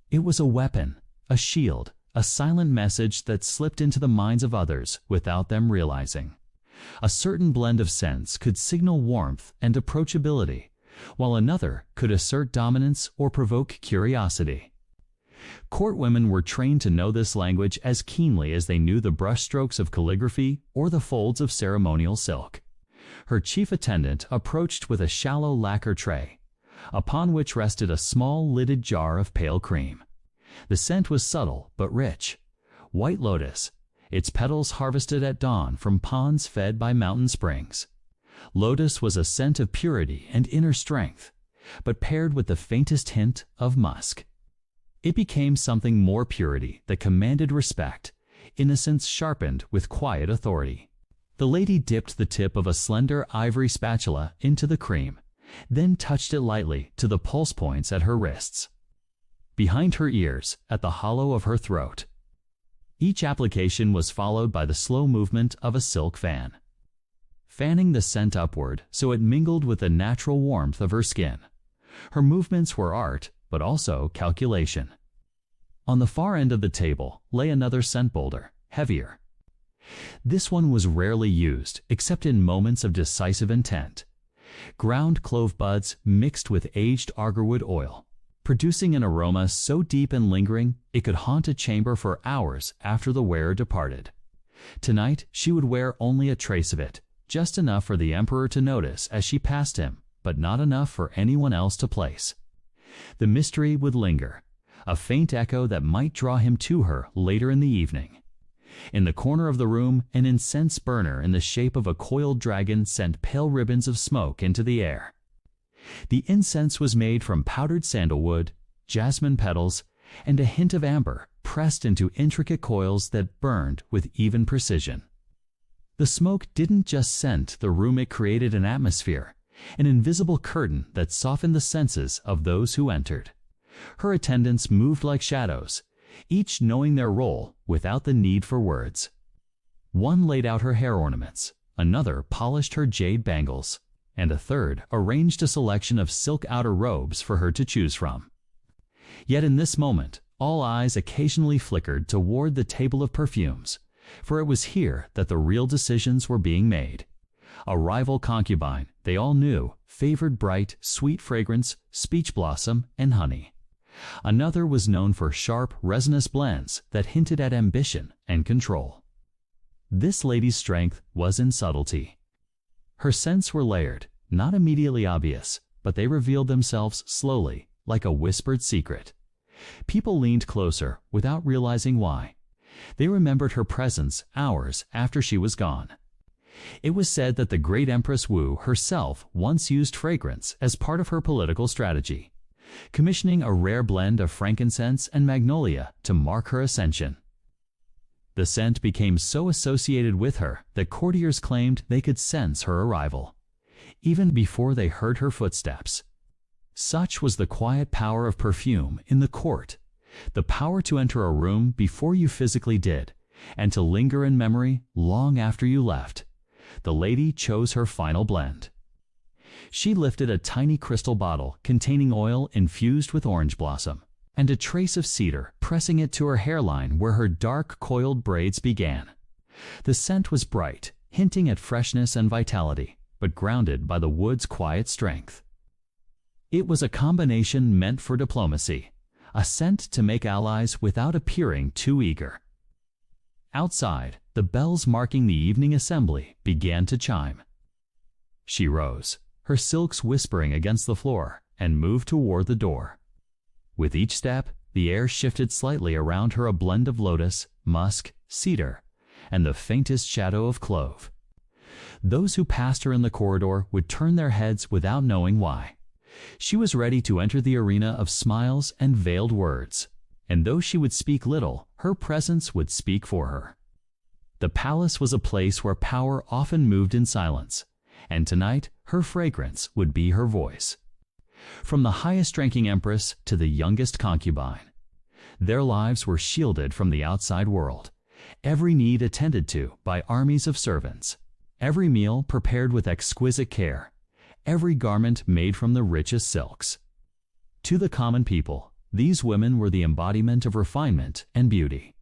It was a weapon, a shield, a silent message that slipped into the minds of others without them realizing. A certain blend of scents could signal warmth and approachability, while another could assert dominance or provoke curiosity. Court women were trained to know this language as keenly as they knew the brushstrokes of calligraphy or the folds of ceremonial silk. Her chief attendant approached with a shallow lacquer tray, upon which rested a small lidded jar of pale cream. The scent was subtle but rich. White lotus, its petals harvested at dawn from ponds fed by mountain springs. Lotus was a scent of purity and inner strength, but paired with the faintest hint of musk. It became something more: purity that commanded respect, innocence sharpened with quiet authority. The lady dipped the tip of a slender ivory spatula into the cream, then touched it lightly to the pulse points at her wrists, behind her ears, at the hollow of her throat. Each application was followed by the slow movement of a silk fan, fanning the scent upward so it mingled with the natural warmth of her skin. Her movements were art, but also calculation. On the far end of the table lay another scent boulder, heavier. This one was rarely used, except in moments of decisive intent. Ground clove buds mixed with aged agarwood oil, producing an aroma so deep and lingering it could haunt a chamber for hours after the wearer departed. Tonight she would wear only a trace of it, just enough for the emperor to notice as she passed him, but not enough for anyone else to place. The mystery would linger, a faint echo that might draw him to her later in the evening. In the corner of the room, an incense burner in the shape of a coiled dragon sent pale ribbons of smoke into the air. The incense was made from powdered sandalwood, jasmine petals, and a hint of amber pressed into intricate coils that burned with even precision. The smoke didn't just scent the room, it created an atmosphere, an invisible curtain that softened the senses of those who entered. Her attendants moved like shadows, each knowing their role without the need for words. One laid out her hair ornaments, another polished her jade bangles, and a third arranged a selection of silk outer robes for her to choose from. Yet in this moment, all eyes occasionally flickered toward the table of perfumes, for it was here that the real decisions were being made. A rival concubine, they all knew, favored bright, sweet fragrance, speech blossom, and honey. Another was known for sharp, resinous blends that hinted at ambition and control. This lady's strength was in subtlety. Her scents were layered, not immediately obvious, but they revealed themselves slowly, like a whispered secret. People leaned closer without realizing why. They remembered her presence hours after she was gone. It was said that the great Empress Wu herself once used fragrance as part of her political strategy, commissioning a rare blend of frankincense and magnolia to mark her ascension. The scent became so associated with her that courtiers claimed they could sense her arrival, even before they heard her footsteps. Such was the quiet power of perfume in the court, the power to enter a room before you physically did, and to linger in memory long after you left. The lady chose her final blend. She lifted a tiny crystal bottle containing oil infused with orange blossom, and a trace of cedar, pressing it to her hairline where her dark coiled braids began. The scent was bright, hinting at freshness and vitality, but grounded by the wood's quiet strength. It was a combination meant for diplomacy, a scent to make allies without appearing too eager. Outside, the bells marking the evening assembly began to chime. She rose, her silks whispering against the floor, and moved toward the door. With each step, the air shifted slightly around her, a blend of lotus, musk, cedar, and the faintest shadow of clove. Those who passed her in the corridor would turn their heads without knowing why. She was ready to enter the arena of smiles and veiled words, and though she would speak little, her presence would speak for her. The palace was a place where power often moved in silence, and tonight her fragrance would be her voice. From the highest-ranking empress to the youngest concubine, their lives were shielded from the outside world, every need attended to by armies of servants, every meal prepared with exquisite care, every garment made from the richest silks. To the common people, these women were the embodiment of refinement and beauty.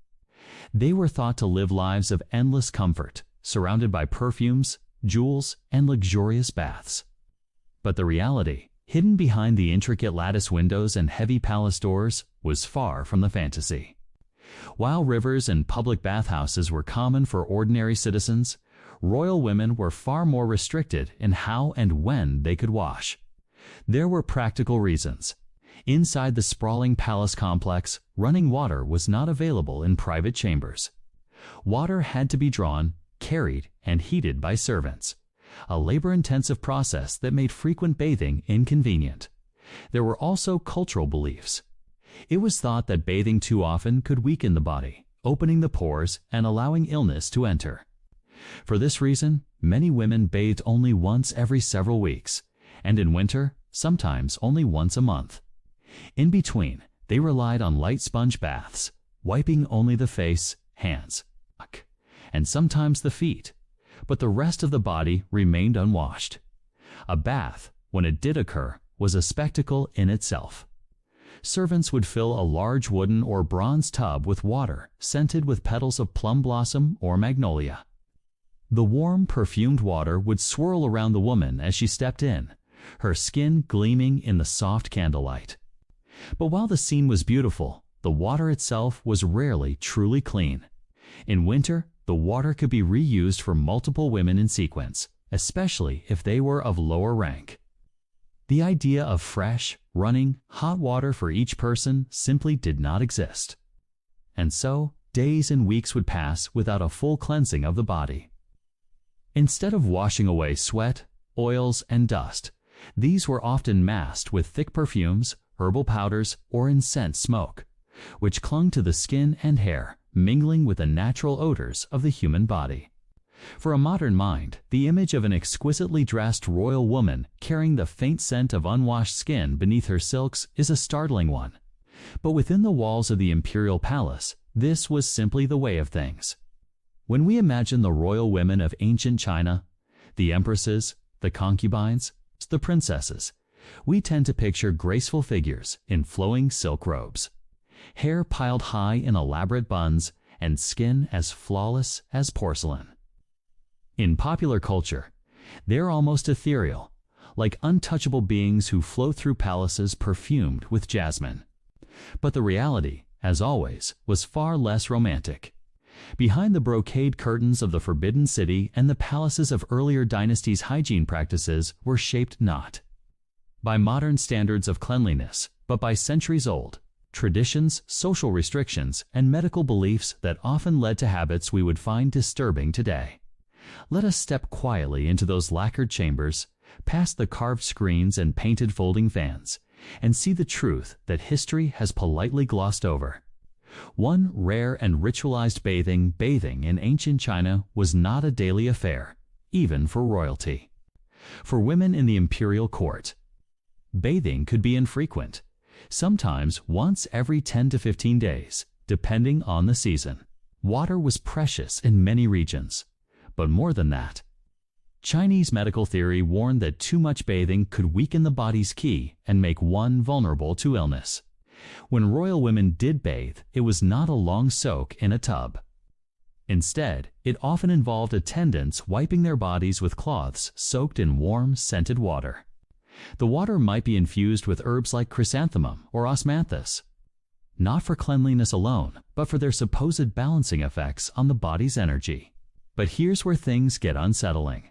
They were thought to live lives of endless comfort, surrounded by perfumes, jewels, and luxurious baths. But the reality, hidden behind the intricate lattice windows and heavy palace doors, was far from the fantasy. While rivers and public bathhouses were common for ordinary citizens, royal women were far more restricted in how and when they could wash. There were practical reasons. Inside the sprawling palace complex, running water was not available in private chambers. Water had to be drawn, carried, and heated by servants, a labor-intensive process that made frequent bathing inconvenient. There were also cultural beliefs. It was thought that bathing too often could weaken the body, opening the pores and allowing illness to enter. For this reason, many women bathed only once every several weeks, and in winter, sometimes only once a month. In between, they relied on light sponge baths, wiping only the face, hands, and sometimes the feet, but the rest of the body remained unwashed. A bath, when it did occur, was a spectacle in itself. Servants would fill a large wooden or bronze tub with water scented with petals of plum blossom or magnolia. The warm, perfumed water would swirl around the woman as she stepped in, her skin gleaming in the soft candlelight. But while the scene was beautiful, the water itself was rarely truly clean. In winter, the water could be reused for multiple women in sequence, especially if they were of lower rank. The idea of fresh, running, hot water for each person simply did not exist. And so, days and weeks would pass without a full cleansing of the body. Instead of washing away sweat, oils, and dust, These were often masked with thick perfumes, herbal powders, or incense smoke, which clung to the skin and hair, mingling with the natural odors of the human body. For a modern mind, the image of an exquisitely dressed royal woman carrying the faint scent of unwashed skin beneath her silks is a startling one. But within the walls of the imperial palace, this was simply the way of things. When we imagine the royal women of ancient China, the empresses, the concubines, the princesses, we tend to picture graceful figures in flowing silk robes, hair piled high in elaborate buns, and skin as flawless as porcelain. In popular culture, they're almost ethereal, like untouchable beings who float through palaces perfumed with jasmine. But the reality, as always, was far less romantic. Behind the brocade curtains of the Forbidden City and the palaces of earlier dynasties' hygiene practices were shaped not by modern standards of cleanliness, but by centuries-old traditions, social restrictions, and medical beliefs that often led to habits we would find disturbing today. Let us step quietly into those lacquered chambers, past the carved screens and painted folding fans, and see the truth that history has politely glossed over. One rare and ritualized bathing in ancient China was not a daily affair, even for royalty. For women in the imperial court, bathing could be infrequent, sometimes once every 10 to 15 days, depending on the season. Water was precious in many regions, but more than that, Chinese medical theory warned that too much bathing could weaken the body's qi and make one vulnerable to illness. When royal women did bathe, it was not a long soak in a tub. Instead, it often involved attendants wiping their bodies with cloths soaked in warm, scented water. The water might be infused with herbs like chrysanthemum or osmanthus, not for cleanliness alone, but for their supposed balancing effects on the body's energy. But here's where things get unsettling.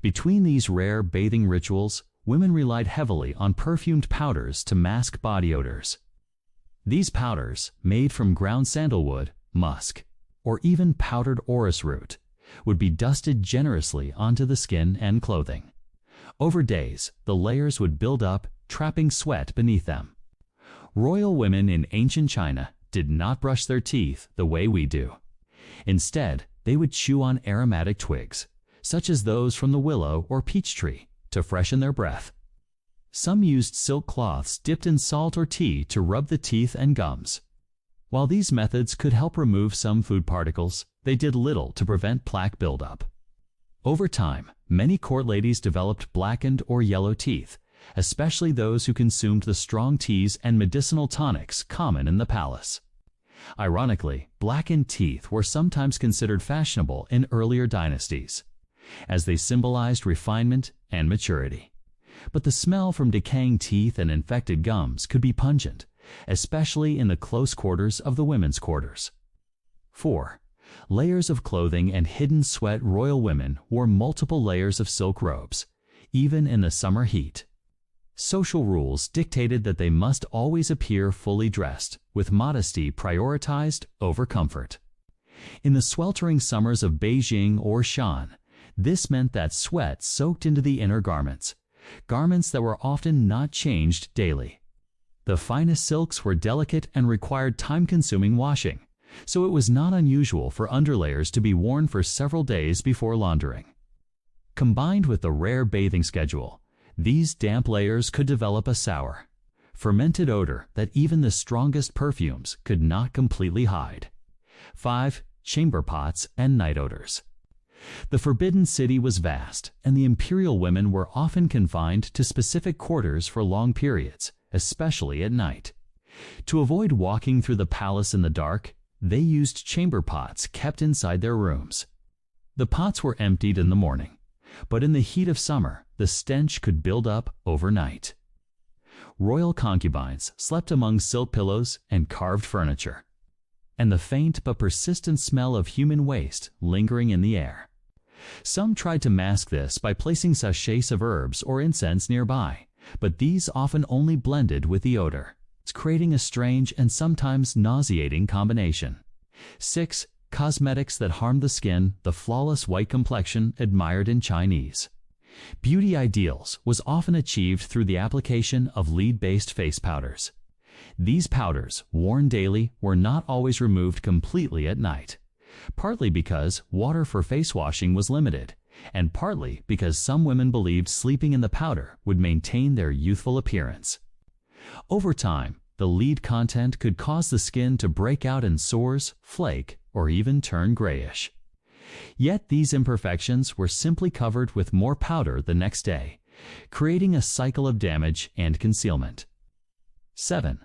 Between these rare bathing rituals, women relied heavily on perfumed powders to mask body odors. These powders, made from ground sandalwood, musk, or even powdered orris root, would be dusted generously onto the skin and clothing. Over days, the layers would build up, trapping sweat beneath them. Royal women in ancient China did not brush their teeth the way we do. Instead, they would chew on aromatic twigs, such as those from the willow or peach tree, to freshen their breath. Some used silk cloths dipped in salt or tea to rub the teeth and gums. While these methods could help remove some food particles, they did little to prevent plaque buildup. Over time, many court ladies developed blackened or yellow teeth, especially those who consumed the strong teas and medicinal tonics common in the palace. Ironically, blackened teeth were sometimes considered fashionable in earlier dynasties, as they symbolized refinement and maturity. But the smell from decaying teeth and infected gums could be pungent, especially in the close quarters of the women's quarters. 4. Layers of clothing and hidden sweat. Royal women wore multiple layers of silk robes, even in the summer heat. Social rules dictated that they must always appear fully dressed, with modesty prioritized over comfort. In the sweltering summers of Beijing or Shan, this meant that sweat soaked into the inner garments that were often not changed daily. The finest silks were delicate and required time-consuming washing, so it was not unusual for underlayers to be worn for several days before laundering. Combined with the rare bathing schedule, these damp layers could develop a sour, fermented odor that even the strongest perfumes could not completely hide. 5. Chamber pots and night odors. The Forbidden City was vast, and the imperial women were often confined to specific quarters for long periods, especially at night. To avoid walking through the palace in the dark, they used chamber pots kept inside their rooms. The pots were emptied in the morning, but in the heat of summer, the stench could build up overnight. Royal concubines slept among silk pillows and carved furniture, and the faint but persistent smell of human waste lingering in the air. Some tried to mask this by placing sachets of herbs or incense nearby, but these often only blended with the odor, creating a strange and sometimes nauseating combination. 6. Cosmetics that harmed the skin. The flawless white complexion admired in Chinese. Beauty ideals was often achieved through the application of lead-based face powders. These powders, worn daily, were not always removed completely at night, partly because water for face washing was limited, and partly because some women believed sleeping in the powder would maintain their youthful appearance. Over time, the lead content could cause the skin to break out in sores, flake, or even turn grayish. Yet these imperfections were simply covered with more powder the next day, creating a cycle of damage and concealment. 7.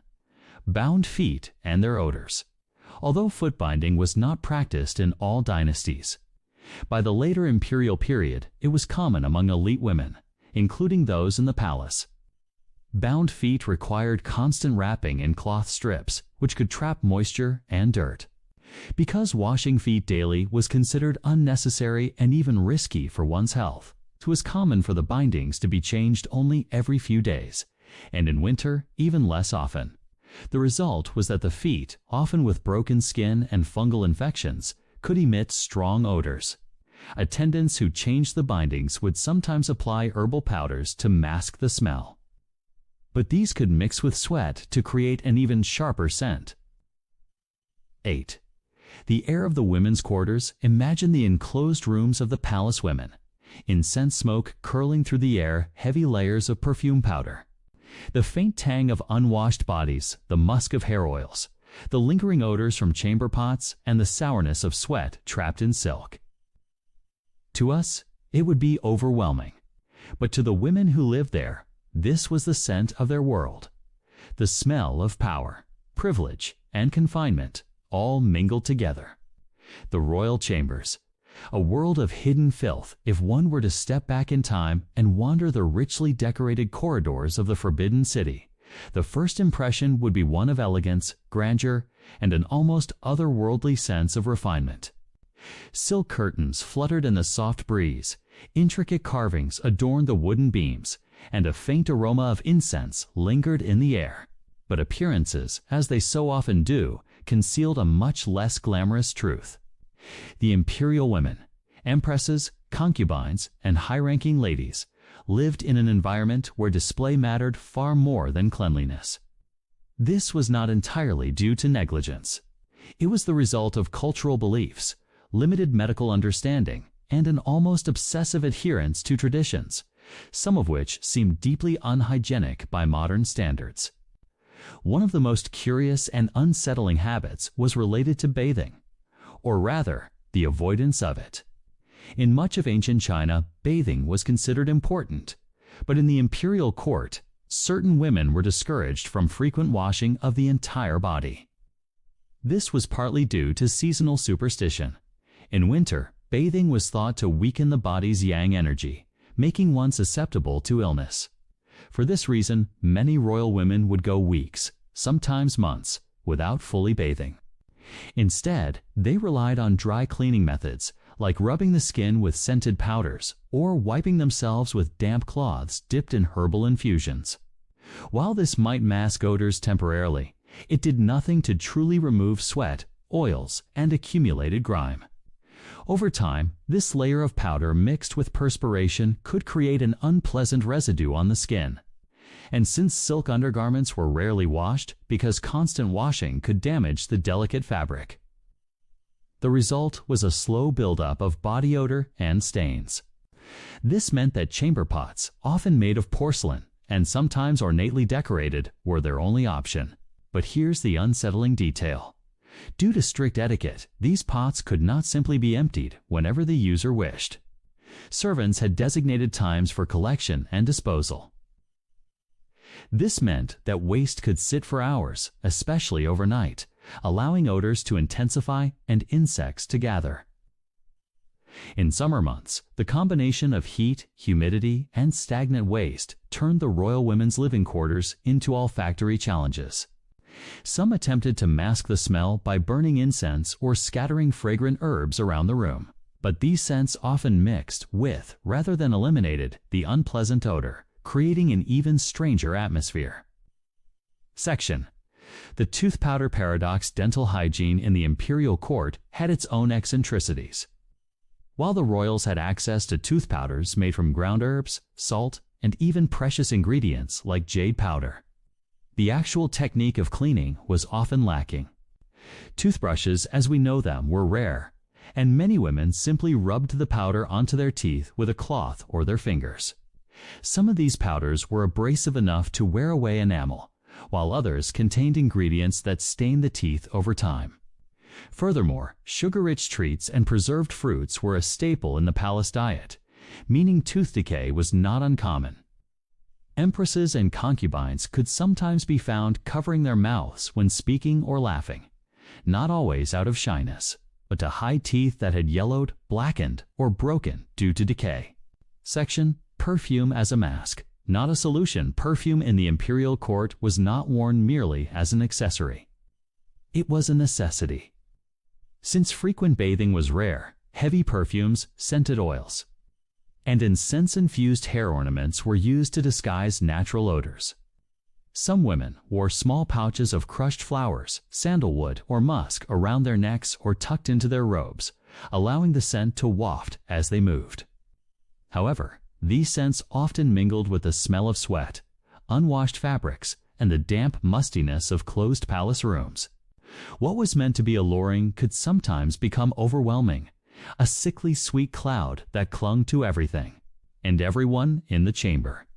Bound feet and their odors. Although foot binding was not practiced in all dynasties, by the later imperial period it was common among elite women, including those in the palace. Bound feet required constant wrapping in cloth strips, which could trap moisture and dirt. Because washing feet daily was considered unnecessary and even risky for one's health, it was common for the bindings to be changed only every few days, and in winter even less often. The result was that the feet, often with broken skin and fungal infections, could emit strong odors. Attendants who changed the bindings would sometimes apply herbal powders to mask the smell, but these could mix with sweat to create an even sharper scent. 8. The air of the women's quarters. Imagine the enclosed rooms of the palace women. Incense smoke curling through the air, heavy layers of perfume powder. The faint tang of unwashed bodies, the musk of hair oils, the lingering odors from chamber pots, and the sourness of sweat trapped in silk. To us, it would be overwhelming. But to the women who lived there, this was the scent of their world. The smell of power, privilege, and confinement, all mingled together. The royal chambers, a world of hidden filth if one were to step back in time and wander the richly decorated corridors of the Forbidden City. The first impression would be one of elegance, grandeur, and an almost otherworldly sense of refinement. Silk curtains fluttered in the soft breeze, intricate carvings adorned the wooden beams, and a faint aroma of incense lingered in the air. But appearances, as they so often do, concealed a much less glamorous truth. The imperial women, empresses, concubines, and high-ranking ladies lived in an environment where display mattered far more than cleanliness. This was not entirely due to negligence. It was the result of cultural beliefs, limited medical understanding, and an almost obsessive adherence to traditions, some of which seemed deeply unhygienic by modern standards. One of the most curious and unsettling habits was related to bathing, or rather, the avoidance of it. In much of ancient China, bathing was considered important, but in the imperial court, certain women were discouraged from frequent washing of the entire body. This was partly due to seasonal superstition. In winter, bathing was thought to weaken the body's yang energy, making one susceptible to illness. For this reason, many royal women would go weeks, sometimes months, without fully bathing. Instead, they relied on dry cleaning methods, like rubbing the skin with scented powders or wiping themselves with damp cloths dipped in herbal infusions. While this might mask odors temporarily, it did nothing to truly remove sweat, oils, and accumulated grime. Over time, this layer of powder mixed with perspiration could create an unpleasant residue on the skin. And since silk undergarments were rarely washed because constant washing could damage the delicate fabric, the result was a slow buildup of body odor and stains. This meant that chamber pots, often made of porcelain and sometimes ornately decorated, were their only option. But here's the unsettling detail. Due to strict etiquette, these pots could not simply be emptied whenever the user wished. Servants had designated times for collection and disposal. This meant that waste could sit for hours, especially overnight, allowing odors to intensify and insects to gather. In summer months, the combination of heat, humidity, and stagnant waste turned the royal women's living quarters into olfactory challenges. Some attempted to mask the smell by burning incense or scattering fragrant herbs around the room, but these scents often mixed with, rather than eliminated, the unpleasant odor, creating an even stranger atmosphere. Section: The tooth powder paradox. Dental hygiene in the imperial court had its own eccentricities. while the royals had access to tooth powders made from ground herbs, salt, and even precious ingredients like jade powder. The actual technique of cleaning was often lacking. Toothbrushes as we know them were rare, and many women simply rubbed the powder onto their teeth with a cloth or their fingers. Some of these powders were abrasive enough to wear away enamel, while others contained ingredients that stained the teeth over time. Furthermore, sugar-rich treats and preserved fruits were a staple in the palace diet, meaning tooth decay was not uncommon. Empresses and concubines could sometimes be found covering their mouths when speaking or laughing, not always out of shyness, but to hide teeth that had yellowed, blackened, or broken due to decay. Section: Perfume as a mask. Not a solution. Perfume in the imperial court was not worn merely as an accessory. It was a necessity. Since frequent bathing was rare, heavy perfumes, scented oils, and incense-infused hair ornaments were used to disguise natural odors. Some women wore small pouches of crushed flowers, sandalwood, or musk around their necks or tucked into their robes, allowing the scent to waft as they moved. However, these scents often mingled with the smell of sweat, unwashed fabrics, and the damp mustiness of closed palace rooms. What was meant to be alluring could sometimes become overwhelming, a sickly sweet cloud that clung to everything and everyone in the chamber.